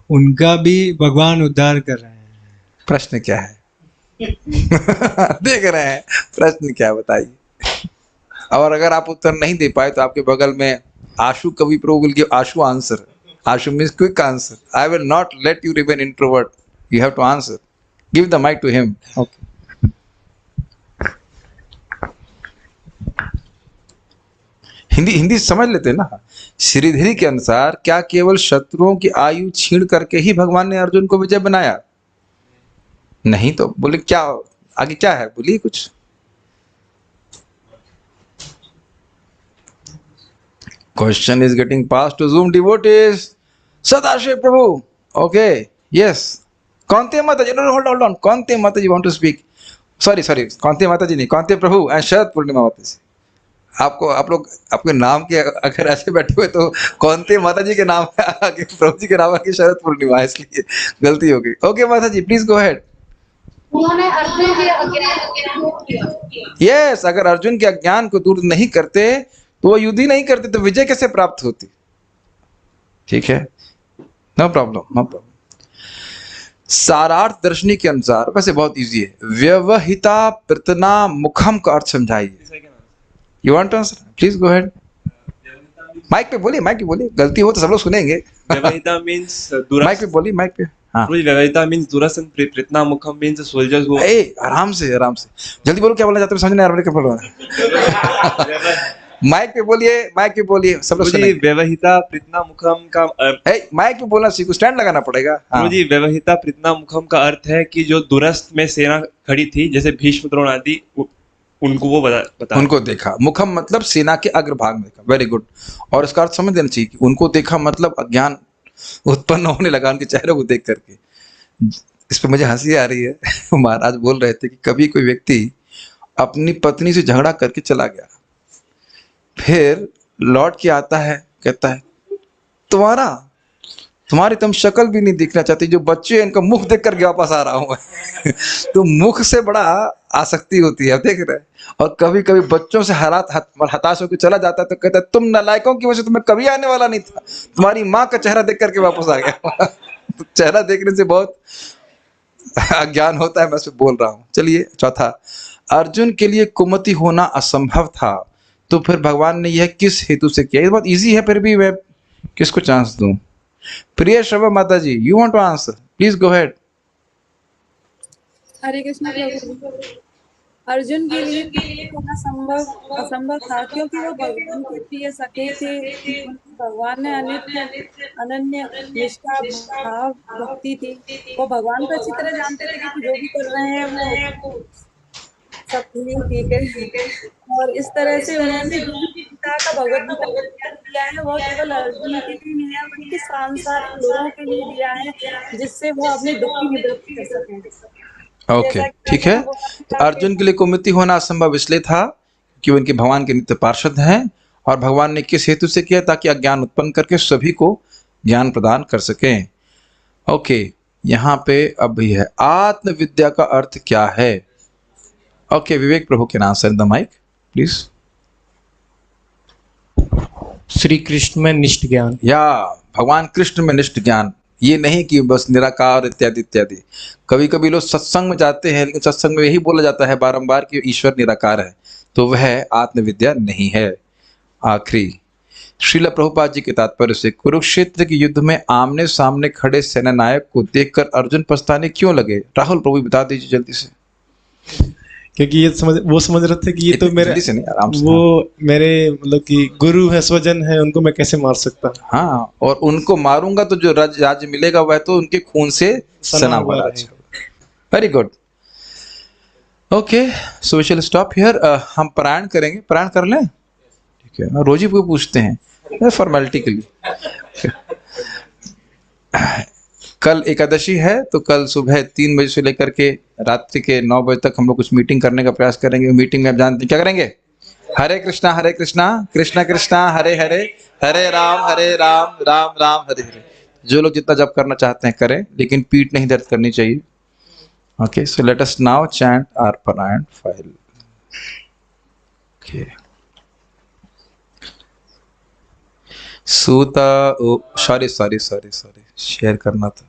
उनका भी भगवान उद्धार कर रहे हैं। प्रश्न क्या है? देख रहे हैं प्रश्न क्या है, बताइए। और अगर आप उत्तर नहीं दे पाए तो आपके बगल में Ashu Kavi Prabhu will give ashu answer. Ashu means quick answer. I will not let you remain introvert, you have to answer. Give the mic to him. Okay, Hindi समझ लेते हैं ना। श्रीधरी के अनुसार क्या केवल शत्रुओं की आयु छीन करके ही भगवान ने अर्जुन को विजय बनाया? नहीं तो बोले क्या आगे क्या है, बोलिए कुछ। Question is getting pass to Zoom devotees. Sadashiv Prabhu. Okay, yes. Kaunte Mata ji, hold on, Kaunte Mata ji want to speak. Sorry, Kaunte Mata ji नहीं, कौनते प्रभु एंड शरद पूर्णिमा माता जी। आप लोग आपके नाम के अगर ऐसे बैठे हुए तो कौनते माता जी के नाम है आगे, प्रभु जी के नाम आगे शरद पूर्णिमा है, इसलिए गलती हो गई। ओके माता जी, प्लीज गो अहेड। उन्होंने अर्जुन के अज्ञान को दूर किया। यस, अगर अर्जुन के अज्ञान को दूर नहीं करते तो वो युद्ध ही नहीं करते, तो विजय कैसे प्राप्त होती। ठीक है, नो प्रॉब्लम, नो प्रॉब्लम। सारार्थ दर्शनी के अनुसार, वैसे बहुत इजी है, व्यवहिता प्रतना मुखम का अर्थ समझाइए। You want to answer, please go ahead. Mic पे बोलिए, गलती हो तो सब लोग सुनेंगे। व्यवहिता मींस माइक पे बोलिए, माइक पे। हाँ, व्यवहिता means दुरासन, प्रतना Mokham means soldiers who. आराम से जल्दी बोलो, क्या बोलना चाहते हो, समझ नहीं आ रहा, क्या बोल माइक पे बोलिए, सब लोग सुनेंगे। व्यवहिता प्रतना मुखम का माइक पे बोलना सीखो, स्टैंड लगाना पड़ेगा। हाँ। जी, व्यवहिता प्रतना मुखम का अर्थ है कि जो दूरस्थ में सेना खड़ी थी, जैसे भीष्म द्रोण आदि, उनको वो बता उनको देखा। मुखम मतलब सेना के अग्रभाग में देखा। Very good. और इसका अर्थ समझ देना चाहिए कि उनको देखा मतलब अज्ञान उत्पन्न होने लगा उनके चेहरे को देख करके। इस पर मुझे हंसी आ रही है। महाराज बोल रहे थे कि कभी कोई व्यक्ति अपनी पत्नी से झगड़ा करके चला गया, फिर लौट के आता है, कहता है तुम्हारी तुम शक्ल भी नहीं दिखना चाहती, जो बच्चे इनका मुख देख करके वापस आ रहा हूं। तो मुख से बड़ा आसक्ति होती है, देख रहे हैं। और कभी कभी बच्चों से हताश होकर चला जाता है तो कहता है तुम नालायकों की वजह से तुम्हें कभी आने वाला नहीं था, तुम्हारी माँ का चेहरा देख करके वापस आ गया। तो चेहरा देखने से बहुत अज्ञान होता है, मैं उससे बोल रहा हूँ। चलिए, चौथा, अर्जुन के लिए कुमति होना असंभव था, तो फिर भगवान ने यह किस हेतु से किया। ये बहुत इजी है, फिर भी मैं किसको चांस दूं। प्रिय Shrava Mata ji, you want to answer, please go ahead. Hare Krishna Prabhu. Arjun के लिए कुपित होना असंभव था, क्योंकि वो भगवान के प्रिय सखे थे। उनकी भगवान में अनित्य अनन्य निष्ठा भाव भक्ति थी। वो भगवान को अच्छी तरह जानते थे कि जो भी कर रहे हैं वो सब ठीक है। और इस तरह से उन्होंने जो भी गीता का भगवत गीता का ज्ञान दिया है वो केवल अर्जुन के लिए नहीं है, बल्कि सांसारिक लोगों के लिए दिया है, जिससे वो अपने दुख की निवृत्ति कर सकें। ओके, ठीक है। तो अर्जुन के लिए कुमति होना असंभव इसलिए था कि उनके भगवान के नित्य पार्षद हैं, और भगवान ने किस हेतु से किया? ताकि अज्ञान उत्पन्न करके सभी को ज्ञान प्रदान कर सकें। ओके, यहाँ पे अब भी है आत्मविद्या का अर्थ क्या है? ओके, विवेक प्रभु के नाम से the mic please. Shri Krishna में निष्ठ ज्ञान, या भगवान कृष्ण में निष्ठ ज्ञान। ये नहीं कि बस निराकार इत्यादि इत्यादि। कभी कभी लोग सत्संग में जाते हैं, लेकिन सत्संग में यही बोला जाता है बारंबार कि ईश्वर निराकार है, तो वह आत्मविद्या नहीं है। आखिरी श्रील प्रभुपाद जी के तात्पर्य से कुरुक्षेत्र के युद्ध में आमने सामने खड़े सेनानायक को देखकर अर्जुन पछताने क्यों लगे? राहुल प्रभु बता दीजिए जल्दी से। क्योंकि ये समझ रहे थे कि ये तो मेरे से नहीं, आराम से। वो मेरे मतलब कि गुरु है, स्वजन है, उनको मैं कैसे मार सकता? हाँ, और उनको मारूंगा तो जो राज्य मिलेगा वह तो उनके खून से सना हुआ राज्य। Very good. Okay, so we shall stop here. हम पारायण करेंगे, पारायण कर लें? ठीक है, रोजी को पूछते हैं फॉर्मेलिटी के लिए। कल एकादशी है, तो कल सुबह 3 बजे से लेकर के रात्रि के 9 बजे तक हम लोग कुछ मीटिंग करने का प्रयास करेंगे। मीटिंग में आप जानते हैं क्या करेंगे? हरे कृष्णा कृष्णा कृष्णा हरे हरे, हरे राम राम राम हरे हरे। जो लोग जितना जप करना चाहते हैं करें, लेकिन पीठ नहीं दर्द करनी चाहिए। Okay, so let us now chant our parayan file. Okay, सूता सॉरी शेयर करना था।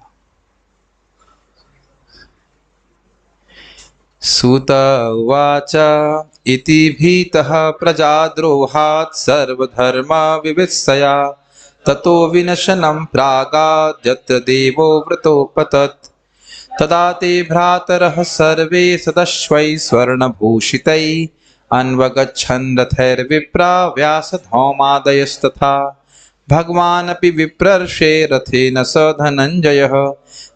सूत उवाच इति भीतः प्रजाद्रोहात् सर्वधर्म विवित्सया ततो विनशनं प्रागाद् यत्र देवो व्रतोपतत् तदा ते भ्रातरः सर्वे सदश्वै स्वर्णभूषितैः अन्वगच्छन् रथैर्विप्रा व्यासधौमादयस्तथा भगवानपि विप्रर्षे रथेन स धनञ्जयः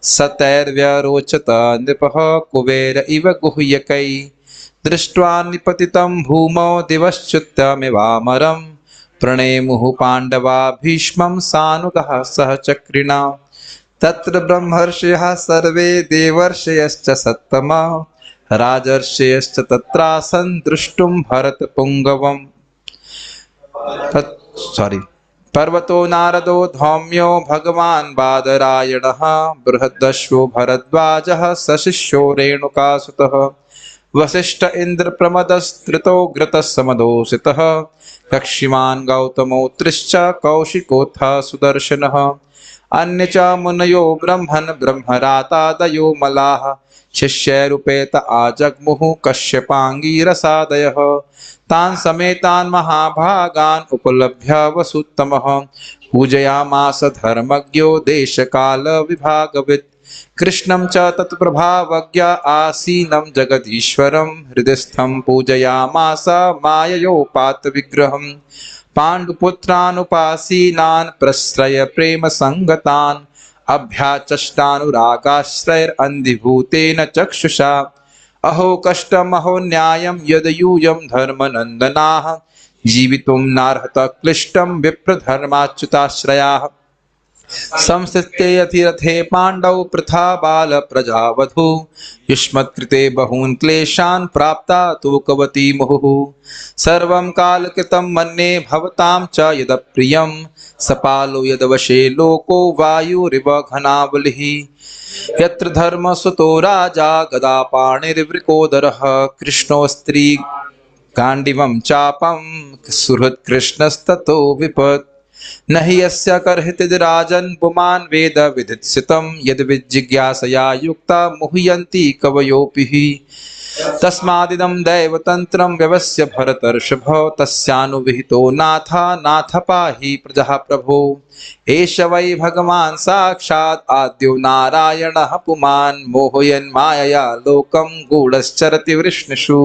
सतैर्व्यरोचत नृपः कुबेर इव गुह्यकैः दृष्ट्वा निपतितं भूमौ दिवश्च्युतमिवामरं प्रणेमुः पाण्डवा भीष्मं सानुगः सहचक्रिणा तत्र ब्रह्मर्षयः सर्वे देवर्षयश्च सत्तमा राजर्षयश्च तत्रासन् द्रष्टुं भरतपुङ्गवम्। पर्वतो नारदो धौम्यो भगवान् बादरायणः बृहदश्वो भरद्वाजः सशिष्यो रेणुकासुतः वसिष्ठ इन्द्र प्रमदस्तृतो घृतः समदोषितः कक्षिमान् गौतमोत्रिश्च कौशिकोत्थः सुदर्शनः अन्य च मुनयो ब्रह्मन् ब्रह्मरातादयो मलाः शिष्यैरुपेत आजग्मुः कश्यपाङ्गीरसादयः तान् समेतान् महाभागान् उपलभ्य वसुत्तमः पूजयामास धर्मज्ञो देशकाल विभागवित् कृष्णं च तत्प्रभावज्ञ आसीनं जगदीश्वरं हृदयस्थं पूजयामास माययोपात विग्रहम् पाण्डुपुत्रानुपासीनान् प्रश्रय प्रेम संगतान् अभ्याचष्टानुरागाश्रैरन्धिभूतेन चक्षुषा अहो कष्टम अहो न्यायं यदयूयं धर्मनन्दनाः जीवितुं नार्हत क्लिष्टं विप्रधर्माच्युताश्रयाः संस्थिते यथिरथे पाण्डौ पृथा बाल प्रजावधू युष्मत्कृते बहून् क्लेशान् प्राप्ता तूकवती मुहुः सर्वं कालकृतं मन्ये भवतां च यदप्रियं सपालो यदवशे लोको वायुरिव घनावलिः यत्र धर्मसुतो राजा गदापाणिर्वृकोदरः कृष्णो स्त्री गाण्डीवं चापं सुहृत्कृष्णस्ततो विपत् न हि यस्य कर्हितिद् राजन् पुमान् वेद विधित्सितं यद् विजिज्ञासया युक्ता मुह्यन्ति कवयोऽपि तस्मादिदं दैवतन्त्रं व्यवस्य भरतर्षभ तस्यानुविहितो नाथ पाहि प्रजः प्रभो एष वै भगवान् साक्षात् आद्यो नारायणः पुमान् मोहयन् मायया लोकं गूढश्चरति वृष्णिषु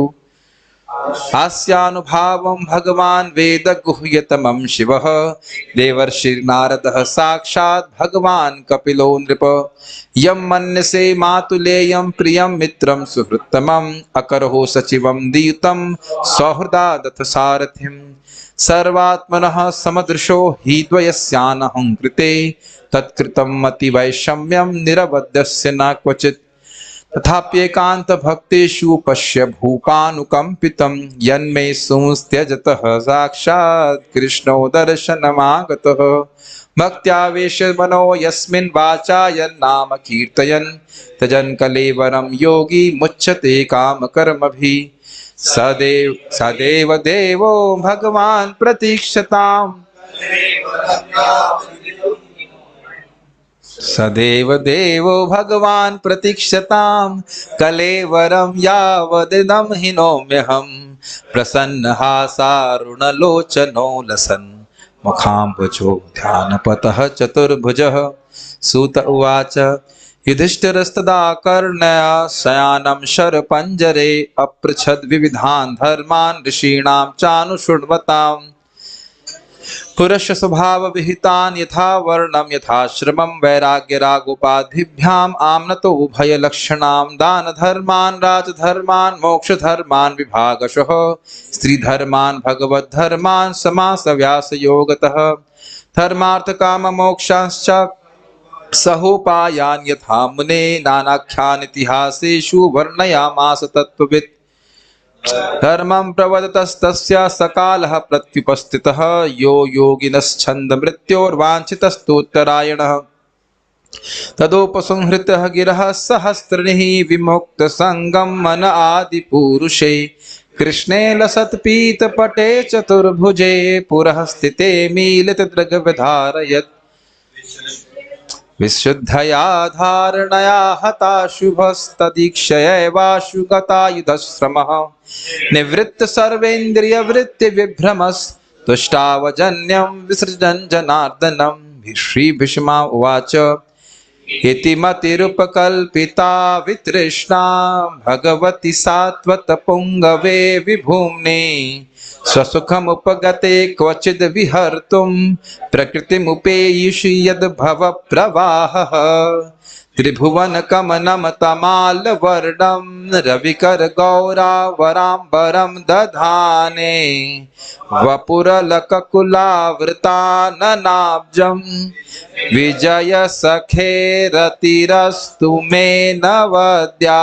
हास्यानुभावं भगवान् वेद गुह्यतमं शिवः देवर्षिर्नारदः साक्षात् भगवान् कपिलो नृप यं मन्यसे मातुलेयं प्रियं मित्रं सुहृत्तमम् अकरहो सचिवं दीतं सौहृदादथ सारथिम् सर्वात्मनः समदृशो हि द्वयस्यानहं कृते तत्कृतं मतिवैषम्यं निरवध्यस्य न क्वचित् तथाप्येकांत भक्तेषु पश्य भूपानुकंपितं यन्मे संस्त्यजतः साक्षात् कृष्णो दर्शनमागतः भक्त्यावेश मनो यस्मिन् वाचा यन्नाम कीर्तयन् तजन् कलेवरं योगी मुच्यते काम कर्मभिः सदेव देवो भगवान् प्रतीक्षताम् सदैव देवो भगवान् प्रतीक्षताम् कलेवरं यावदिदं हि नौम्यहम् प्रसन्नहासारुणलोचनो लसन् मुखाम्बुजो ध्यानपतः चतुर्भुजः सूत उवाच युधिष्ठिरस्तदा कर्णया शयानं शरपञ्जरे अपृच्छद् विविधान् धर्मान् ऋषीणां चानुशृण्वताम् पुरुष स्वभाव विहितान् यथा वर्णम यथाश्रमं वैराग्यरागोपाधिभ्याम् आम्नतो उभय लक्षणां दान धर्मान् राजधर्मान् मोक्ष धर्मान् विभागशः स्त्री धर्मान् भगवत धर्मान् समास व्यास योगतः धर्मार्थ काम मोक्षांश्च सहोपायान् यथा मुने नानाख्यान इतिहासेषु वर्णयामास तत्त्ववित् धर्मं प्रवदतस्तस्य सकालः प्रत्युपस्थितः यो योगिनश्छन्द मृत्योर्वाञ्छितस्तोत्तरायणः तदोपसंहृतः गिरः सहस्रनिः विमुक्त संगम मन आदि पुरुषे कृष्णे लसत्पीतपटे चतुर्भुजे पुरः स्थिते मीलितदृग् विधारयत् विशुद्धया धारणया हता शुभस्तदीक्षयैवाशु गता युधश्रमः निवृत्त सर्वेन्द्रिय वृत्ति विभ्रमस्तुष्टावजन्यं विसृजन् जनार्दनं श्री भीष्मा उवाच इति मतिरुपकल्पिता वितृष्णा भगवति सात्वत पुंगवे विभूम्ने स्वसुखमुपगते क्वचिद् विहर्तुं प्रकृतिमुपेयुषि यद्भव प्रवाहः त्रिभुवन कमनं तमालवर्णं रविकर गौरावराम्बरं दधाने वपुरलककुलावृताननाब्जं विजय सखेरतिरस्तु मे नवद्या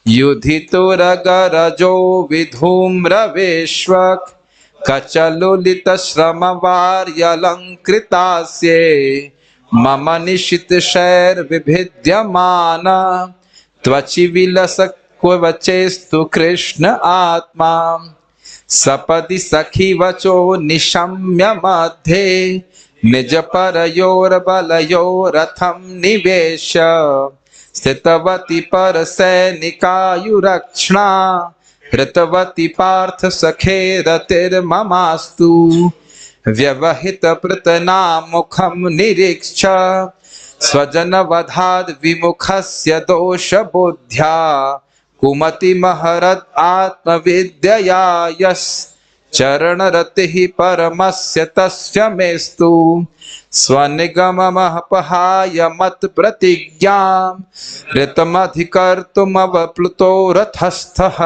युधितुरगरजो विधूम्रवेश्वक् कचलुलितश्रमवार्यलङ्कृतास्ये मम निशितशैर्विभिद्यमान त्वचि विलसक्वचेस्तु कृष्ण आत्मा सपदि सखी वचो निशम्य मध्ये निज परयोर्बलयोरथं निवेश्य स्थितवती पर सैनिकायुरक्षणा हृतवती पार्थ सखे रतिर्ममास्तु व्यवहित पृतना मुखं निरीक्ष्य स्वजनवधाद् विमुखस्य दोषबुद्ध्या कुमति महरत् आत्मविद्यया यश्चरणरतिः परमस्य तस्य मेस्तु स्वनिगममपहाय मत्प्रतिज्ञां ऋतमधिकर्तुमवप्लुतो रथस्थः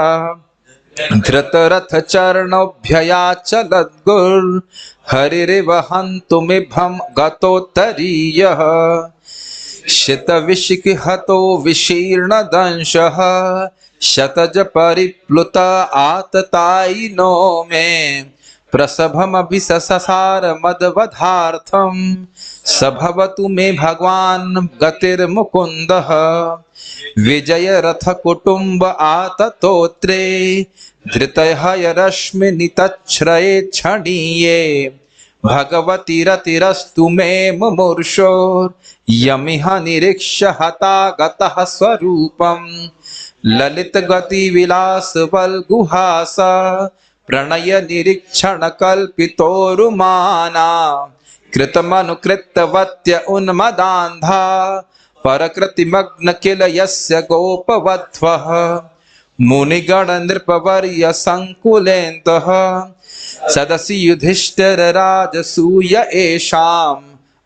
धृतरथचरणोऽभ्ययाचलद्गुर्हरिरिव हन्तुमिभं गतोत्तरीयः शितविशिखिहतो विशीर्णदंशः शतज परिप्लुत आततायिनो मे प्रसभमभिससार मदवधार्थं सभवतु मे भगवान् गतिर्मुकुन्दः विजय रथ कुटुम्ब आततोत्रे धृतहयरश्मिनितच्छ्रये क्षणीये भगवती रतिरस्तु मे मुमूर्षोर्यमिह निरीक्ष्य हता गतः स्वरूपं ललितगतिविलासवल्गुहास प्रणय निरीक्षण कल्पितोरुमाना कृतमनुकृतवत्य उन्मदान्धा परकृतिमग्न किल यस्य गोपवध्वः मुनिगण नृपवर्य संकुलेन्तः सदसि युधिष्ठिर राजसूय एषाम्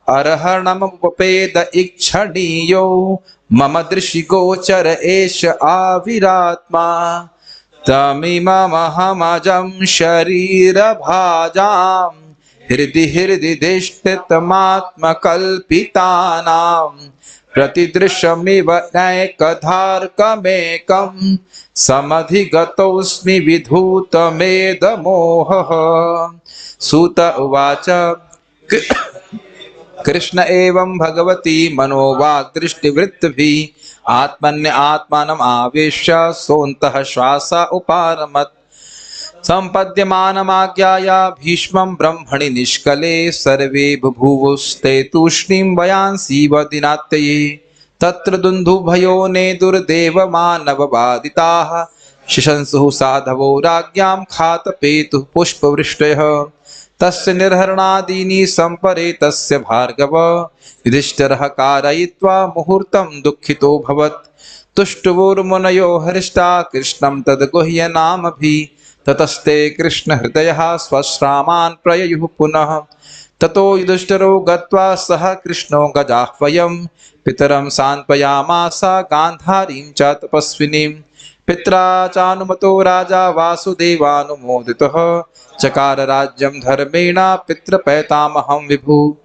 अर्हणमुपपेद इक्षणीयो मम दृशिगोचर एष आविरात्मा तमिममहमजं शरीरभाजाम् हृदि दिष्टितमात्मकल्पितानां प्रतिदृशमिव नैकधार्कमेकं समधिगतोऽस्मि विधूतमेदमोहः। सूत उवाच कृष्ण एवं भगवती मनोवाक्दृष्टिवृत्तिभिः आत्मन्य आत्मानम् आवेश्य सोऽन्तः श्वास उपारमत्। सम्पद्यमानमाज्ञाया भीष्मं ब्रह्मणि निष्कले सर्वे बभूवुस्ते तूष्णीं वयांसि वदिनात्यये। तत्र दुन्दुभयो नेदुर्देवमानववादिताः शिशंसुः साधवो राज्ञां खातपेतुः पुष्पवृष्टयः। तस्य निर्हरणादीनि सम्परेतस्य भार्गव युधिष्ठिरः कारयित्वा मुहूर्तं दुःखितोऽभवत्। तुष्टुवुर्मुनयो हृष्टा कृष्णं तद्गुह्यनामभिः ततस्ते कृष्णहृदयः स्वश्रामान् प्रययुः पुनः। ततो युधिष्ठिरो गत्वा सह कृष्णो गजाह्वयं पितरं सान्त्वयामास गान्धारीं च तपस्विनीं। पित्रा चानुमतो राजा वासुदेवानुमोदितः चकार राज्यं धर्मेण पितृपैतामहं विभु।